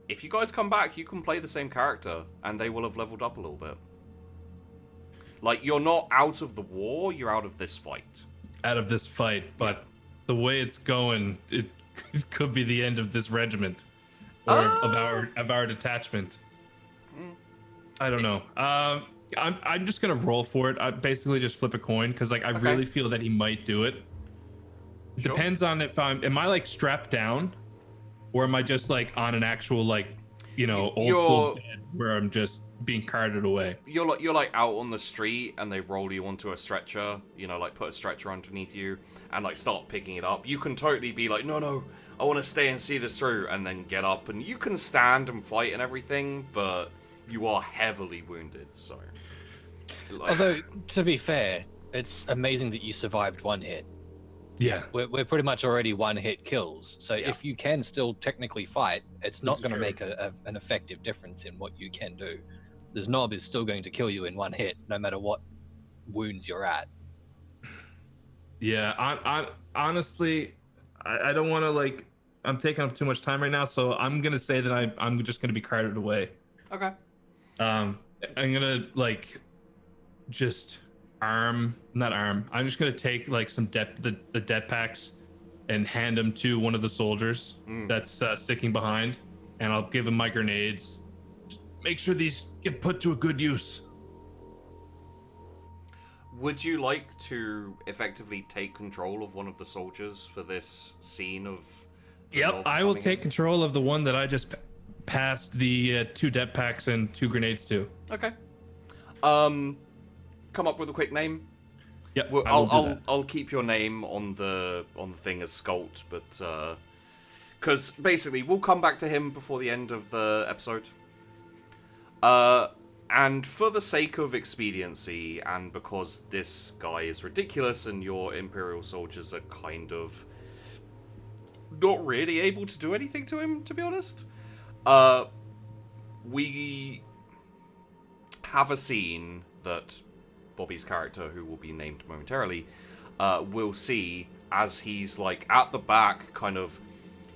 If you guys come back, you can play the same character, and they will have leveled up a little bit. Like, you're not out of the war; you're out of this fight. Out of this fight, but the way it's going, it could be the end of this regiment, or of our detachment. I don't know. I'm just gonna roll for it. I basically just flip a coin because like I really feel that he might do it. Sure. Depends on if am I like strapped down, or am I just like on an actual like, you know, old school bed where I'm just being carted away. You're like out on the street and they roll you onto a stretcher, you know, like put a stretcher underneath you and like start picking it up. You can totally be like, no, I want to stay and see this through, and then get up, and you can stand and fight and everything, but you are heavily wounded, so. Like, Although, to be fair, it's amazing that you survived one hit. Yeah. We're pretty much already one hit kills, so Yeah. if you can still technically fight, it's not That's going to true. make an effective difference in what you can do. This knob is still going to kill you in one hit, no matter what wounds you're at. Yeah. I honestly, I don't want to like. I'm taking up too much time right now, so I'm gonna say that I'm just gonna be carted away. okay. I'm gonna like just I'm just gonna take like some the debt packs and hand them to one of the soldiers that's sticking behind, and I'll give him my grenades. Just make sure these get put to a good use. Would you like to effectively take control of one of the soldiers for this scene of... the Yep, Orks I will coming take in? control of the one that I just passed the 2 depth packs and 2 grenades too. Okay. Come up with a quick name. Yep. Well, I'll keep your name on the thing as Skult, but because basically we'll come back to him before the end of the episode. And for the sake of expediency, and because this guy is ridiculous and your Imperial soldiers are kind of not really able to do anything to him, to be honest, we have a scene that Bobby's character, who will be named momentarily, will see as he's like at the back, kind of.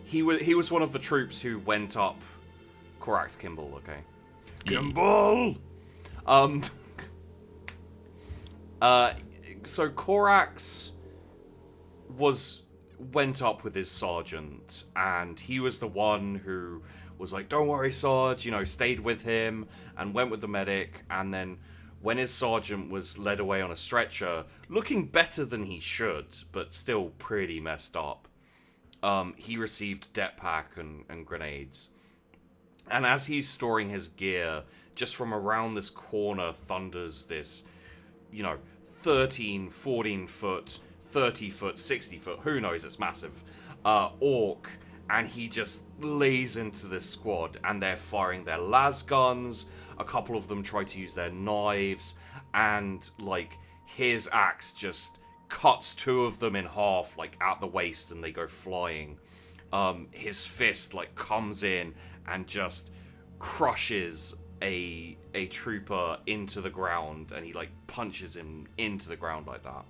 He was one of the troops who went up Korak's Kimball. Okay. Kimball! So Korax went up with his sergeant, and he was the one who was like, don't worry, Sarge, stayed with him, and went with the medic, and then when his sergeant was led away on a stretcher, looking better than he should, but still pretty messed up, he received det pack and grenades. And as he's storing his gear, just from around this corner thunders this, 13, 14 foot, 30 foot, 60 foot, who knows, it's massive, orc, and he just lays into this squad, and they're firing their las guns, a couple of them try to use their knives, and, his axe just cuts 2 of them in half, at the waist, and they go flying. His fist, comes in and just crushes a trooper into the ground, and he punches him into the ground like that.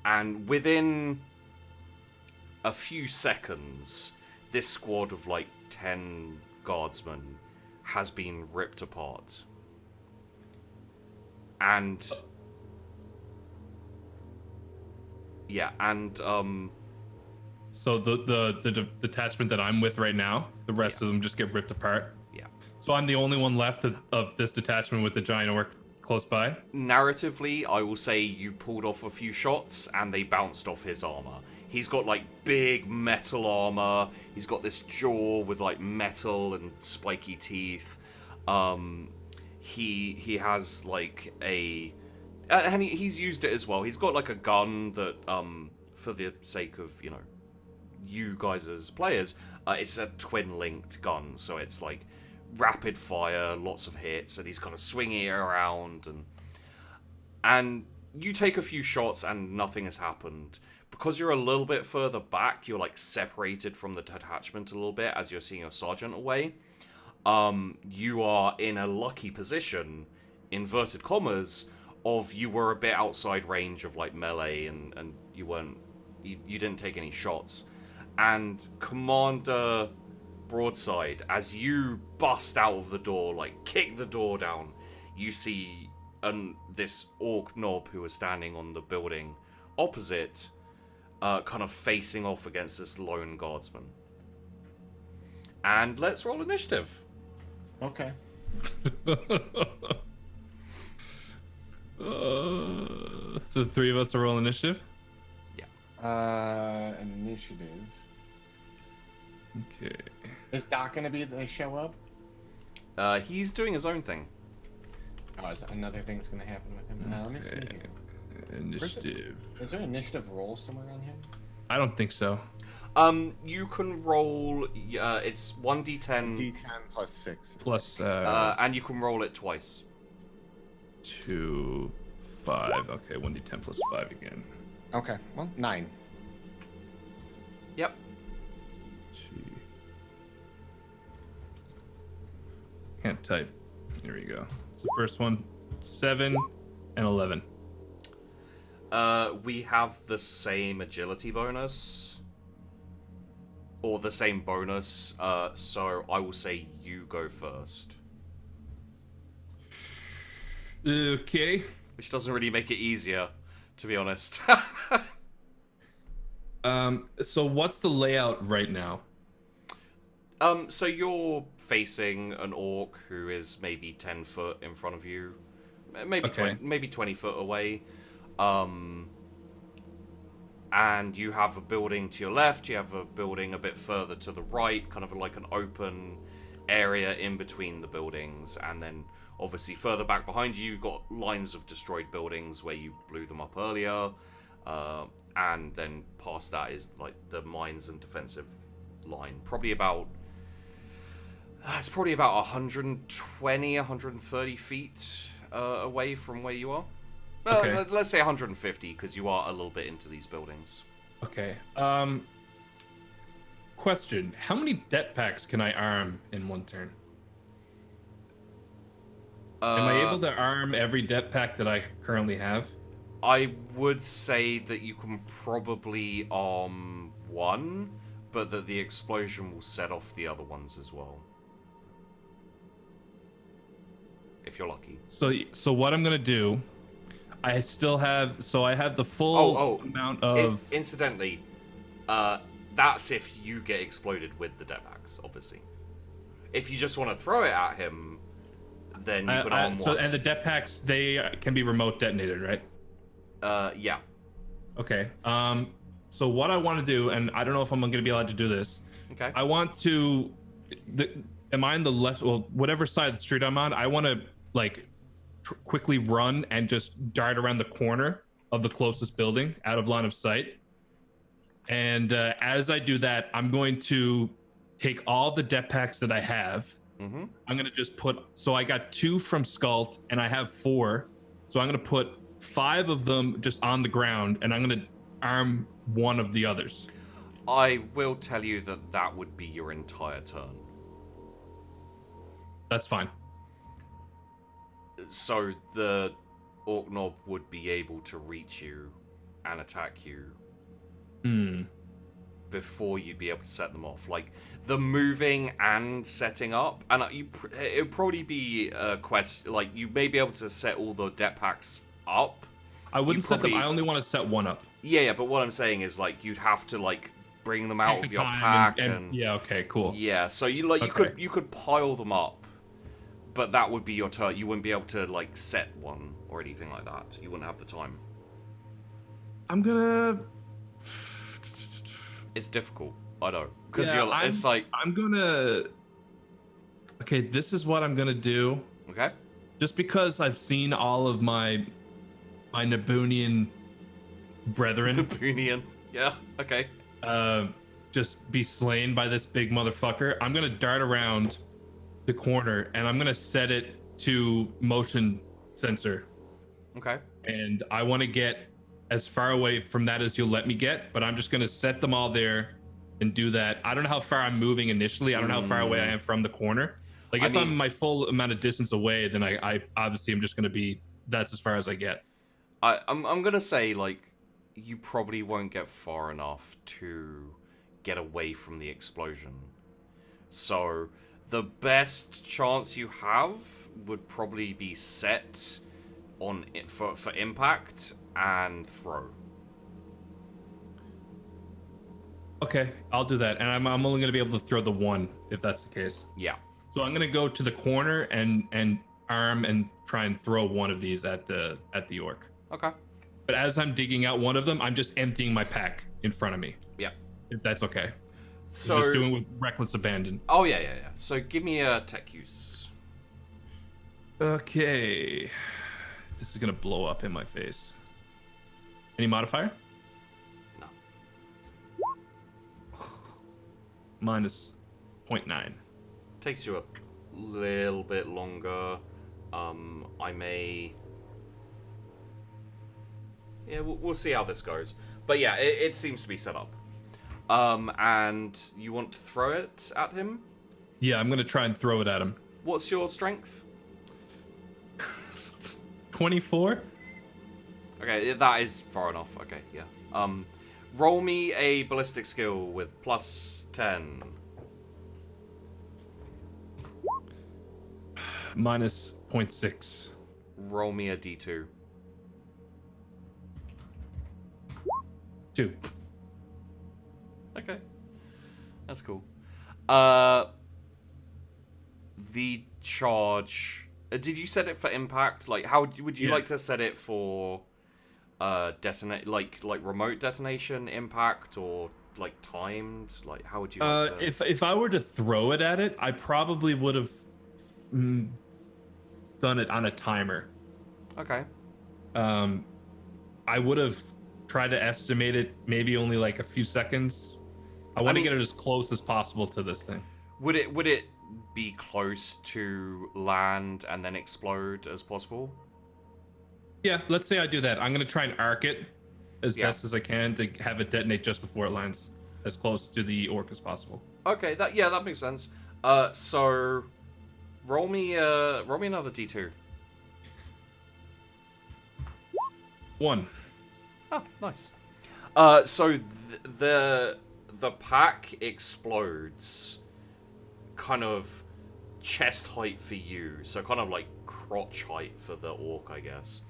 And within a few seconds, this squad of 10 guardsmen has been ripped apart. And so the detachment that I'm with right now, the rest of them just get ripped apart. Yeah. So I'm the only one left of this detachment with the giant orc close by. Narratively, I will say you pulled off a few shots and they bounced off his armor. He's got big metal armor. He's got this jaw with metal and spiky teeth. He has and he's used it as well. He's got a gun that for the sake of you guys as players, it's a twin-linked gun, so it's rapid fire, lots of hits, and he's kind of swinging it around, and you take a few shots and nothing has happened. Because you're a little bit further back, you're separated from the detachment a little bit as you're seeing your sergeant away. You are in a lucky position, inverted commas, of you were a bit outside range of melee, and you didn't take any shots. And Commander Broadside, as you bust out of the door, kick the door down, you see this orc knob who was standing on the building opposite, kind of facing off against this lone guardsman. And let's roll initiative. Okay. So the 3 of us are rolling initiative? Yeah. Initiative. Okay. Is Doc gonna be the show up? He's doing his own thing. Oh, is another thing's gonna happen with him? Let me see here. Initiative. Is there an initiative roll somewhere on here? I don't think so. You can roll. It's 1d10. D10 plus 6. Plus. And you can roll it twice. 2, 5. Okay, 1d10 plus 5 again. Okay, well, 9. Yep. Can't type. Here we go. It's the first one. 7 and 11. We have the same agility bonus. Or the same bonus. So I will say you go first. Okay. Which doesn't really make it easier, to be honest. So what's the layout right now? So you're facing an orc who is maybe 10 foot in front of you, maybe Okay. 20 foot away, and you have a building to your left. You have a building a bit further to the right, kind of like an open area in between the buildings, and then obviously further back behind you, you've got lines of destroyed buildings where you blew them up earlier, and then past that is like the mines and defensive line. It's probably about 120, 130 feet away from where you are. Okay. Let's say 150, because you are a little bit into these buildings. Okay. Question: how many det packs can I arm in one turn? Am I able to arm every det pack that I currently have? I would say that you can probably arm one, but that the explosion will set off the other ones as well. If you're lucky. So what I'm gonna do? I still have. So I have the full amount of. Incidentally, that's if you get exploded with the det packs, obviously. If you just want to throw it at him, then you can arm one. And the det packs, they can be remote detonated, right? Yeah. Okay. So what I want to do, and I don't know if I'm going to be allowed to do this. Okay. I want to. Am I on the left? Well, whatever side of the street I'm on, I want to quickly run and just dart around the corner of the closest building out of line of sight. And as I do that, I'm going to take all the det packs that I have. Mm-hmm. I'm going to just put. So I got 2 from Skult, and I have 4. So I'm going to put 5 of them just on the ground, and I'm going to arm one of the others. I will tell you that would be your entire turn. That's fine. So the Ork Knob would be able to reach you and attack you before you'd be able to set them off. Like, the moving and setting up, and it would probably be a quest. Like, you may be able to set all the det packs up. I wouldn't set them. I only want to set one up. Yeah, but what I'm saying is, like, you'd have to, like, bring them out of your pack and yeah, okay, cool. Yeah, so you could pile them up, but that would be your turn. You wouldn't be able to, like, set one or anything like that. You wouldn't have the time. I'm gonna. It's difficult, I know, because it's like I'm gonna. Okay, this is what I'm gonna do. Okay. Just because I've seen all of my Naboonian brethren. Naboonian, yeah, okay. Just be slain by this big motherfucker. I'm gonna dart around the corner and I'm gonna set it to motion sensor. Okay. And I want to get as far away from that as you'll let me get, but I'm just gonna set them all there and do that. I don't know how far I'm moving initially. I don't know how far away I am from the corner. Like, if I'm my full amount of distance away, then I obviously am just gonna be. That's as far as I get. I'm gonna say, like, you probably won't get far enough to get away from the explosion. So the best chance you have would probably be set on it for impact and throw. Okay, I'll do that, and I'm only gonna be able to throw the one if that's the case. Yeah. So I'm gonna go to the corner and arm and try and throw one of these at the orc. Okay. But as I'm digging out one of them, I'm just emptying my pack in front of me. Yeah. If that's okay. So I'm just doing it with reckless abandon. Oh yeah. So give me a tech use. Okay. This is gonna blow up in my face. Any modifier? No. Minus 0.9. Takes you a little bit longer. I may. Yeah, we'll see how this goes. But yeah, it seems to be set up. And you want to throw it at him? Yeah, I'm gonna try and throw it at him. What's your strength? 24. Okay, that is far enough. Okay, yeah. Roll me a ballistic skill with plus 10. Minus 0.6. Roll me a d2. 2. Okay. That's cool. The charge. Did you set it for impact? Like, how would you like to set it for detonate, like remote detonation, impact, or like timed? Like, how would you like to... If I were to throw it at it, I probably would have done it on a timer. Okay. I would have tried to estimate it maybe only like a few seconds. I want to get it as close as possible to this thing. Would it be close to land and then explode as possible? Yeah, let's say I do that. I'm going to try and arc it as best as I can to have it detonate just before it lands, as close to the orc as possible. Okay, that makes sense. So roll me another D2. 1. Oh, nice. So the pack explodes kind of chest height for you, so kind of like crotch height for the orc, I guess.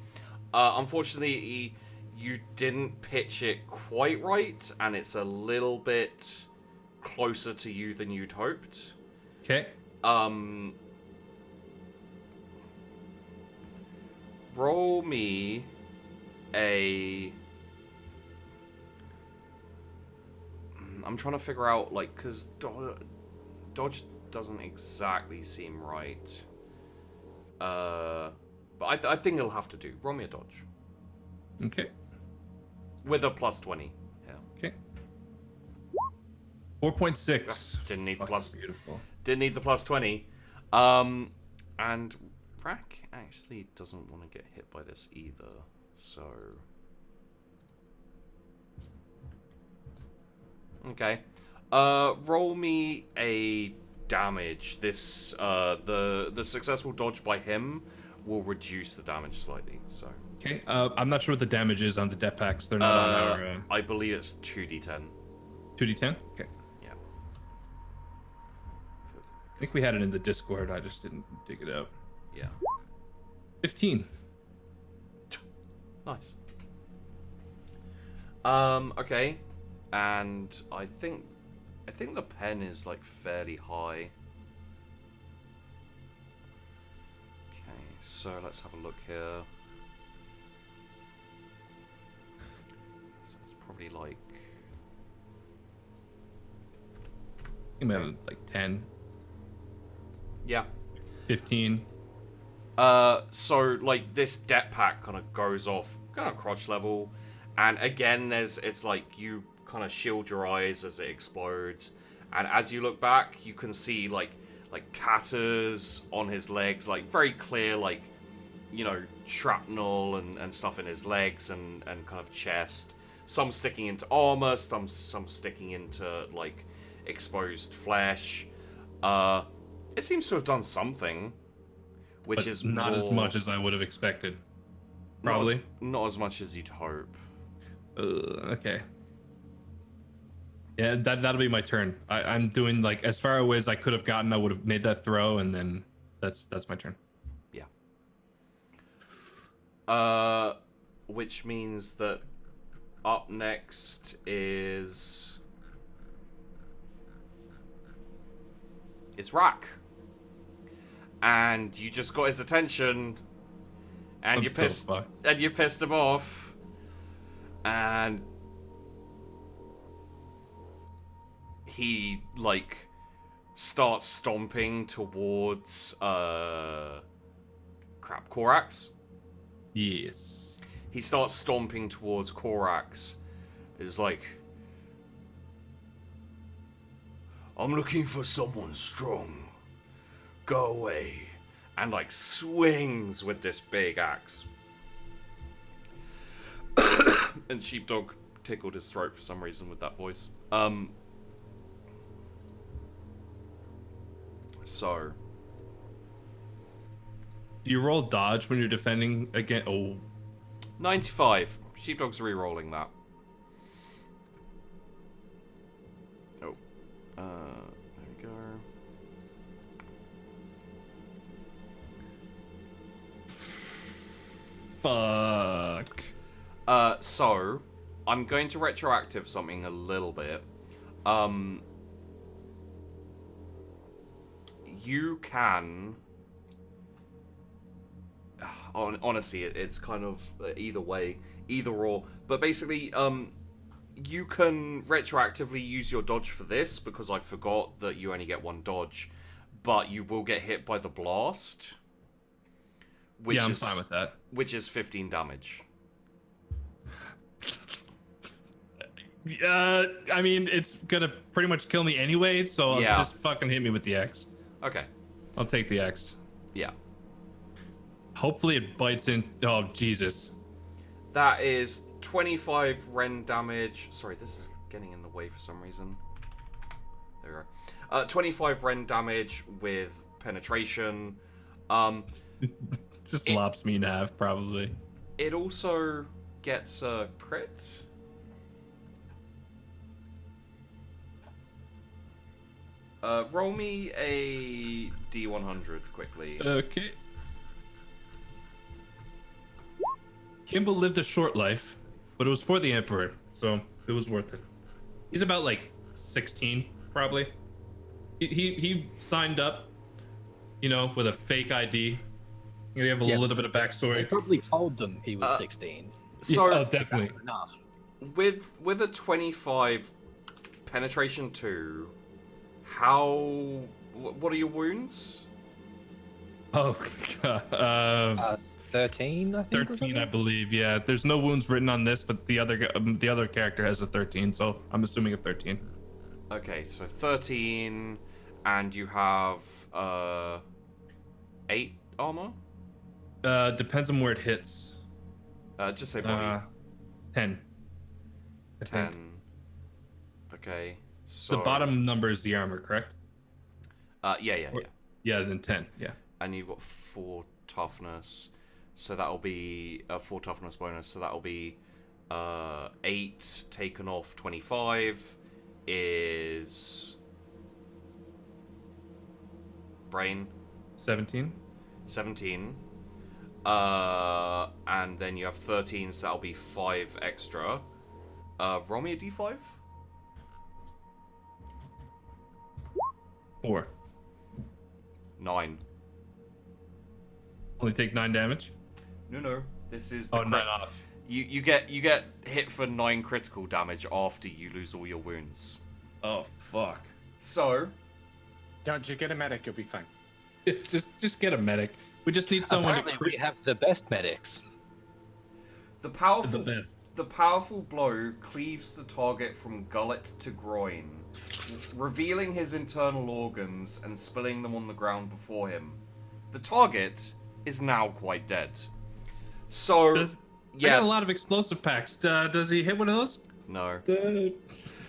Unfortunately, you didn't pitch it quite right, and it's a little bit closer to you than you'd hoped. Okay. Roll me a... I'm trying to figure out, like, because dodge doesn't exactly seem right. But I think it'll have to do. Roll me a dodge. Okay. With a plus 20. Yeah. Okay. 4.6. Didn't need the Fucking plus. Beautiful. Didn't need the plus 20. And Rack actually doesn't want to get hit by this either. So. Okay. Roll me a damage. This the successful dodge by him will reduce the damage slightly. So. Okay. I'm not sure what the damage is on the death packs. They're not on our. I believe it's 2d10. 2d10. Okay. Yeah. I think we had it in the Discord. I just didn't dig it out. Yeah. 15. Nice. Okay. And I think the pen is like fairly high. Okay, so let's have a look here. So it's probably like I think maybe like 10. yeah. 15. So like this det pack kind of goes off kind of crotch level, and again it's like you kind of shield your eyes as it explodes, and as you look back you can see like tatters on his legs, like very clear, like, you know, shrapnel and stuff in his legs and kind of chest, some sticking into armor, some sticking into like exposed flesh. It seems to have done something, which But is not as more- much as I would have expected. Probably. not as much as you'd hope. Okay. Yeah, that'll be my turn. I'm doing like as far away as I could have gotten. I would have made that throw, and then that's my turn. Yeah. Which means that up next is Rack, and you just got his attention, and I'm you so pissed fucked. and you pissed him off, and he like starts stomping towards Korax. Yes. He starts stomping towards Korax. Is like, I'm looking for someone strong. Go away. And like swings with this big axe. And Sheepdog tickled his throat for some reason with that voice. So. Do you roll dodge when you're defending again? Oh. 95. Sheepdog's re-rolling that. Oh. There we go. Fuck. So, I'm going to retroactive something a little bit. You can... honestly, it's kind of either way, either or. But basically, you can retroactively use your dodge for this because I forgot that you only get one dodge, but you will get hit by the blast. Which I'm is fine with that. Which is 15 damage. I mean, it's gonna pretty much kill me anyway, so Yeah. just fucking hit me with the X. Okay. I'll take the X. Yeah. Hopefully it bites in. Oh, Jesus. That is 25 rend damage. Sorry, this is getting in the way for some reason. There we go. 25 rend damage with penetration. Just lops me in half, probably. It also gets a crit. Roll me a D100 quickly. Okay. Kimball lived a short life, but it was for the Emperor, so it was worth it. He's about like 16, probably. He signed up, with a fake ID. You have a little bit of I backstory. probably told them he was 16. So Oh, definitely. Enough. with a 25 penetration 2, what are your wounds? Oh, God. 13, I think. or 13, something? I believe. Yeah, there's no wounds written on this, but the other character has a 13, so I'm assuming a 13. Okay, so 13, and you have 8 armor. Depends on where it hits. Just say body. 10. I think. 10. Okay. So The bottom number is the armor, correct? Yeah. Yeah, then 10. Yeah. And you've got 4 toughness, so that'll be a 4 toughness bonus. So that'll be 8 taken off 25 is brain 17. 17. And then you have 13, so that'll be 5 extra. Roll me a d5. 4. 9. Only take 9 damage. No. This is the Oh, 9 off. You get hit for 9 critical damage after you lose all your wounds. Oh, fuck. So Don't you get a medic? You'll be fine. just get a medic. We just need someone Apparently, we have the best medics. the the powerful best. the powerful blow cleaves the target from gullet to groin, revealing his internal organs and spilling them on the ground before him. The target is now quite dead. So I got a lot of explosive packs. Does he hit one of those? no.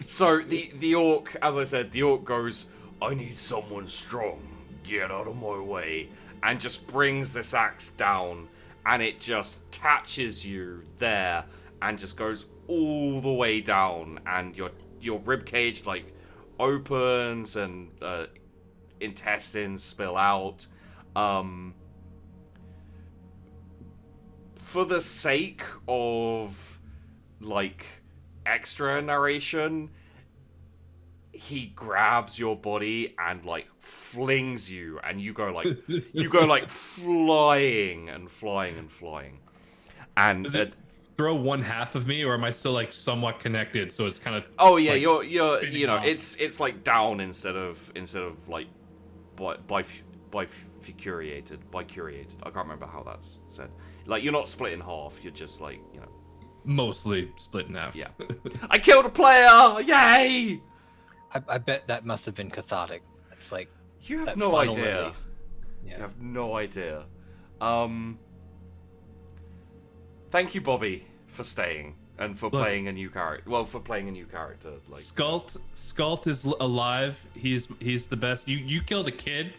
So the orc, as I said, the orc goes, I need someone strong. Get out of my way. And just brings this axe down. And it just catches you there. And just goes all the way down. And your ribcage, like, opens and intestines spill out. For the sake of, like, extra narration, he grabs your body and like flings you, and you go like flying and flying and flying. And Does it throw one half of me, or am I still like somewhat connected? So it's kind of. oh yeah, like, you're spinning off. it's like down instead of like bifurcated. I can't remember how that's said. Like, you're not split in half. You're just like, Mostly split in half. yeah. I killed a player! Yay! I bet that must have been cathartic. It's like You have that no final idea. relief. You Yeah. have no idea. Thank you, Bobby, for staying and for playing a new character. Well, for playing a new character. Like, Skult is alive. He's the best. You killed a kid,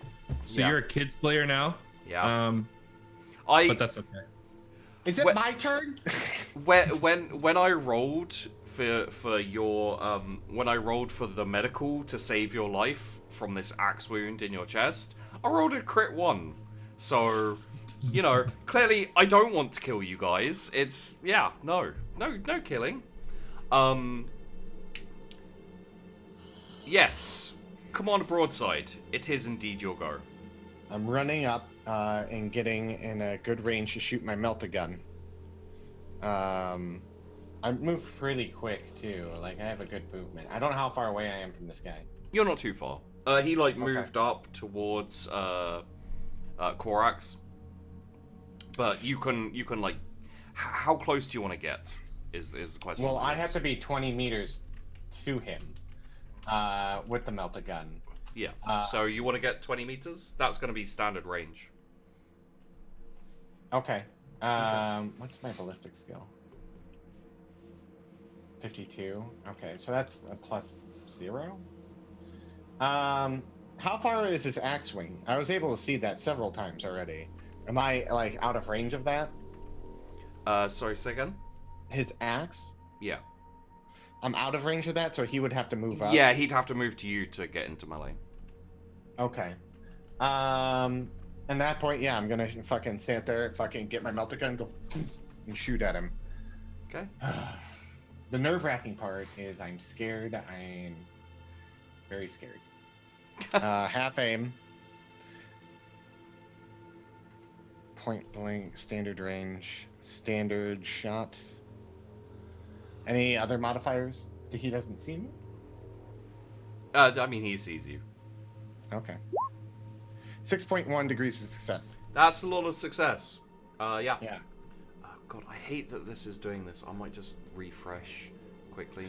so Yeah. you're a kids player now. yeah. But that's okay. Is it Wh- my turn? when I rolled for your when I rolled for the medical to save your life from this axe wound in your chest, I rolled a crit 1. So, clearly I don't want to kill you guys. It's no killing. Yes, Commander Broadside, it is indeed your go. I'm running up and getting in a good range to shoot my melta gun. I move pretty quick too. Like I have a good movement. I don't know how far away I am from this guy. You're not too far. He like moved up towards Korax, but you can like, how close do you want to get? Is the question. Well, I have to be 20 meters to him with the melta gun. Yeah. So you want to get 20 meters? That's going to be standard range. Okay. What's my ballistic skill? 52. Okay, so that's a +0. How far is his axe swing? I was able to see that several times already. Am I like out of range of that? Sorry, say again? His axe? Yeah. I'm out of range of that, so he would have to move up. Yeah, he'd have to move to you to get into melee. Okay. At that point, yeah, I'm gonna fucking stand there, fucking get my melta gun, go and shoot at him. Okay. The nerve-wracking part is I'm scared. I'm very scared. Half aim. Point blank, standard range, standard shot. Any other modifiers? He doesn't see me? I mean, he sees you. Okay. 6.1 degrees of success. That's a lot of success. Yeah. Yeah. Oh, God, I hate that this is doing this. I might just refresh quickly.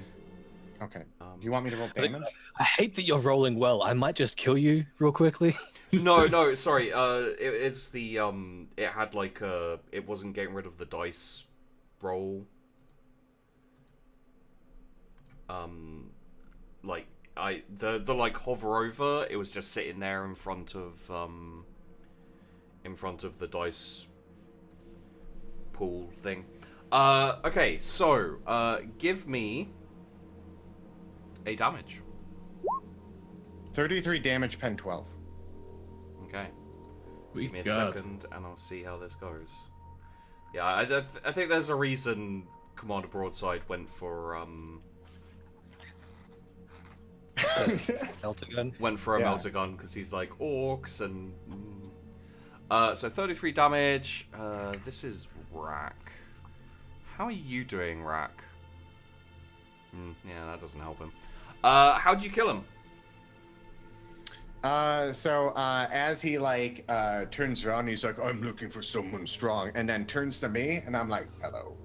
Okay. Do you want me to roll damage? I hate that you're rolling well. I might just kill you real quickly. No, sorry. It's the it had like it wasn't getting rid of the dice roll. Like the like hover over, it was just sitting there in front of the dice pool thing. Okay, so give me a damage. 33 damage, pen 12. Okay. Sweet Give me a God. second, and I'll see how this goes. Yeah, I think there's a reason Commander Broadside went for Melta gun. went for a Yeah. melter gun because he's like orcs and. So 33 damage. This is Rack. How are you doing, Rack? Yeah, that doesn't help him. How'd you kill him? As he like turns around, he's like, "I'm looking for someone strong," and then turns to me, and I'm like, "Hello,"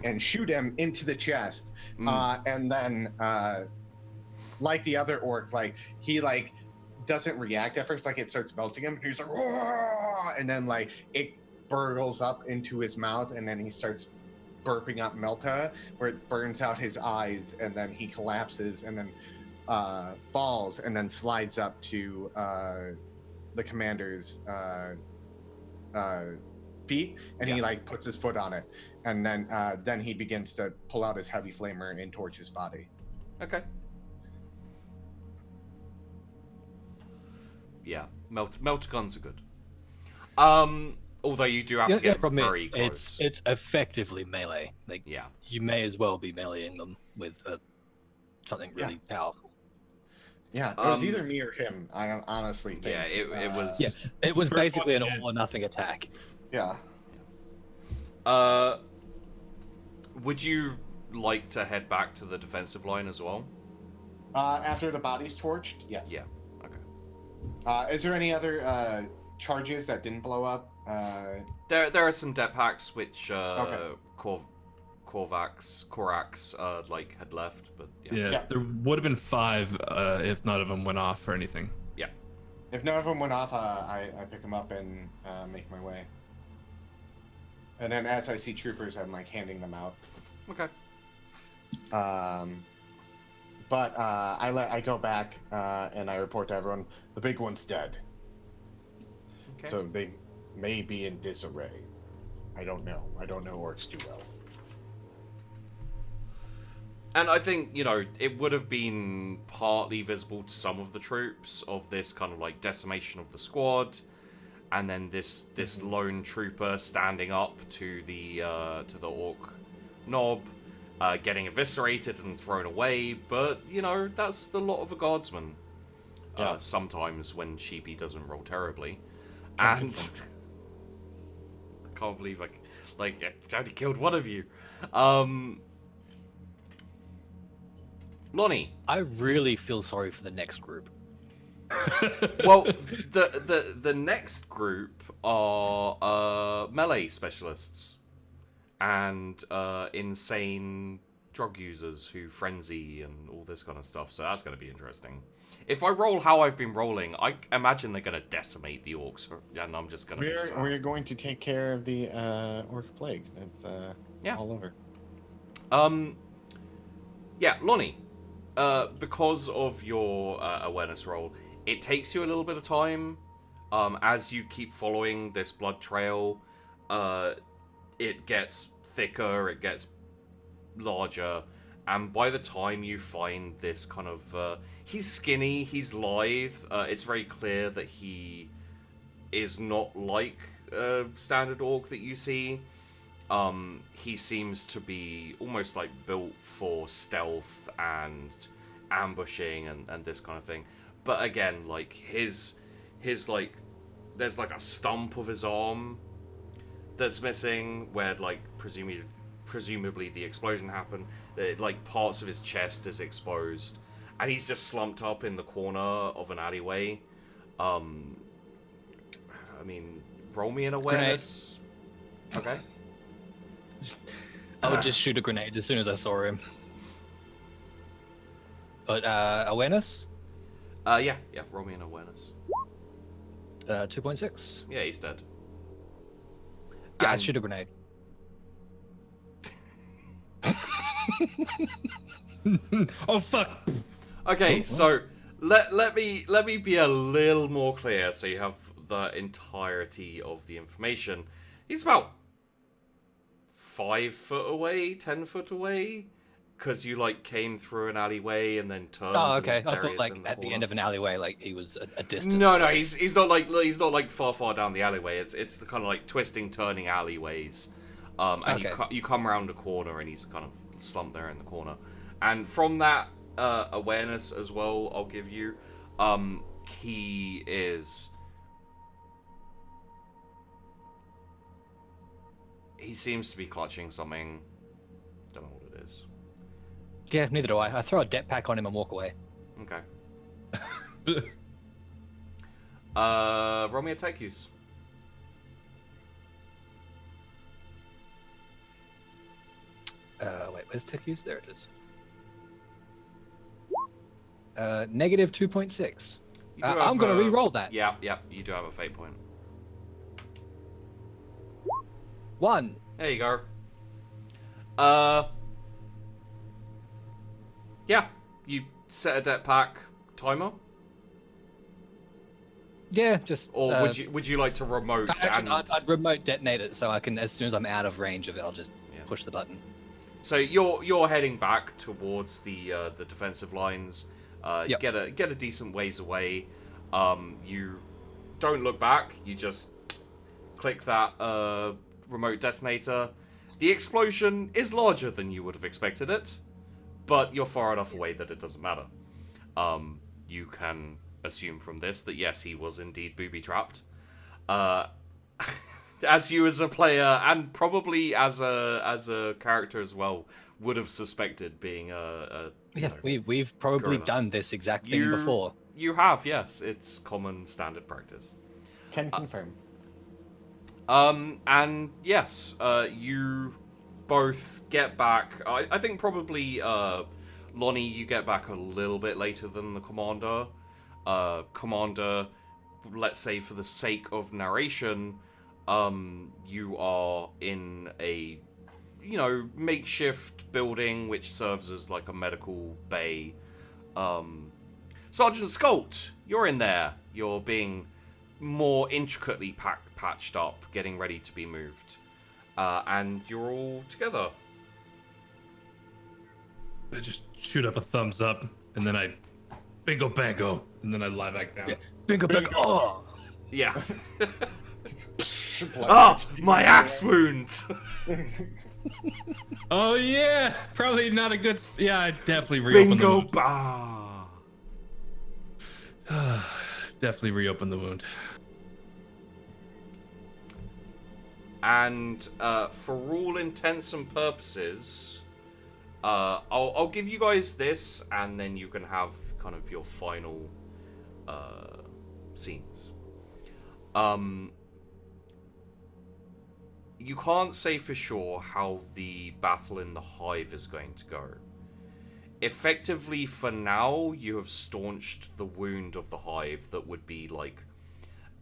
and shoot him into the chest. And then, like the other orc, like he like doesn't react at first, like it starts melting him, and he's like, "Whoa!" And then like it burgles up into his mouth, and then he starts burping up melta, where it burns out his eyes, and then he collapses, and then falls, and then slides up to the commander's feet, and he like puts his foot on it, and then he begins to pull out his heavy flamer and torch his body. Okay. Yeah, melter guns are good. Although you do have to get from very it, close. it's effectively melee. Like Yeah. you may as well be meleeing them with something really powerful. Yeah, it was either me or him. I honestly think. Yeah, it was. Yeah, it was First basically an one, yeah. all or nothing attack. Yeah. Would you like to head back to the defensive line as well? After the body's torched, yes. Yeah. Okay. Is there any other charges that didn't blow up? There are some det packs which Okay. Korax like had left, but yeah. Yeah. There would have been 5 if none of them went off or anything. Yeah. If none of them went off, I pick them up and make my way. And then as I see troopers, I'm like handing them out. Okay. But I go back and I report to everyone, the big one's dead. Okay. So they may be in disarray. I don't know. I don't know orcs too well. And I think, you know, it would have been partly visible to some of the troops of this kind of like decimation of the squad, and then this lone trooper standing up to the orc knob, getting eviscerated and thrown away. But you know, that's the lot of a guardsman. Yeah. Sometimes when Sheepy doesn't roll terribly, and I can't believe I only killed one of you. Lonnie. I really feel sorry for the next group. Well, the next group are melee specialists and insane drug users who frenzy and all this kind of stuff. So that's going to be interesting. If I roll how I've been rolling, I imagine they're going to decimate the orcs, and I'm just going to be sad. We're going to take care of the orc plague. That's all over. Yeah, Lonnie. Because of your awareness roll, it takes you a little bit of time. As you keep following this blood trail, it gets thicker, it gets larger, and by the time you find this kind of... he's skinny, he's lithe, it's very clear that he is not like a standard orc that you see. He seems to be almost like built for stealth and ambushing and this kind of thing. But again, like his like, there's like a stump of his arm that's missing where like presumably the explosion happened. Like parts of his chest is exposed, and he's just slumped up in the corner of an alleyway. I mean, roll me an awareness. Okay. I would just shoot a grenade as soon as I saw him. But awareness? Yeah, roll me an awareness. 2.6. Yeah, he's dead. Yeah, I And- shoot a grenade. Oh fuck! Okay, so let me be a little more clear so you have the entirety of the information. He's about 5 foot away, 10 foot away, because you like came through an alleyway and then turned. Oh, okay. and I there he thought is like in the at the corner. end of an alleyway, like he was a distance. No, away. he's not like far down the alleyway. It's the kind of like twisting, turning alleyways, and Okay. you come around a corner and he's kind of slumped there in the corner. And from that awareness as well, I'll give you, he is. He seems to be clutching something. Don't know what it is. Yeah, neither do I. I throw a det pack on him and walk away. Okay. Roll me a tech use. Wait, where's tech use? There it is. Negative 2.6. You do I'm have, gonna re-roll that. Yeah, you do have a fate point. 1. There you go. Yeah, you set a det pack timer, Yeah, just. or would you like to remote and? I'd remote detonate it so I can, as soon as I'm out of range of it, I'll just push the button. So you're heading back towards the defensive lines. Yep. Get a decent ways away. You don't look back. You just click that remote detonator. The explosion is larger than you would have expected it, but you're far enough away that it doesn't matter. You can assume from this that yes, he was indeed booby trapped. As you as a player and probably as a character as well would have suspected, being a you know, we've probably gorilla. done this exact thing before. You have, yes. It's common standard practice. Can confirm. And yes, you both get back. I think probably Lonnie, you get back a little bit later than the commander. Commander, let's say for the sake of narration, you are in a makeshift building which serves as like a medical bay. Sergeant Skult, you're in there. You're being more intricately patched up, getting ready to be moved. And you're all together. I just shoot up a thumbs up, and then I bingo bango, and then I lie back down. Yeah. Bingo, bingo. Oh! Yeah. Ah, my axe wound! Oh yeah, probably not a good. Yeah, I definitely reopen the Bingo wound. ba! Definitely reopen the wound. And for all intents and purposes, I'll give you guys this, and then you can have kind of your final scenes. You can't say for sure how the battle in the Hive is going to go. Effectively, for now, you have staunched the wound of the Hive that would be like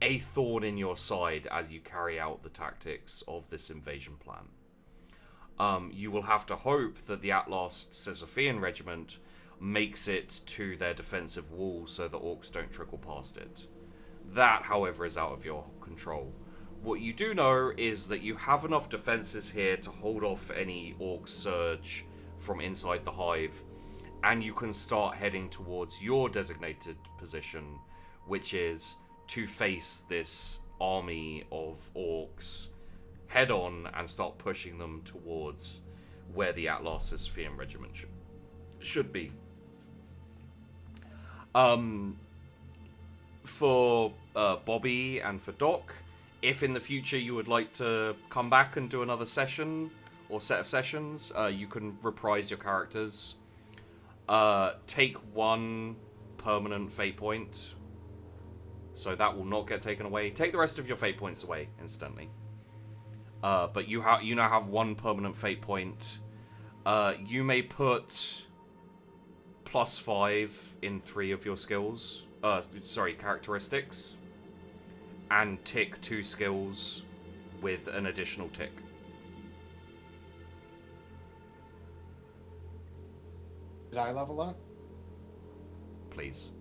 a thorn in your side as you carry out the tactics of this invasion plan. You will have to hope that the at last Sisyphean regiment makes it to their defensive wall so the Orks don't trickle past it. That, however, is out of your control. What you do know is that you have enough defenses here to hold off any Orc surge from inside the Hive, and you can start heading towards your designated position, which is to face this army of Orks head on and start pushing them towards where the Atlas Sisyphean regiment should be. For Bobby and for Doc, if in the future you would like to come back and do another session or set of sessions, you can reprise your characters. Take 1 permanent fate point, so that will not get taken away. Take the rest of your fate points away instantly. But you now have 1 permanent fate point. You may put +5 in 3 of your skills. Characteristics. And tick 2 skills with an additional tick. Did I level up? Please.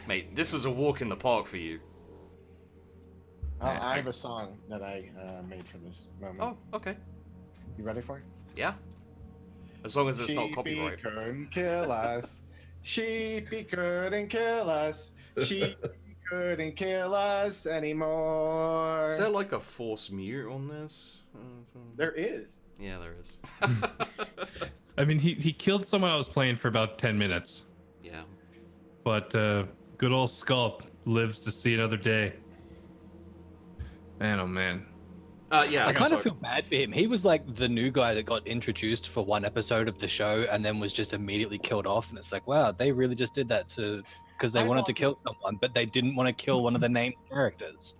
Mate, this was a walk in the park for you. I have a song that I made for this moment. Oh, okay. You ready for it? Yeah. As long as it's not Sheepy copyright. couldn't kill us. Sheepy couldn't kill us. Sheepy couldn't kill us anymore. Is there like a force mute on this? There is. Yeah, there is. I mean, he killed someone I was playing for about 10 minutes. Yeah. But good old Skult lives to see another day. Man, oh man. Yeah. I kind of feel bad for him. He was like the new guy that got introduced for 1 episode of the show and then was just immediately killed off. And it's like, wow, they really just did that because they wanted to kill someone, but they didn't want to kill one of the named characters.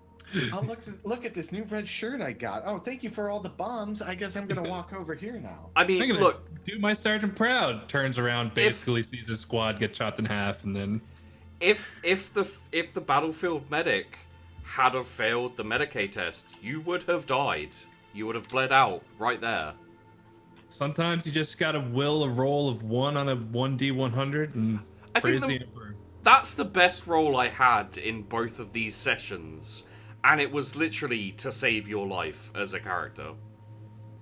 Oh, look at this new red shirt I got. Oh, thank you for all the bombs. I guess I'm gonna walk over here now. I mean, look. Do my sergeant proud. Turns around, basically sees his squad get chopped in half, and then. If the battlefield medic had have failed the Medicaid test, you would have died. You would have bled out right there. Sometimes you just gotta will a roll of 1 on a 1d100 and praise the Emperor. That's the best roll I had in both of these sessions, and it was literally to save your life as a character.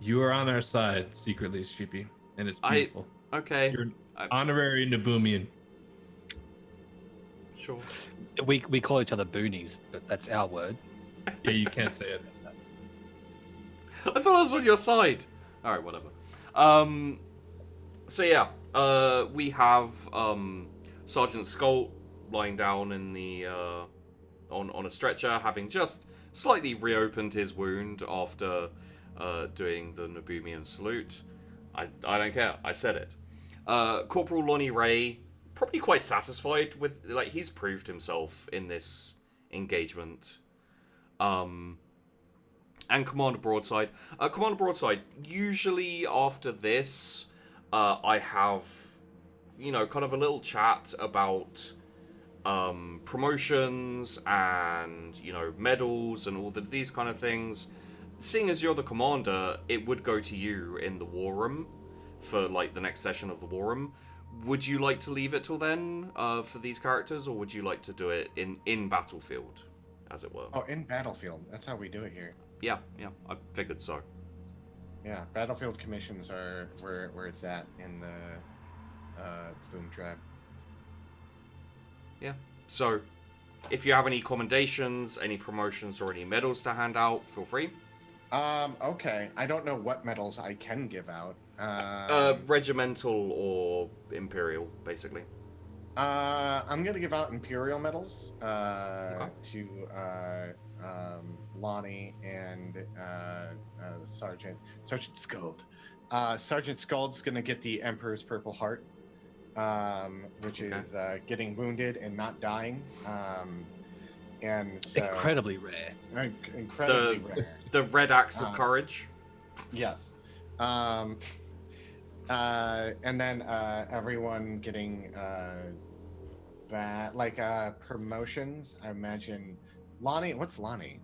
You are on our side secretly, Sheepy, and it's beautiful. Okay. You're an honorary Naboomian. Sure. We call each other boonies, but that's our word. Yeah, you can't say it. I thought I was on your side. Alright, whatever. So yeah, we have Sergeant Skult lying down in the on a stretcher, having just slightly reopened his wound after doing the Naboomian salute. I don't care. I said it. Corporal Lonnie Ray, probably quite satisfied with, like, he's proved himself in this engagement. And Commander Broadside. Commander Broadside, usually after this, I have, kind of a little chat about promotions and, medals and all these kind of things. Seeing as you're the commander, it would go to you in the war room for, like, the next session of the war room. Would you like to leave it till then for these characters, or would you like to do it in Battlefield, as it were? Oh, in Battlefield. That's how we do it here. Yeah, I figured so. Yeah, Battlefield commissions are where it's at in the Boom Tribe. Yeah, so if you have any commendations, any promotions, or any medals to hand out, feel free. Okay. I don't know what medals I can give out. Regimental or Imperial, basically. I'm gonna give out Imperial medals to Lonnie and Sergeant Skult. Sergeant Skuld's gonna get the Emperor's Purple Heart, which is getting wounded and not dying. And so Incredibly rare. Incredibly rare. The Red Axe of Courage. Yes. And then everyone getting promotions. I imagine Lonnie. What's Lonnie?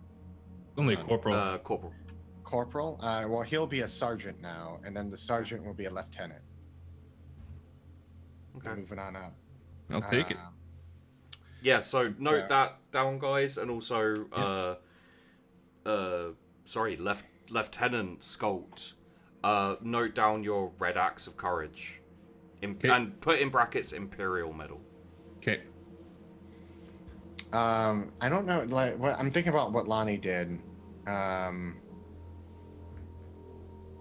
Only corporal. Corporal. Corporal. Well, he'll be a sergeant now, and then the sergeant will be a lieutenant. Okay. Moving on up. I'll take it. Yeah. So note that down, guys, and also Lieutenant Skult. Note down your Red Axe of Courage, and put in brackets Imperial Medal. Okay. I don't know. Like, what I'm thinking about what Lonnie did.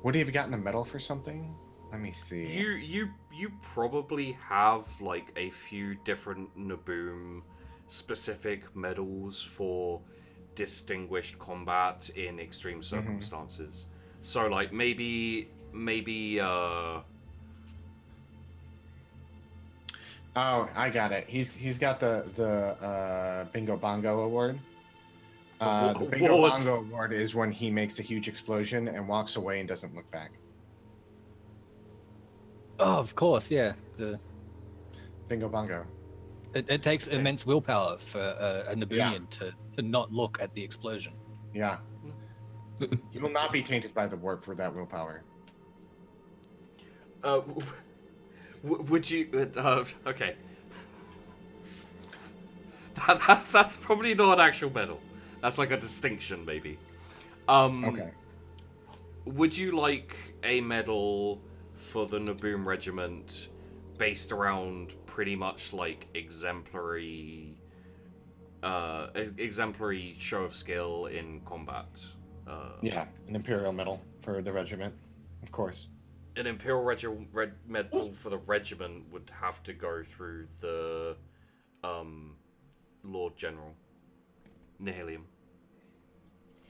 Would he have gotten a medal for something? Let me see. You probably have like a few different Naboom specific medals for distinguished combat in extreme circumstances. So like maybe Oh, I got it. He's got the Bingo Bongo award. The Bingo Bongo award is when he makes a huge explosion and walks away and doesn't look back. Oh, of course, yeah. Bingo Bongo. It takes immense willpower for a Naboomian to not look at the explosion. Yeah. He will not be tainted by the warp for that willpower. Would you? Okay. That's probably not an actual medal. That's like a distinction, maybe. Okay. Would you like a medal for the Naboom Regiment based around pretty much like exemplary show of skill in combat? Yeah, an Imperial medal for the regiment, of course. An Imperial medal for the regiment would have to go through the Lord General Nihilium.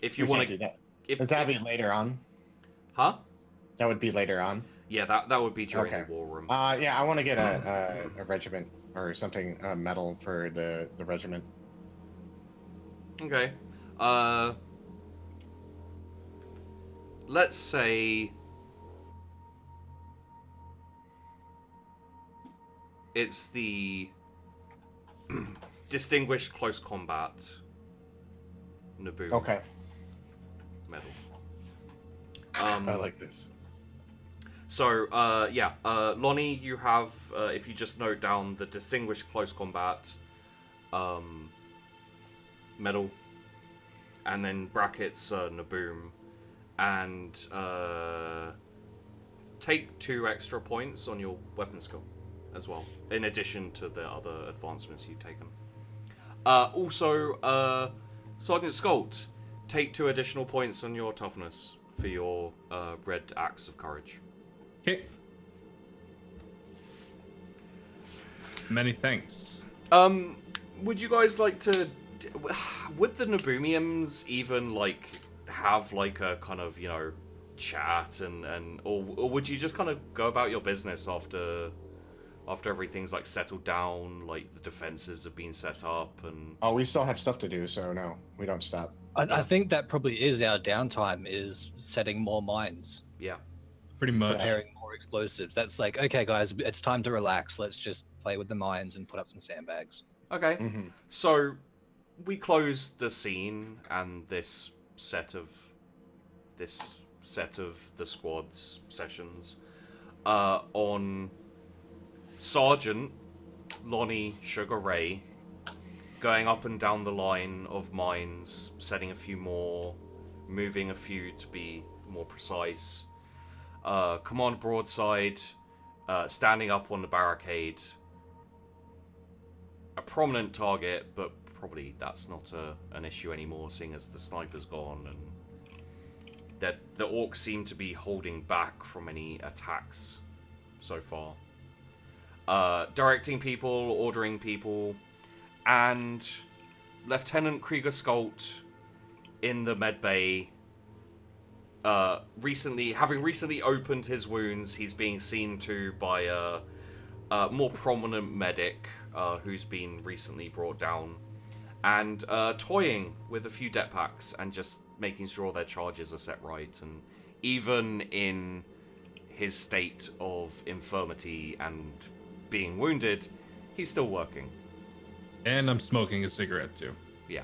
If you want to, does that be later on? Huh? That would be later on. Yeah, that would be during the war room. Yeah, I want to get a regiment or something, a medal for the regiment. Okay. Let's say it's the Distinguished Close Combat Naboom medal. I like this. So, Lonnie, you have, if you just note down the Distinguished Close Combat medal, and then brackets Naboom, and take 2 extra points on your weapon skill as well, in addition to the other advancements you've taken. Also, Sergeant Skult, take 2 additional points on your toughness for your Red Axe of Courage. Okay. Many thanks. Would you guys like to? Would the Naboomians even like have like a kind of chat or would you just kind of go about your business after everything's like settled down, like the defenses have been set up and? Oh, we still have stuff to do, so no, we don't stop. I think that probably is our downtime, is setting more mines. Yeah. Pretty much. Preparing more explosives. That's like, okay, guys, it's time to relax. Let's just play with the mines and put up some sandbags. Okay. So we close the scene and this set of the squad's sessions on Sergeant Lonnie Sugar Ray going up and down the line of mines, setting a few more, moving a few to be more precise. Command Broadside, standing up on the barricade. A prominent target, but probably that's not an issue anymore, seeing as the sniper's gone and that the Orks seem to be holding back from any attacks so far. Directing people, ordering people, and Lieutenant Krieger Skult in the med bay having recently opened his wounds, he's being seen to by a more prominent medic who's been recently brought down, and toying with a few det packs and just making sure their charges are set right. And even in his state of infirmity and being wounded, he's still working. And I'm smoking a cigarette too. Yeah.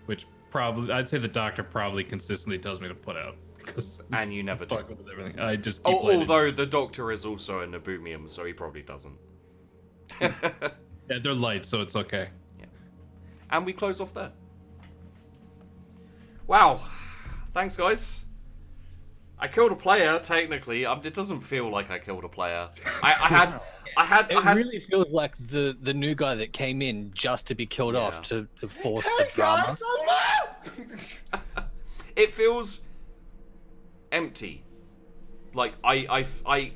Which probably, I'd say the doctor probably consistently tells me to put out. Because And you never do. fuck with everything. I just keep lighting. Although the doctor is also a Naboomium, so he probably doesn't. Yeah, they're light, so it's okay. And we close off there. Wow. Thanks, guys. I killed a player, technically. It doesn't feel like I killed a player. It really feels like the new guy that came in just to be killed off to force the drama. It feels empty. Like I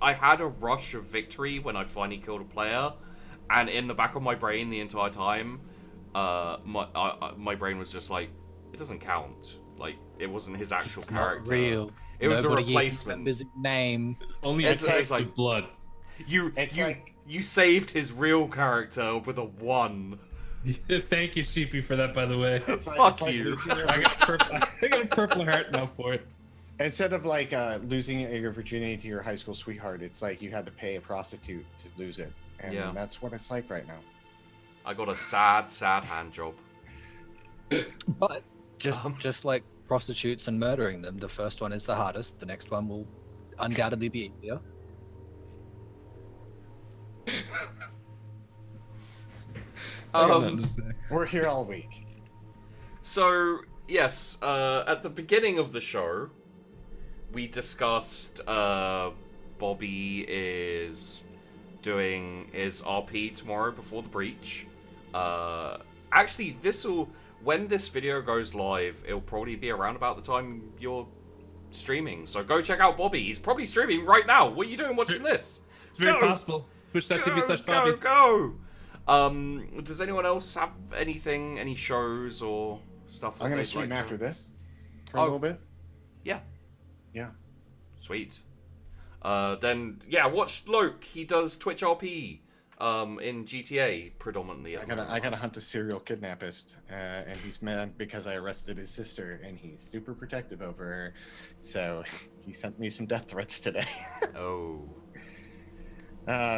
had a rush of victory when I finally killed a player, and in the back of my brain the entire time, my brain was just like, it doesn't count. Like, it wasn't his actual It's character. not real. It was Nobody a replacement. His name. Only It's like blood. You saved his real character with a 1. Thank you, Sheepy, for that, by the way. Fuck you. I got a purple heart now for it. Instead of like losing your virginity to your high school sweetheart, it's like you had to pay a prostitute to lose it, and that's what it's like right now. I got a sad hand job. But just like prostitutes and murdering them, the first one is the hardest. The next one will undoubtedly be easier. We're here all week. So yes, at the beginning of the show, we discussed Bobby is doing his RP tomorrow before the breach. Actually, when this video goes live, it'll probably be around about the time you're streaming. So go check out Bobby. He's probably streaming right now. What are you doing watching this? It's very possible. Twitch.tv/Bobby. Go. Does anyone else have any shows or stuff? I'm gonna stream after this for a little bit. Yeah. Yeah. Sweet. Then watch Loke. He does Twitch RP. In GTA predominantly. I gotta hunt a serial kidnappist, and he's mad because I arrested his sister, and he's super protective over her. So he sent me some death threats today. Oh.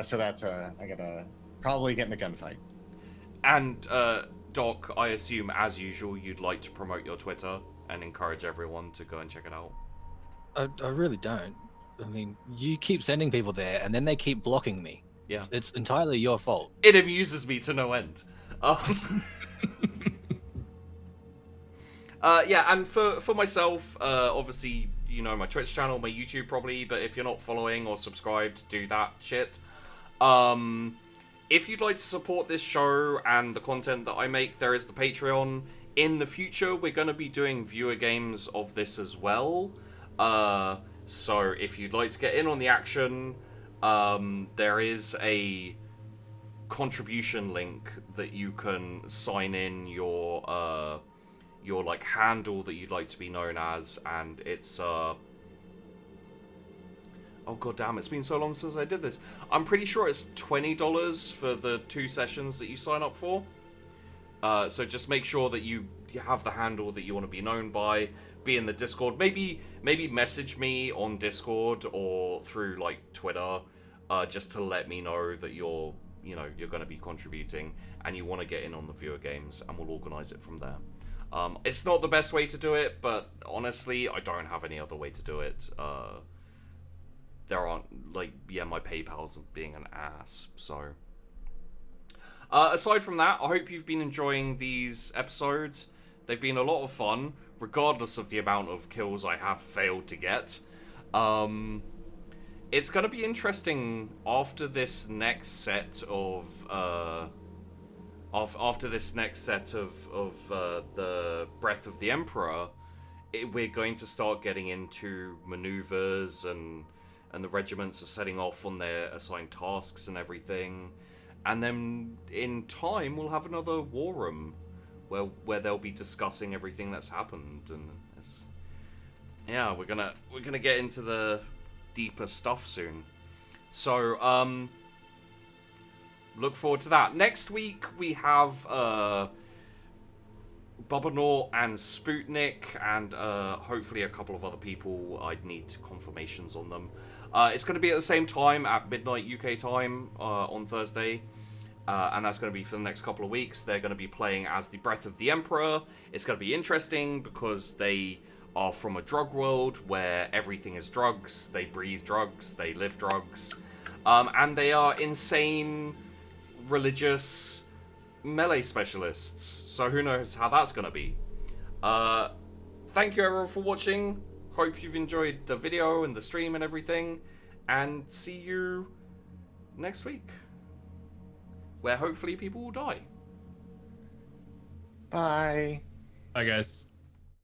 So that's I gotta probably get in a gunfight. And Doc, I assume as usual you'd like to promote your Twitter and encourage everyone to go and check it out. I really don't. I mean, you keep sending people there, and then they keep blocking me. Yeah. It's entirely your fault. It amuses me to no end. And for myself, obviously, you know, my Twitch channel, my YouTube probably, but if you're not following or subscribed, do that shit. If you'd like to support this show and the content that I make, there is the Patreon. In the future, we're going to be doing viewer games of this as well. So if you'd like to get in on the action, there is a contribution link that you can sign in your like handle that you'd like to be known as, and it's oh god damn, it's been so long since I did this. I'm pretty sure it's $20 for the 2 sessions that you sign up for. So just make sure that you have the handle that you want to be known by. Be in the Discord. Maybe message me on Discord or through like Twitter, just to let me know that you're going to be contributing and you want to get in on the viewer games, and we'll organize it from there. It's not the best way to do it, but honestly, I don't have any other way to do it. There aren't my PayPal's being an ass. So aside from that, I hope you've been enjoying these episodes. They've been a lot of fun, regardless of the amount of kills I have failed to get. It's going to be interesting after this next set of the Breath of the Emperor. We're going to start getting into maneuvers, and the regiments are setting off on their assigned tasks and everything. And then in time, we'll have another war room where they'll be discussing everything that's happened, and Yeah, we're gonna get into the deeper stuff soon. So look forward to that. Next week we have Bubbanort and Sputnik, and hopefully a couple of other people. I'd need confirmations on them. It's going to be at the same time at midnight UK time on Thursday. And that's going to be for the next couple of weeks. They're going to be playing as the Breath of the Emperor. It's going to be interesting because they are from a drug world where everything is drugs. They breathe drugs. They live drugs. And they are insane, religious melee specialists. So who knows how that's going to be. Thank you everyone for watching. Hope you've enjoyed the video and the stream and everything. And see you next week, where hopefully people will die. Bye. Bye, guys.